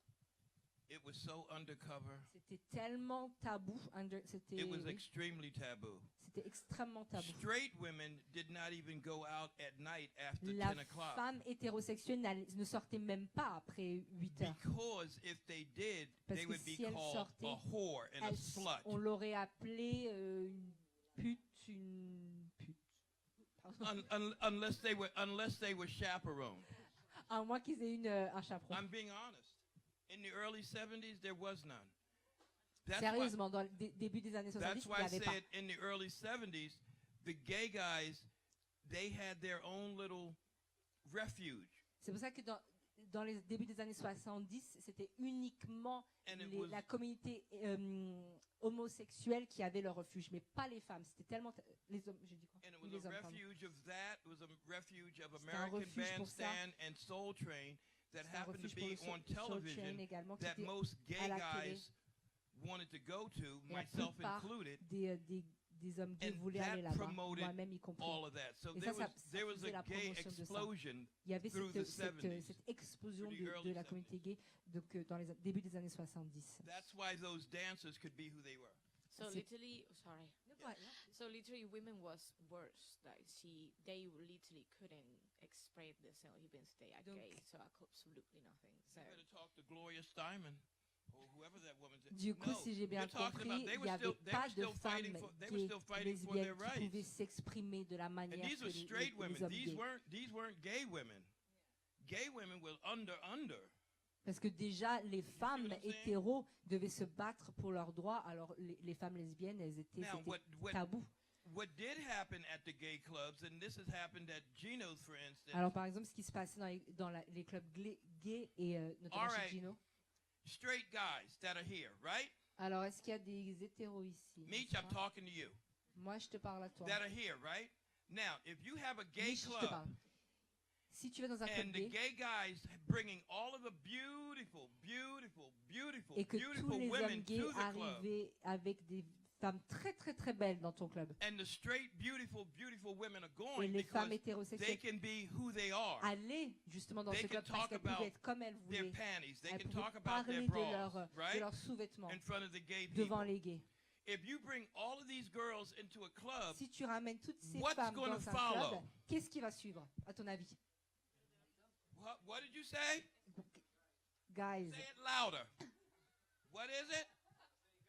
It was so undercover. C'était tellement tabou, c'était It was extremely taboo. c'était extrêmement tabou. Straight women did not even go out at night after La 10 o'clock. femme hétérosexuelle ne sortait même pas après 8 heures. Because if they did, Parce they que would be si elle called sortait, a whore and a slut. On l'aurait appelée une pute. Pardon. Unless they were chaperoned. À moins qu'ils aient un chaperon. I'm being honest. In the early 70s, there was none. That's why, Sérieusement, dans le début des années 70, that's il why n'y I avait pas. said in the early 70s, the gay guys, they had their own little refuge. C'est pour ça que dans les débuts des années 70, c'était uniquement And it was- la communauté homosexuelle qui avait leur refuge, mais pas les femmes. C'était tellement les hommes. J'ai dit quoi? And it Oui, was les a hommes, pardon. refuge of that. It was a refuge of C'était un American refuge pour ça. Bandstand and Soul Train that C'était un happened to refuge pour be le on Soul Train television également, qui that était most gay à la télé. guys wanted to go to, Et la myself plupart included, des hommes gays and voulaient that aller là-bas, promoted moi-même y compris. all of that. So Et there ça was faisait la a gay promotion de ça. explosion Il y avait through the cette 70s, explosion through the de early la 70s. communauté gay donc, dans les débuts des années 70. That's why those dancers could be who they were. So C'est- literally, sorry. So literally, women was worse. Like they literally couldn't express themselves even if they are Donc- gay. So absolutely nothing. So You better talk to Gloria Steinem or whoever that woman is. Du coup, No, si j'ai bien you're talking compris, about they il n'y were avait still they pas were de still femmes fighting for they were still gays, fighting for lesbiennes their qui pouvaient rights. s'exprimer de la And manière these que were straight les women. hommes These gays. weren't gay women. Gay women were under. Parce que déjà, les femmes what I'm saying? hétéros devaient se battre pour leurs droits, alors les femmes lesbiennes, elles étaient Now c'était what tabou. what did happen at the gay clubs, and this has happened at Gino's, for instance. Alors par exemple, ce qui se passait dans les clubs gays et notamment All chez right. Gino. Straight guys that are here, right? Alors est-ce qu'il y a des hétéros ici? Meech, n'est-ce I'm pas? talking to you. Moi, je te parle à toi. That are here, right? Now, if you have a gay Mich, je te club parle. Si tu vas dans un club and the gay gay guys bringing all of the beautiful, beautiful, beautiful, et que tous beautiful les hommes women gays to the club, arrivaient avec des femmes très très très belles dans ton club and the straight, beautiful, beautiful women are et going les femmes because they hétérosexuelles can be who they are. allaient justement dans They ce can club parce talk qu'elles about pouvaient être comme elles Their voulaient. panties, they Elles can pouvaient talk about their parler de bras, right? leurs sous-vêtements In front of the gay devant people. les gays. If you bring all of these girls into a club, Si tu ramènes toutes ces What's femmes gonna dans un follow? club, qu'est-ce qui va suivre, à ton avis? what did you say? Guys, Say it louder. What is it?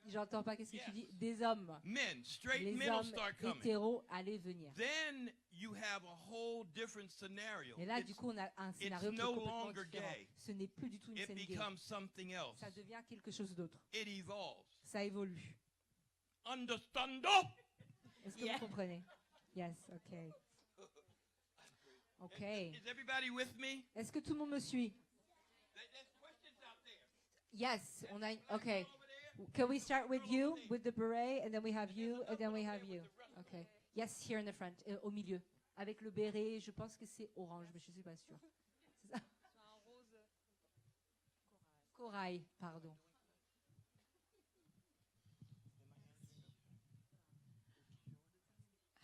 j'entends pas qu'est-ce que tu Yes. dis. Des hommes. Men, straight Les men will hommes start coming. hétéros allaient venir. Then you have a whole different scenario. Et là, It's- du coup, on a un scénario qui est no complètement longer différent. gay. Ce n'est plus du tout une it scène gay. becomes something else. Ça devient quelque chose d'autre. It evolves. Ça évolue. Understando? Est-ce que vous comprenez? Yes, ok. Ok. Is everybody with me? Est-ce que tout le monde me suit? There's questions out there. Yes, on a. Ok. Can we start with you, with the beret, and then we have you, and then we have you? Okay. Yes, here in the front, au milieu. Avec le béret, je pense que c'est orange, mais je suis pas sûre. C'est ça? Corail, pardon.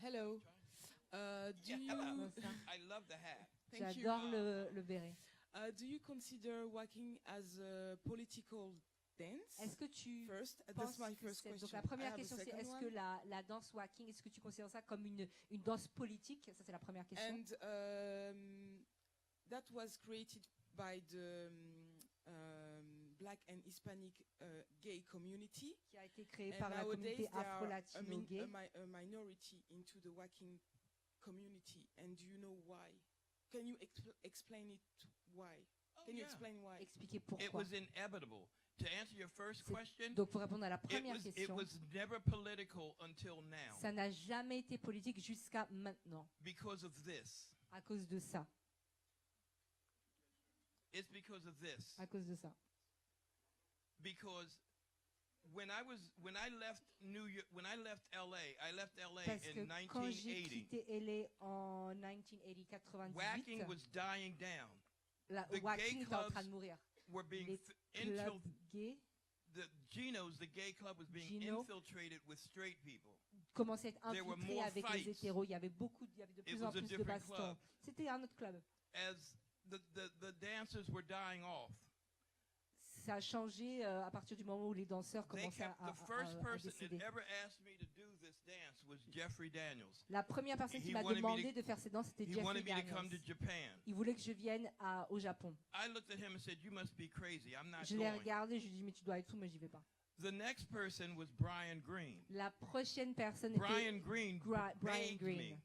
Hello. Do you Comme ça. I love the hat. thank you. J'adore le béret. Do you consider walking as a political dance? Est-ce que tu First, penses that's my que first c'est... question. Donc la I première have a question c'est second est-ce one. que la danse walking, est-ce que tu considères ça comme une danse politique? Ça c'est la première question. And that was created by the Black and Hispanic gay community. Qui a été créée And par la nowadays communauté there are afro-latino gay. a minority into the walking community. And do you know why? Can you explain it why? Can you yeah. explain why? Expliquer It pourquoi. was inevitable. To answer your first question, Donc pour répondre à la it première was question, never political until now ça n'a jamais été politique jusqu'à maintenant because of this. à cause de ça. It's because of this. À cause de ça. Because when I left New York, when I left LA Parce in que quand j'ai 1980. quitté LA en 1980, Wacking 98, was dying down. la the Wacking gay était en clubs train de mourir. Were being Les clubs gays the gay club was being Gino infiltrated with straight people. commençaient à être There were infiltrés more avec fights. les hétéros. Il y avait de plus en was a plus de different bastons. club. C'était un autre club. As the dancers were dying off, Ça a changé à partir du moment où les danseurs they commençaient kept à the first person that décéder. ever asked me to do this dance was Jeffrey Daniels. La première personne qui He m'a wanted me demandé to- de faire ces danses, c'était He Jeffrey wanted me to come to Daniels. Japan. Il voulait que je vienne au Japon. I looked at him and said, "You must be crazy. I'm not Je l'ai going." regardé, je lui ai dit mais tu dois être fou, mais j'y vais pas. The next person was Brian Green. La prochaine personne Brian était Green Brian begged Green.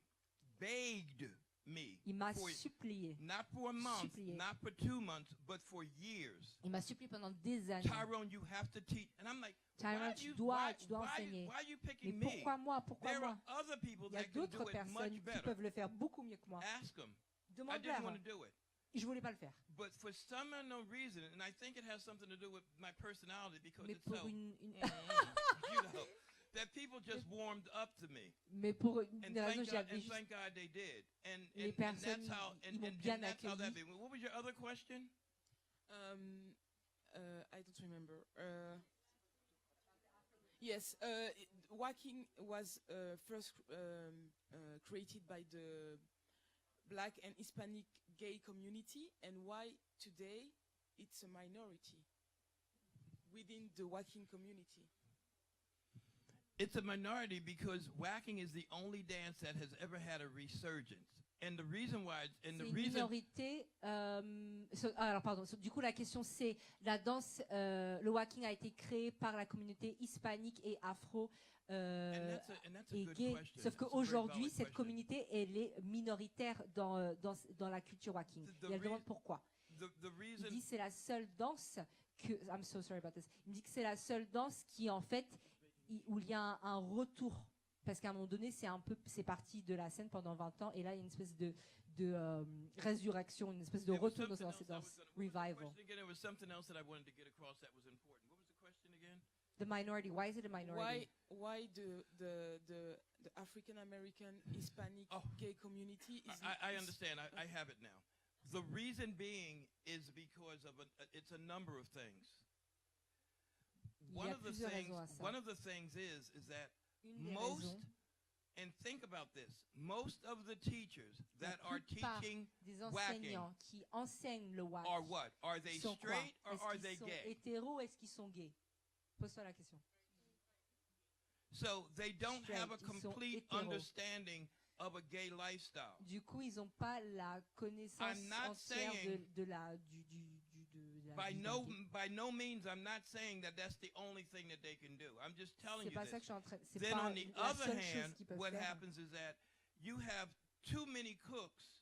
begged me, Il m'a for- supplié. not for a month, Supplié. not for 2 months, but for years. Il m'a supplié pendant des années. Tyrone, you have to teach. And I'm like, Tyrone, why tu you, dois why enseigner. are you Mais picking me? pourquoi moi? Pourquoi There moi? are other people Il y a that can d'autres do it personnes much qui better. peuvent le faire beaucoup mieux que moi. Ask them. I Demande-leur. didn't want to do it. Je voulais pas le faire. But for some unknown reason, and I think it has something to do with my personality because Mais it's pour so, une you know, that people just warmed up to me. mais pour une And raison, thank j'avais God, juste thank God they did. les And personnes, that's how, ils m'ont bien that's how that accueilli. be. What was your other question? I don't remember. Yes, walking was first created by the Black and Hispanic gay community, and why today it's a minority within the walking community. It's a minority because whacking is the only dance that has ever had a resurgence. And the reason why, C'est une minorité. Alors pardon. Du coup, la question c'est la danse. Le walking a été créé par la communauté hispanique et afro and that's a et good gay. question. Sauf It's a very qu'aujourd'hui, valid cette question. communauté elle est minoritaire dans la culture walking. The Et elle demande pourquoi. The Il reason dit c'est la seule danse que. I'm so sorry about this. Il dit que c'est la seule danse qui en fait où il y a un retour parce qu'à un moment donné, c'est parti de la scène pendant 20 ans, et là, il y a une espèce de résurrection, une espèce de retour dans revival. There was something else that I wanted to get across that was important. What was the question again? The minority. Why is it a minority? Why the African American Hispanic gay community is I understand. I have it now. The reason being is because of it's a number of things. One of the things is that most, and think about this, most of the teachers that are teaching des whacking enseignants qui enseignent le wack are what? Are they sont quoi? straight or Est-ce are qu'ils they sont gay? hétéros, est-ce qu'ils sont gays? Pose-toi la question. So they don't have a Straight, ils sont complete hétéros. understanding of a gay lifestyle. Du coup, ils n'ont pas la connaissance I'm not entière saying- de la By vie no d'un gay. by no means I'm not saying that that's the only thing that they can do. I'm just telling C'est you pas ça que this. je suis en train. C'est Then pas on the la other seule chose hand, qu'ils peuvent what faire. happens is that you have too many cooks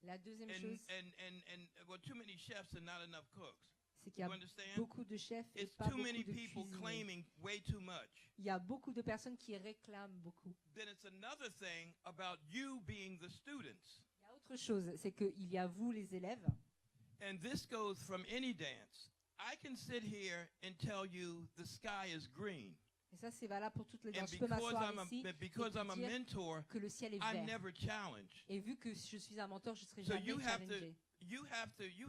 La deuxième and chose, well, too many chefs and not enough cooks. c'est qu'il y You a understand? beaucoup de chefs et It's pas too beaucoup many de people cuisiniers. claiming way too much. Il y a beaucoup de personnes qui réclament beaucoup. Then it's another thing about you being the students. Il y a autre chose, c'est qu'il y a vous les élèves. And this goes from any dance. I can sit here and tell you the sky is green. Et ça, c'est valable pour toutes les And danses. Je peux m'asseoir ici because et I'm a te dire mentor, que le ciel est I'm vert. never challenged. Et vu que je suis un mentor, je ne serai So jamais you have to challengé. you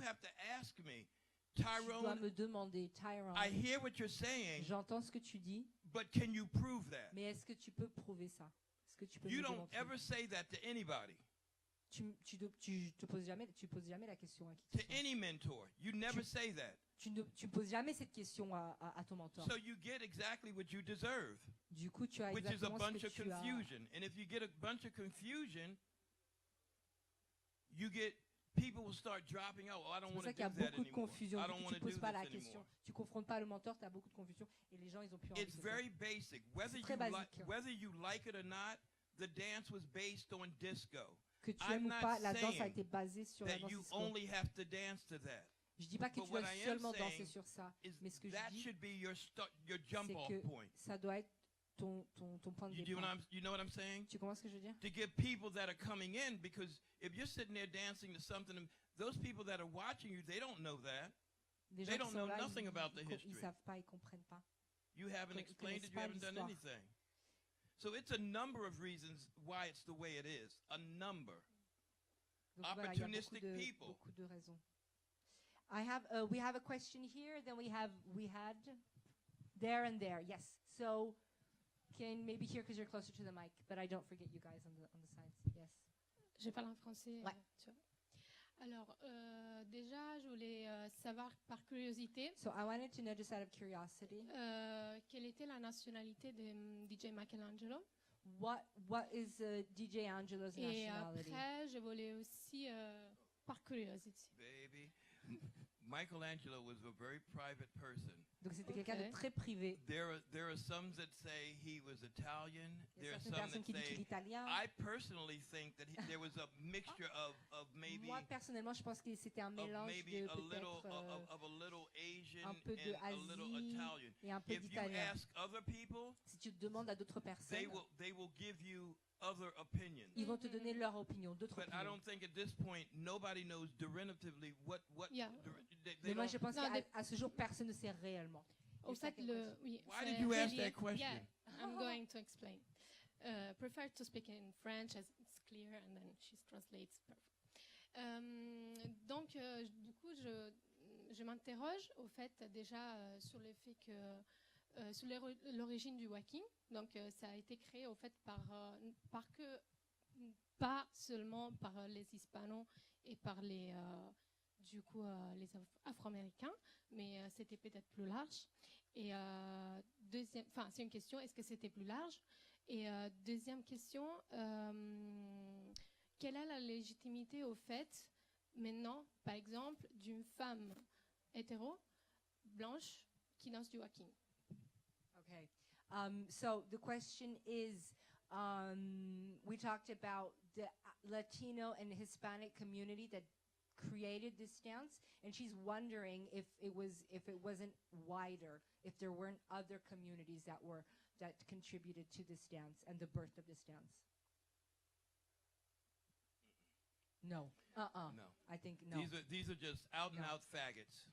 have to ask me, Tu dois Tyrone, me demander, Tyrone, I hear what you're saying, j'entends ce que tu dis, but can you prove that? mais est-ce que tu peux prouver ça? Est-ce que tu peux You me don't démontrer? ever say that to anybody, Tu poses jamais la question à qui to que ce soit. any mentor. You never say that. Tu poses jamais cette question à ton mentor. So you get exactly what you deserve, Du coup, tu as which is a exactement bunch ce of que tu as. confusion. And if you get a bunch of confusion, you get people will start dropping out. Oh, I C'est don't pour want ça to qu'il y a do that beaucoup de anymore. confusion. I Du don't coup, want tu to do poses pas this la question. anymore. Tu confrontes pas le mentor, tu as beaucoup de confusion et les gens, ils ont plus envie It's de faire. very basic. Whether très you like basique. it or not, the dance was based on disco. Que tu I'm aimes ou not pas, la danse a saying été basée sur la That danse you disco. only have to dance to that. Je dis pas que But tu dois what I am seulement saying danser sur ça, Is mais ce que je that dis, should be your c'est jump off que point. ça doit être ton point de départ. You know what I'm saying? Tu comprends ce que je veux dire? To give people that are coming in, because if you're sitting there dancing to something, those people that are watching you, they don't know that. Des They gens don't qui know sont là, nothing about the ils history. savent pas, ils comprennent pas. You haven't Ils explained it, connaissent you pas haven't done l'histoire. anything. So it's a number of reasons why it's the way it is. A number. Donc voilà, il y a Opportunistic people. beaucoup de raisons. We have a question here, then we had there and there. Yes. So can maybe here because you're closer to the mic, but I don't forget you guys on the sides. Yes. Je parle en français. Ouais. Tu vois. Alors, déjà, je voulais savoir par curiosité So I wanted to know, just out of curiosity, quelle était la nationalité de DJ Michelangelo. what is DJ Angelo's Et nationality? après, je voulais aussi, par curiosité. Baby. Michelangelo was a very private person. Donc c'était quelqu'un de Ok. très privé. There are some that say he was Italian. Il y There a are certaines some personnes that qui disent qu'il est say. italien. I personally think that there was a mixture of maybe Moi personnellement, je pense que c'était un mélange de maybe a little peut-être of a little Asian un peu de and a little Asie Italian. et un peu If you d'italien. ask other people, Si tu demandes à d'autres personnes, they will give you other opinions. ils vont te donner leur opinion, d'autres But I opinions. don't think at this point nobody knows definitively what Yeah. they Mais moi, don't- je pense Non, qu'à ce jour, personne ne sait réellement. Au Is that fait, your oui. Why c'est did you ask really- that question? Yeah, I'm going to explain. Prefer to speak in French as it's clear, and then she translates perfect. Donc, du coup, je m'interroge au fait déjà sur le fait que sur l'origine du whacking. Donc, ça a été créé au fait pas seulement par les hispanos et par les les afro-américains, mais c'était peut-être plus large. Et c'est une question, est-ce que c'était plus large? Et deuxième question, quelle est la légitimité au fait maintenant, par exemple, d'une femme hétéro blanche qui danse du whacking? Okay. So the question is, we talked about the Latino and Hispanic community that created this dance, and she's wondering if it wasn't wider, if there weren't other communities that were that contributed to this dance and the birth of this dance? No. No. I think no. These are just out and out faggots.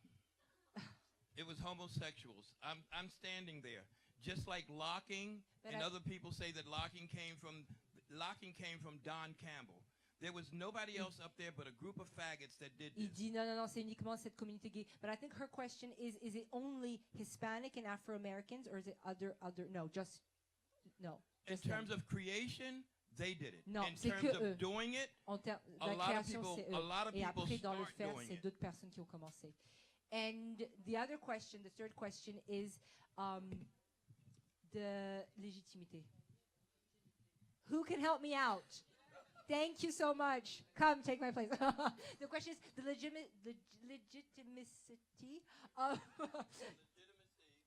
It was homosexuals. I'm standing there. Just like locking, But and other people say that locking came from Don Campbell. There was nobody else up there but a group of faggots that did Il this. dit non, c'est uniquement cette communauté gay. But I think her question is it only Hispanic and Afro-Americans or is it other, no, just In them. terms of creation, they did it. Non, In c'est terms que of eux. doing it, La a lot of création, people, c'est a eux. lot of Et people après, dans le start faire, doing c'est it. d'autres personnes qui ont commencé. And the other question, the third question is the légitimité. Who can help me out? Thank you so much. Come, take my place. The question is the legitimacy of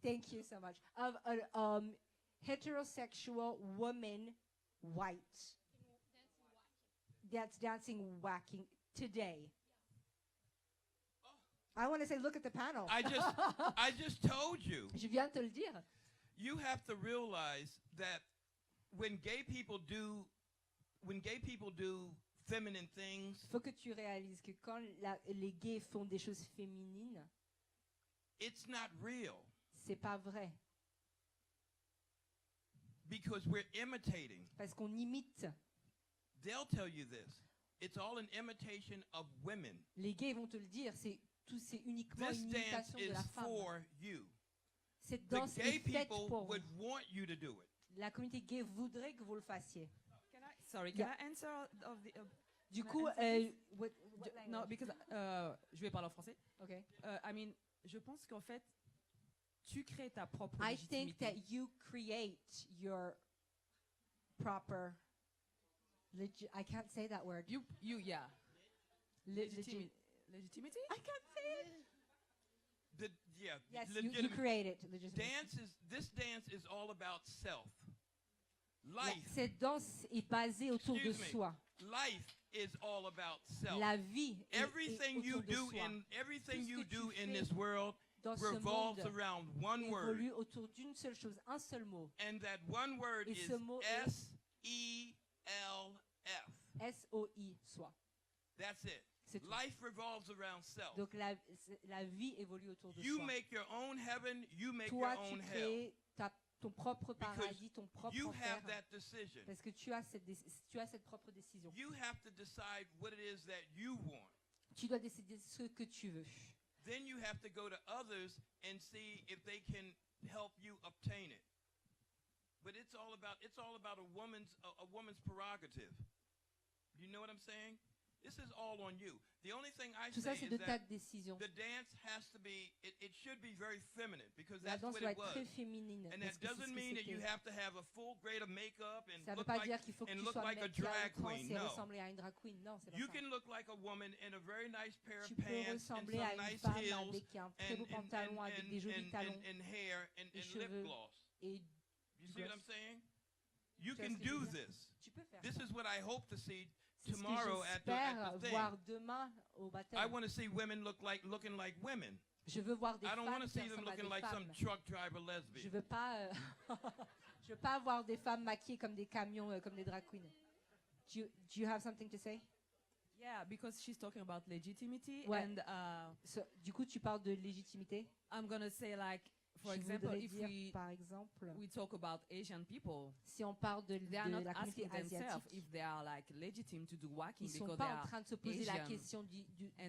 thank you so much, of a heterosexual woman, white, that's dancing whacking today. I want to say, look at the panel. I just told you. Je viens de te le dire. You have to realize that when gay people do feminine things, Faut que tu réalises que quand les gays font des choses féminines, it's not real c'est pas vrai. because we're imitating. Parce qu'on imite. They'll tell you this. It's all an imitation of women. Les gays vont te le dire, c'est uniquement This une dance imitation de is la femme. for you. Cette The danse gay est faite people pour would vous. want you to do it. La communauté gay voudrait que vous le fassiez. Can Yeah. I answer of the... Du Can I coup, answer this? what No, language? because je vais parler en français. Okay. I mean, je pense qu'en fait, tu crées ta propre I think légitimité. that you create your proper. I can't say that word. Yeah. Legitimate. Legitimity? I can't say it. Yes, you legitimate. create it. Legitimate. This dance is all about self. Life. Cette danse est basée autour de Excuse me. soi. Life is all about self. La vie est Everything you autour de do soi. everything Tout ce you que tu do in fais this world dans ce revolves monde around one word, évolue autour d'une seule chose, un seul mot. and that one word Et is ce mot est SELF. SOI, soi. That's it. C'est tout. Life revolves around self. Donc la vie évolue autour de You soi. make your own heaven, you make Toi, your tu own hell. crées ton propre paradis, ton propre You enfer. have that decision. Parce que tu as cette propre décision. You have to decide what it is that you want. Tu dois décider ce que tu veux. Then you have to go to others and see if they can help you obtain it. But it's all about a woman's prerogative. You know what I'm saying? This is all on you. The only thing I Tout say ça, c'est is de ta that décision. the dance has to be, it should be very feminine because La that's danse what doit it être was. très féminine. And parce that que c'est ce doesn't que mean that you c'était. have to have a full grade of makeup and Ça ne veut look pas like, dire qu'il faut que and tu look sois like a mettre là drag en trans queen. et No. ressembler à une drag queen. Non, c'est pas You ça. can look like a woman in a very nice pair of Tu peux pants and ressembler some à une nice femme heels avec un très beau pantalon, avec des jolis talons and hair and et lip cheveux gloss. et You see what I'm saying? You Tu vois can ce que je do veux dire? this. Tu peux faire This ça. is what I hope to see C'est ce que tomorrow at j'espère the thing. voir demain au I baptême. want to see women looking like women. Je veux voir des I don't want femmes to see qui them ressemblent à looking des like some femmes. truck driver Je lesbian. veux pas, je veux pas voir des femmes maquillées comme des camions, comme des drag queens. Do you have something to say? Yeah, because she's talking about legitimacy Ouais. and Du coup, tu parles de légitimité. I'm gonna say like, for Je example, voudrais if dire, par exemple, we talk about Asian people, si on parle de they are not la communauté asking themselves asiatique, if they are like legitimate to do whacking ils sont because pas they en are train de se poser la Asian question and du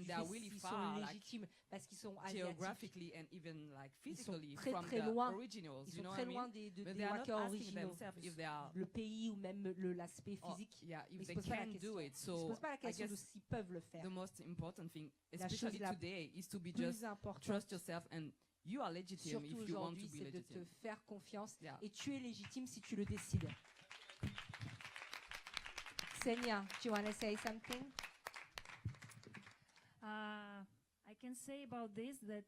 they are fait really s'ils far, sont like, légitimes parce qu'ils sont asiatiques. geographically and even like Ils sont physically très, from très the loin. originals, Ils you sont know très what I loin mean? des But they des are not hackers asking originaux. themselves if they are, Le pays ou même l'aspect or, physique. yeah, Ils if se they posent pas la can question. do it. Ils se So posent pas la I question guess de s'ils peuvent le faire. the most important thing, La chose especially la today, is to be plus just importante, trust yourself and you are legitimate surtout if you want to aujourd'hui, be c'est de te legitimate. faire confiance Yeah. et tu es légitime si tu le décides. Ksenia, do you want to say something? I can say about this that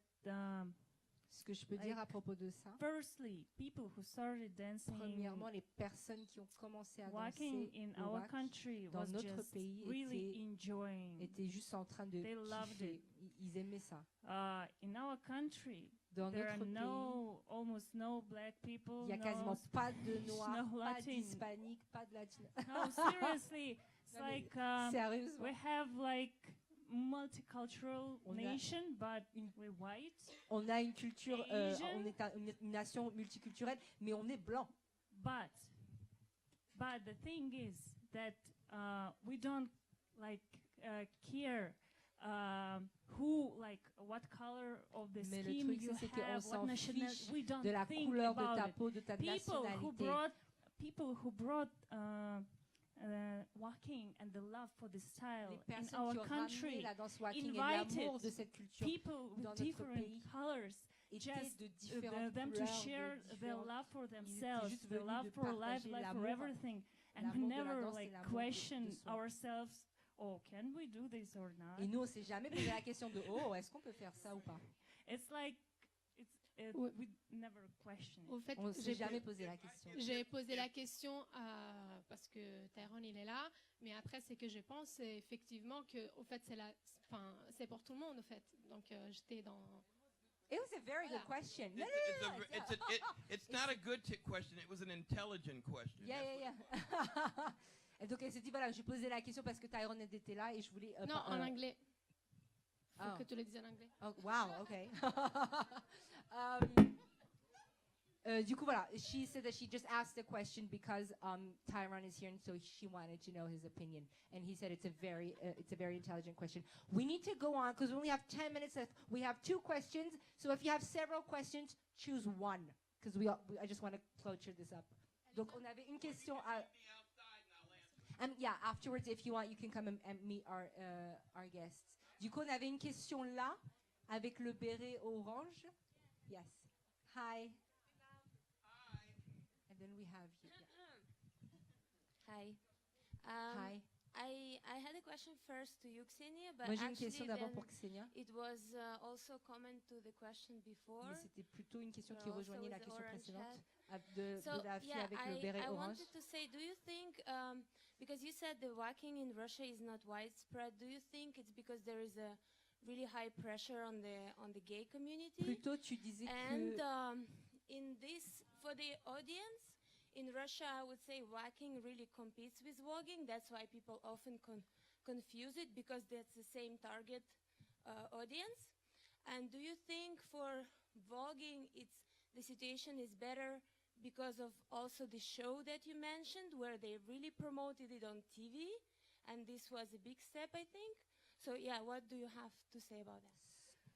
Ce que je peux dire à propos de ça, firstly, people who started dancing premièrement, les personnes qui ont commencé à walking danser in le our wack country dans was notre just pays really enjoying. étaient juste en train de They loved kiffer. it. Ils aimaient ça. In our country, Dans there are notre pays, almost no black people, il n'y a quasiment pas de noirs, no pas Latin. d'hispaniques, pas de latinos. No, seriously, it's Non, mais like sérieusement. we have like multicultural On a nation, but we're white. On a une culture, Asian. on est une nation multiculturelle, mais on est blanc. But the thing is that we don't like care who, like, what color of the Mais le skin truc, you c'est qu'on have, s'en what nationality. fiche We don't de la think couleur de about ta it. peau, de ta nationalité. People who brought walking and the love for the style Les in personnes our qui ont ramené country, la danse walking et invited l'amour de cette culture people dans with notre different pays colors, étaient just de différentes them to couleurs, share de their différentes- love for Ils étaient themselves, juste their venus love de for life, partager life for l'amour, everything, and we l'amour de la never danse et like l'amour de question soi. ourselves. Oh, can we do this or not? Et nous, on s'est jamais posé la question de oh, est-ce qu'on peut faire ça ou pas? It's like Ouais. we never question it. Au fait, On s'est jamais posé la question. j'ai posé la question parce que Tyrone il est là, mais après c'est que je pense effectivement que au fait c'est pour tout le monde au fait. Donc j'étais dans. It was a very good question. No, It's not a good question. It was an intelligent question. Yeah. Et donc elle s'est dit voilà, j'ai posé la question parce que Tyrone était là et je voulais. Non, en anglais. Faut Oh. que tu le dises en anglais. Oh, wow, okay. Du coup, voilà, she said that she just asked the question because Tyrone is here, and so she wanted to know his opinion. And he said it's a very intelligent question. We need to go on because we only have 10 minutes left. We have 2 questions, so if you have several questions, choose one because I just want to close this up. Donc, on avait une question à. Yeah, afterwards, if you want, you can come and meet our guests. Du coup, on avait une question là, avec le béret orange. Yes. Hi. And then we have you. Hi. Hi. I had a question first to you, Ksenia, but Moi, j'ai une actually question d'abord then pour Ksenia. it was also comment to the question before. Mais c'était plutôt une question qui Also rejoignait la with the question orange précédente hat. de la fille avec le béret I orange. wanted to say, do you think, because you said the walking in Russia is not widespread, do you think it's because there is a really high pressure on the gay community? Plutôt, tu disais And que in this, for the audience, in Russia, I would say walking really competes with voguing. That's why people often confuse it, because that's the same target audience. And do you think for voguing, the situation is better because of also the show that you mentioned, where they really promoted it on TV, and this was a big step, I think? So yeah, what do you have to say about that?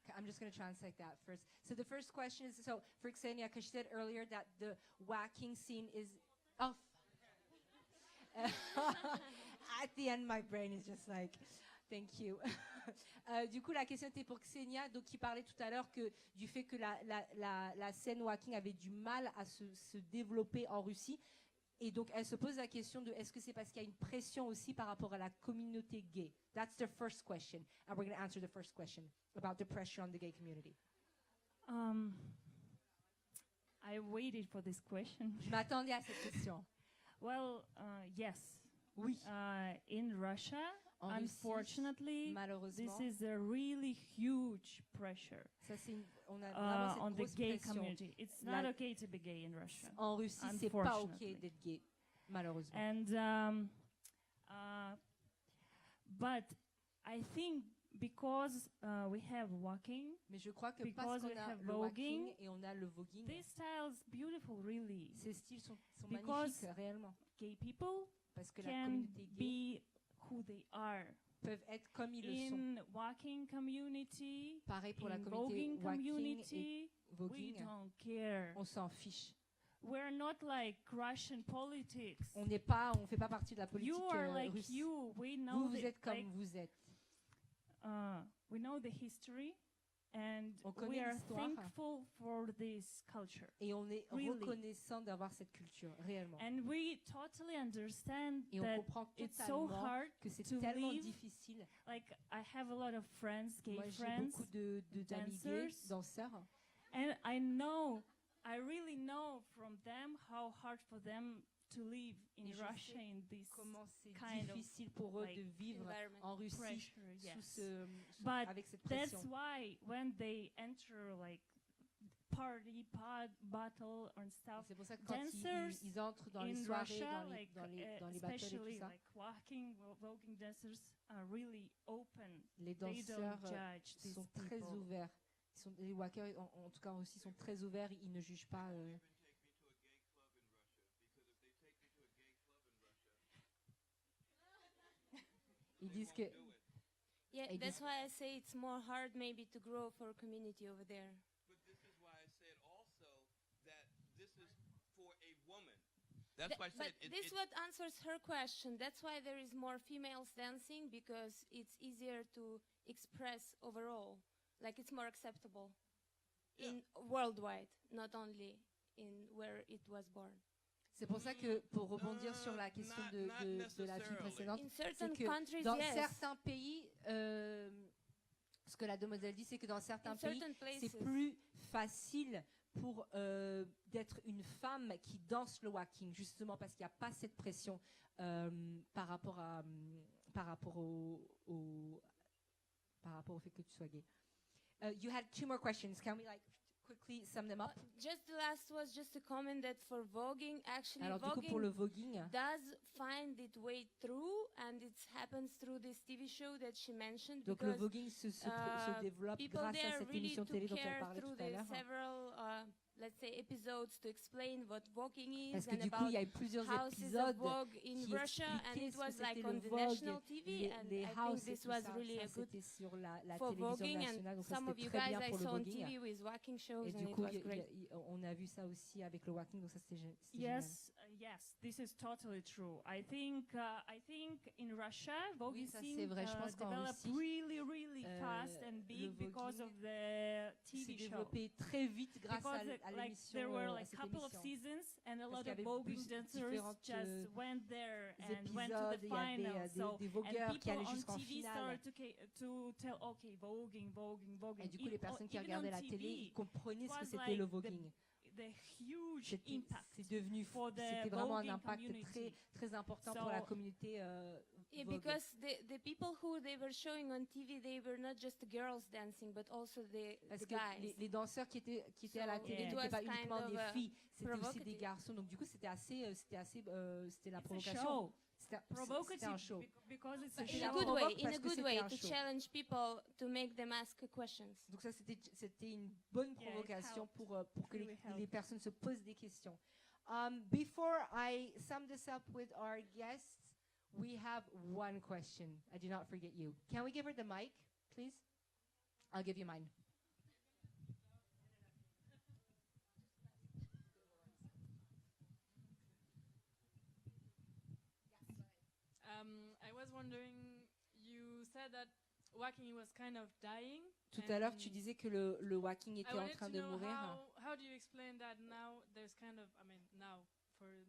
Okay, I'm just going to translate that first. So the first question is, so for Ksenia, because she said earlier that the whacking scene is off. At the end, my brain is just like, thank you. Du coup, la question était pour Ksenia, donc qui parlait tout à l'heure du fait que la scène whacking avait du mal à se développer en Russie. Et donc, elle se pose la question de est-ce que c'est parce qu'il y a une pression aussi par rapport à la communauté gay? That's the first question. And we're going to answer the first question about the pressure on the gay community. I waited for this question. Je m'attendais à cette question. Well, yes. Oui. In Russia, En Russie, unfortunately, malheureusement, this is a really huge pressure ça, on a vraiment cette on the grosse gay pression. community. It's not okay to be gay in Russia. En Russie, c'est pas OK d'être gay, malheureusement. And but I think because we have walking, Mais je crois que because parce qu'on we a have le whacking voguing, et on a le voguing, these styles beautiful, really. ces styles sont Because magnifiques, réellement. Gay people Parce que la can communauté gay be who they are. peuvent être comme ils le sont. In walking community, Pareil pour la in communauté voguing whacking community, et we voguing, don't care. on s'en fiche. We're not like Russian politics. On fait pas partie de la politique You are like russe. you. We know Vous êtes comme like, vous êtes. we know the history, and On we connaît are l'histoire. thankful for this culture. Et on est Really. reconnaissant d'avoir cette culture, réellement. And we totally understand Et on that comprend it's so totalement hard que c'est to tellement live. difficile. Like I have a lot of friends, gay Moi, j'ai friends, beaucoup d'amis gays, dancers. danseurs. and I really know from them how hard for them to live in Et je Russia sais in this comment c'est kind of difficile pour eux like de vivre en Russie pressure. Yes. sous But avec cette that's pression. why when they enter like party battle and stuff. C'est pour ça que quand Dancers ils entrent dans les in soirées, Russia, dans les battles et tout especially ça, like walking dancers are really open. les They don't danseurs judge these sont très people. ouverts. Les walkers, en tout cas aussi, sont très ouverts. Ils ne jugent pas. Ils disent que. Yeah, I that's dis- why I say it's more hard maybe to grow for a community over there. But this is why I said also that this is for a woman. That's why I But said this what answers her question. That's why there is more females dancing, because it's easier to express overall. Like it's more acceptable in worldwide, not only in where it was born. C'est pour ça que, pour rebondir sur la question de la fille necessarily. précédente, In c'est certain que countries, dans yes. certains pays, ce que la demoiselle dit, c'est que dans certains In pays, certain c'est places. plus facile pour d'être une femme qui danse le walking, justement parce qu'il n'y a pas cette pression par rapport au fait que tu sois gay. You had 2 more questions. Can we quickly sum them up? Just the last was just a comment that for voguing, actually Alors du coup pour le voguing voguing, does find its way through, and it happens through this TV show that she mentioned. donc le because voguing se développe people grâce à there cette really émission took télé dont elle care parlait through tout à the l'heure. several, let's say, episodes to explain what voguing is Parce que and du coup, about il y a eu plusieurs houses épisodes of Vogue in qui Russia, and expliquaient it ce was que like c'était on le the Vogue, national TV, and les I houses think et this tout was ça. really Ça, a good c'était sur la for télévision voguing, nationale, and donc ça some of c'était you très guys bien I pour le saw on voguing. TV with walking shows, Et and du it coup, was great. on a vu ça aussi avec le walking, donc ça c'était génial. Yes, this is totally true. I think in Russia, voguing ça, scene c'est vrai. Je pense qu'en developed Russie, really fast and big because of the s'est TV show. développé très vite grâce Because à like l'émission. there were à like cette couple of émission. seasons, and a Parce lot qu'il y of avait voguing dancers différentes, just went there and épisodes, went to the il y avait, final. So des and vogueurs qui people allaient on jusqu'en TV finale. started to tell, okay, voguing. Et du coup, les personnes qui Even regardaient on la télé, TV, ils comprenaient it ce que was c'était like le voguing. the huge impact. C'est devenu, for the c'était vraiment un voguing impact community. très important pour la So- communauté. Yeah, Vogue. because the people who they were showing on TV, they were not just the girls dancing, but also the Parce que guys. les danseurs qui étaient à la So télé it n'étaient was pas kind uniquement of, des filles, c'était aussi des provocative. garçons. Donc du coup, c'était la It's a provocation. show. C'était Provocative un show. because it's a But C'était in a la show. good way, provoque in parce a que good c'était way, un to show. challenge people, to make them ask questions. Donc ça, c'était une bonne Yeah, it provocation helped. pour que It really les helped. personnes se posent des questions. Before I sum this up with our guests, we have one question. I did not forget you. Can we give her the mic, please? I'll give you mine. I was wondering, you said that walking was kind of dying. Tout à l'heure, and tu disais que le walking I était en wanted train to de know mourir. how do you explain that now there's kind of, I mean, now for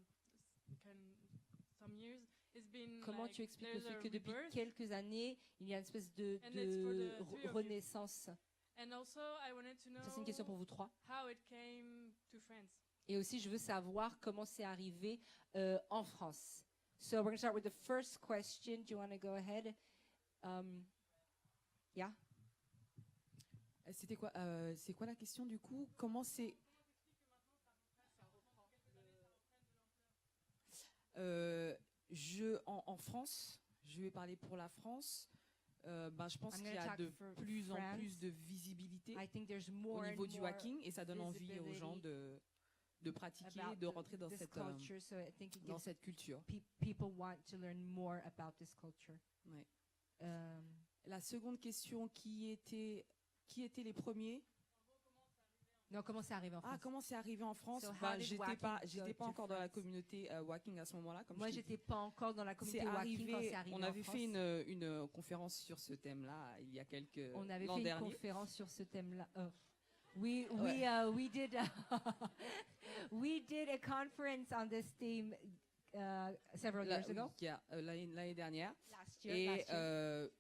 some years, it's been Comment like tu expliques le there's fait a que depuis rebirth. quelques années, il y a une espèce de And it's for the three of you. renaissance? And also I wanted to know Ça, c'est une question pour vous trois. how it came to France. Et aussi, je veux savoir comment c'est arrivé en France. So we're going to start with the first question. Do you want to go ahead? Yeah. C'était quoi c'est quoi la question du coup? Comment c'est en France, je vais parler pour la France. Je pense qu'il y a de plus en plus de visibilité au niveau du walking et ça donne envie aux gens de pratiquer, de rentrer dans cette culture. People want to learn more about this culture. Ouais. La seconde question, qui étaient les premiers? Non, comment c'est arrivé en France? Comment c'est arrivé en France? So how did J'étais pas walking go encore to dans la France? communauté walking à ce moment-là. Moi, j'étais pas encore dans la communauté C'est walking quand arrivé. c'est arrivé On en avait France. fait une conférence sur ce thème-là il y a On avait l'an fait une dernier. conférence sur ce thème-là. We did a conference on this theme several years ago. L'année dernière. Last year. Et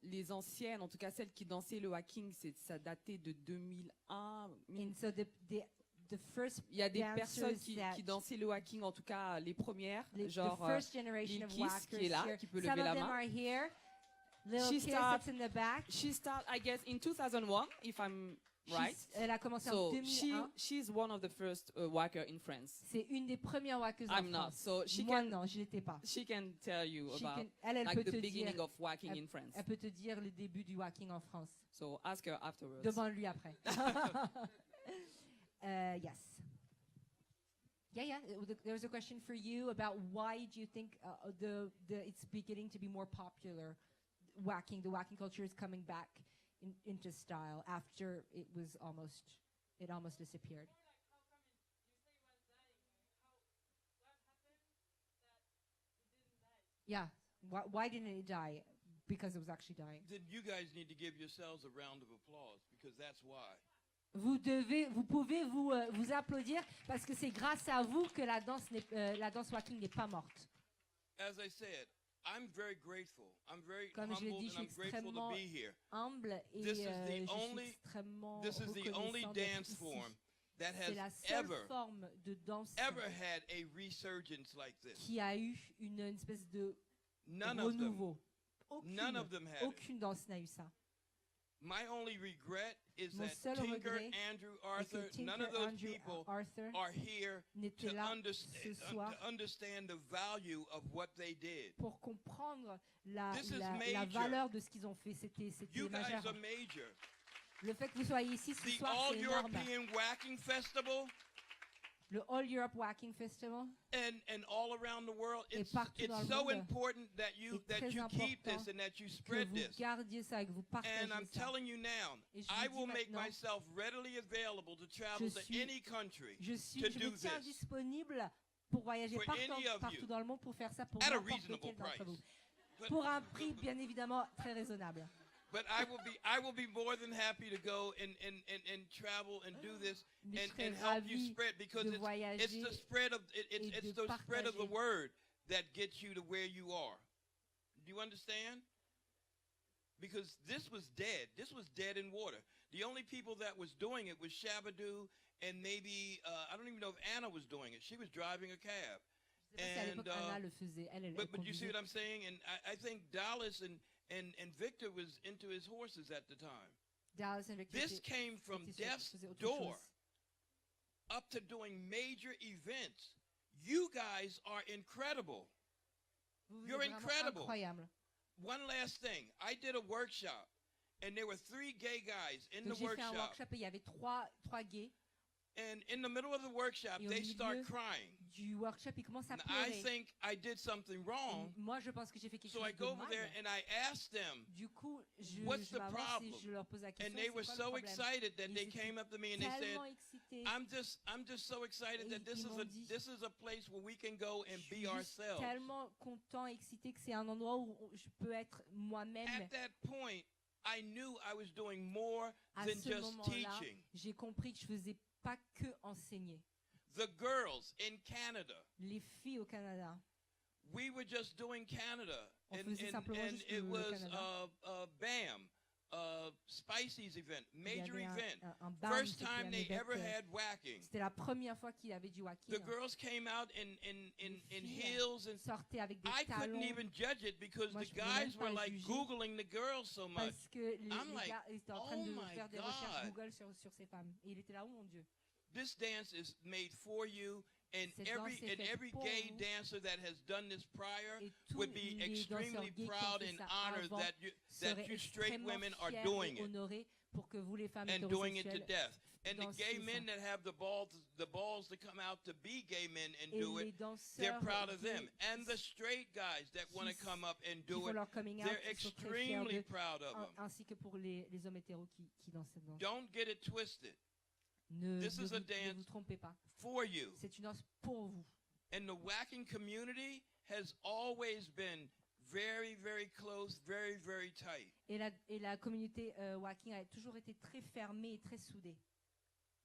les anciennes, en tout cas celles qui dansaient le walking, ça datait de 2001. And so the first Il y a des personnes dancers qui dansaient le walking, en tout cas les premières, genre the first generation of Lil Kiss qui est là, walkers qui peut here. lever la Some of them main. are here. Little She Kiss start- that's in the back. She started, I guess, in 2001, if right? Elle a commencé en So 2001. she's one of the first wacker in France. C'est une des premières wackeuses en I'm not. France. So she Moi, can- non, je l'étais pas. She can tell you She about can- elle like peut the te beginning dire, of wacking in France. elle peut te dire le début du wacking en France. So ask her afterwards. Demande-lui après. Yes. Yeah. There's a question for you about why do you think it's beginning to be more popular? Wacking, the wacking culture is coming back into style after it almost disappeared. Yeah. Why didn't it die? Because it was actually dying. Then you guys need to give yourselves a round of applause because that's why. Vous pouvez vous applaudir parce que c'est grâce à vous que la danse wacking n'est pas morte. As I said, I'm very grateful. I'm very Comme je l'ai humbled dit, je and suis I'm grateful to extrêmement be here. humble et This is je the suis only extrêmement this is the only reconnaissant d'être dance ici. form that C'est la has seule forme de danse ever had a resurgence like this. qui a eu une espèce de None of them. renouveau. None of them had it. Aucune danse n'a eu ça. My only regret is Mon that seul Tinker, regret Andrew, est que Arthur, none of Tinker, those Andrew, people Arthur are here n'étaient to là understand, ce soir to understand the value of what they did. pour comprendre la This is major. valeur de ce qu'ils ont fait. C'était You guys majeur. are major. Le fait que vous soyez ici ce The soir, All c'est énorme. European Waacking Festival Le All Europe Waacking Festival and all around the world, Et it's partout dans le so monde important that you est très keep important this and that you que spread vous this. gardiez ça, que vous partagez And I'm ça. telling you now, Et je I vous will dis make maintenant, myself readily available to travel to suis- any country Je to me do tiens this disponible pour voyager For any of partout you. dans le monde pour faire ça pour At a n'importe reasonable lequel d'entre price. vous. But- Pour un prix bien évidemment très raisonnable. But I will be more than happy to go and travel and do this Mais je and serais help you ravie spread because de it's voyager the spread of et it's de the spread of the partager. word that gets you to where you are. Do you understand? Because this was dead. This was dead in water. The only people that was doing it was Shabadoo and maybe I don't even know if Anna was doing it. She was driving a cab. Je sais pas si à l'époque Anna le faisait. Elle But you see conduisait. what I'm saying? And I think Dallas and Victor was into his horses at the time. Dallas and Victor This étaient- came from étaient sur- death's faisaient autre door chose. up to doing major events. You guys are incredible. Vous You're êtes vraiment incredible. incroyable. One last thing. I did a workshop, and there were 3 gay guys in Donc the j'ai fait un workshop. workshop et il y avait trois gays. And in the middle of the workshop, Et au they milieu start crying. Du workshop, ils commencent à And I pleurer. think I did something wrong. Et moi, je pense que j'ai fait quelque So chose I de go over there mal. and I ask them, Du coup, je what's the m'avance problem? et je leur pose la question. And they c'est were quoi le so problème? excited that Ils they étaient came up to me and they said, tellement excités. I'm just so excited Et that this ils is m'ont dit, this is a place where we can go and Je suis be juste ourselves. tellement content, excité que c'est un endroit où je peux être moi-même. At that point, I knew I was doing more À than ce just moment-là, teaching. j'ai compris que je faisais pas que enseigner. The girls in Canada, Les filles au Canada, we were just doing Canada, On and, faisait simplement and juste it le was Canada. BAM, Spicy's event, il y major avait event. un BAM, First c'était time un they event, ever had whacking. C'était la première fois qu'il y avait du whacking. The girls came out in Les filles heels and sortaient avec des I couldn't talons. even judge it because Moi, the je pouvais même guys pas were like juger Googling the girls so much. Parce que les I'm like, gars étaient en train oh de my faire des recherches God. Google sur ces femmes. Et il était là, oh mon Dieu. This dance is made for you, and Cette danse est faite every pour gay vous. dancer that has done this prior Et tous would be les extremely danseurs gays qui ont proud fait and ça honored avant that seraient you straight extrêmement women are fiers doing et it honorés pour que vous, les femmes and doing it to hétérosexuelles, death. And the gay dansiez men ça. that have the balls to come out to be gay men and Et do les it, they're danseurs proud of gays them. And the straight guys that want to qui- come up and qui do font it, leur coming out, they're qui sont très fiers extremely d'eux, proud of them. ainsi que pour les hommes hétéros qui dansent cette danse. Don't get it twisted. Ne This is a vous dance trompez pas. for you. C'est une danse pour vous. And the whacking community has always been very, very close, very, very tight. Et la communauté whacking a toujours été très fermée et très soudée.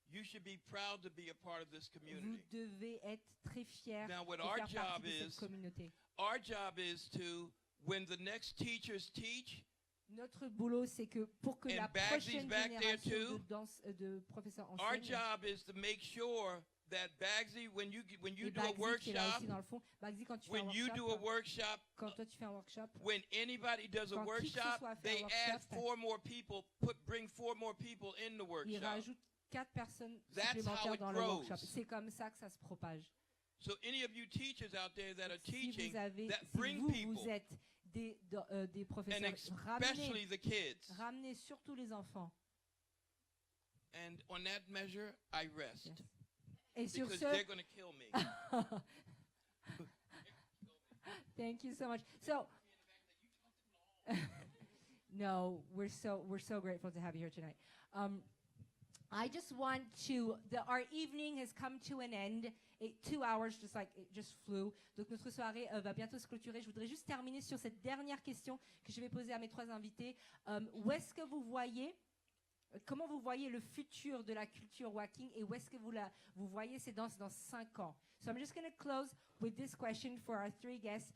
You should be proud to be a part of this Vous community. devez être très fiers Now, what de our faire job partie de is- cette communauté. Our job is to, when the next teachers teach, Notre boulot, c'est que pour que And la Bagsy's prochaine back there génération too. de professeurs our enseigne, job is to make sure that Bagsy, when you Et do a Bagsy qui est là workshop, aussi dans le fond. Bagsy, quand tu fais un when you do a workshop, workshop, quand toi tu fais un workshop, when anybody does a Quand qui que ce workshop, soit fait un they add workshop, 4 more people, bring 4 more people in the il workshop. rajoute 4 personnes That's how supplémentaires it dans le grows. workshop. C'est comme ça que ça se propage. So any of you teachers out there that are Si teaching, that si bring vous people, êtes des and professeurs, especially the kids. ramenez surtout les enfants. And on that measure, I rest. Yes. Et sur Because ce, they're going to kill me. thank you so much. So, no, we're so grateful to have you here tonight. I just want to. Our evening has come to an end. 2 hours, it just flew. Donc notre soirée va bientôt se clôturer. Je voudrais juste terminer sur cette dernière question que je vais poser à mes 3 invités. Où est-ce que vous voyez? Comment vous voyez le futur de la culture Waacking et où est-ce que vous voyez ces danses dans 5 ans? So I'm just going to close with this question for our 3 guests.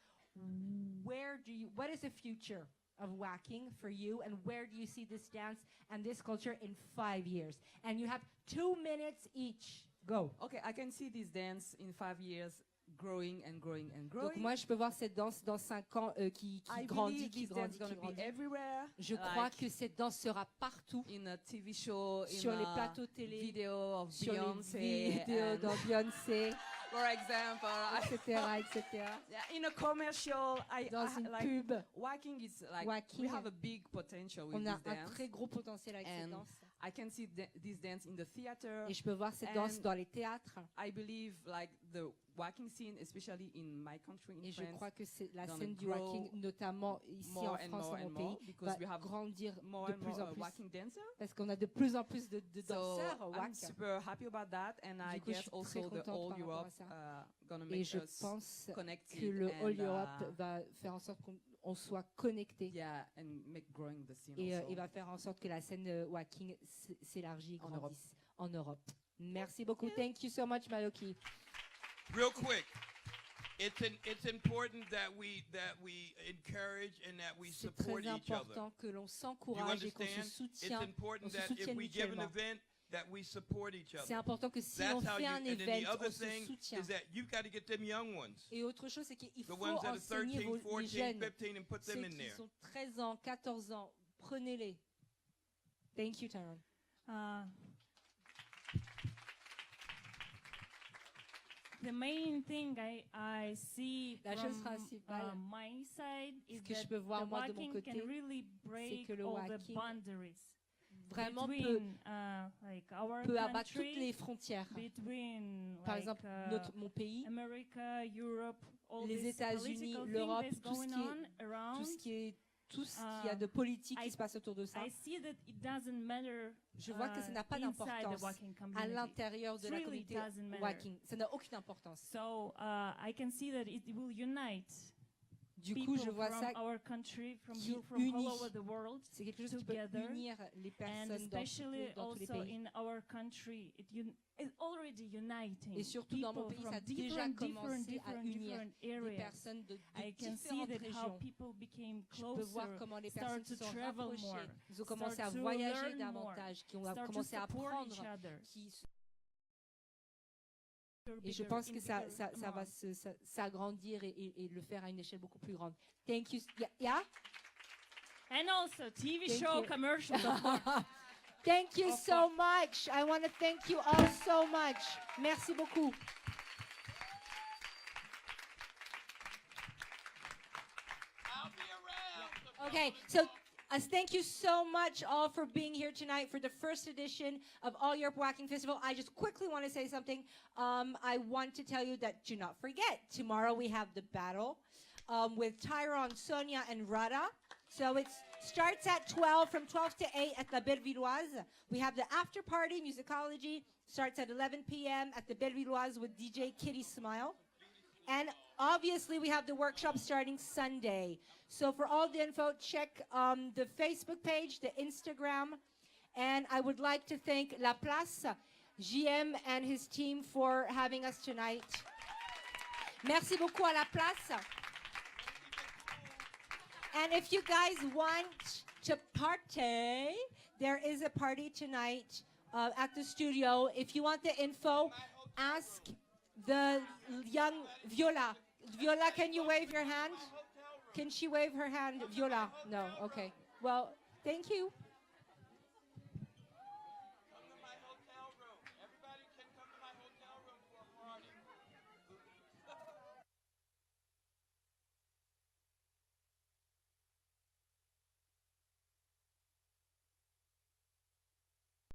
What is the future of Waacking for you, and where do you see this dance and this culture in 5 years? And you have 2 minutes each. Go. Okay, I can see this dance in 5 years growing and growing and growing. Donc moi je peux voir cette danse dans 5 ans qui grandit, qui grandit, qui grandit. Everywhere. Je crois que cette danse sera partout. In a TV show, sur les plateaux télé, video of sur Beyoncé, les vidéos de Beyoncé, for example, etc. Yeah, in a commercial, dans une like, pub. Waacking is like Waacking, we have a big potential with on a this dance. un très gros potentiel avec cette danse. I can see this dance in the theater. Et je peux voir cette danse dans les théâtres. I believe like the Waacking scene, especially in my country, in Et France, je crois que la scène du Waacking, notamment ici en France, dans mon pays, va grandir de plus en plus. Parce qu'on a de plus en plus de danseurs au Waacking. I'm super happy about that, and I guess also the All Europe gonna make us connected. Et je pense que le All Europe va faire en sorte qu'on soit connecté. Yeah, and make growing the scene et also. Il va faire en sorte que la scène Waacking s'élargit et grandisse en Europe. Merci beaucoup. Thank you so much, Madoki. Real quick, it's important that we encourage and that we support each other. C'est très important que l'on s'encourage et qu'on se soutient. It's important that if we give an event, that we support each other. C'est important que si on fait un événement, on se soutient. Et autre chose, c'est qu'il faut enseigner les jeunes, ceux qui sont 13 ans, 14 ans, prenez-les. Thank you, Tyrone. The main thing I see from my side is that the Waacking can really break all the boundaries. Vraiment peut abattre toutes les frontières. Par exemple, mon pays, America, Europe, les États-Unis, l'Europe, tout ce qu'il y a de politique qui se passe autour de ça. Je vois que ça n'a pas d'importance à l'intérieur de la communauté Waacking. Ça n'a aucune importance. So I can see that it will unite. Du coup, je vois ça qui unit. C'est quelque chose qui peut unir les personnes dans tous les pays. Et surtout dans mon pays, ça a déjà commencé à unir les personnes de différentes régions. Je peux voir comment les personnes se sont rapprochées. Ils ont commencé à voyager davantage, qui ont commencé à apprendre, et je pense que ça va s'agrandir et le faire à une échelle beaucoup plus grande. Thank you. Yeah? And also TV show commercials. Thank you so much. I want to thank you all so much. Merci beaucoup. I'll be around. Okay, so thank you so much all for being here tonight for the first edition of All Europe Waacking Festival. I just quickly want to say something. I want to tell you that do not forget, tomorrow we have the battle with Tyrone, Sonia, and Rada. So it starts at 12, from 12 to 8 at La Bellevilloise. We have the after party, musicology, starts at 11 p.m. at the Bellevilloise with DJ Kitty Smile. And obviously, we have the workshop starting Sunday. So for all the info, check the Facebook page, the Instagram. And I would like to thank La Place, JM and his team for having us tonight. Merci beaucoup à La Place. And if you guys want to party, there is a party tonight at the studio. If you want the info, ask the young Viola. Viola, can you wave your hand? Can she wave her hand? Viola? No, okay. Well, thank you.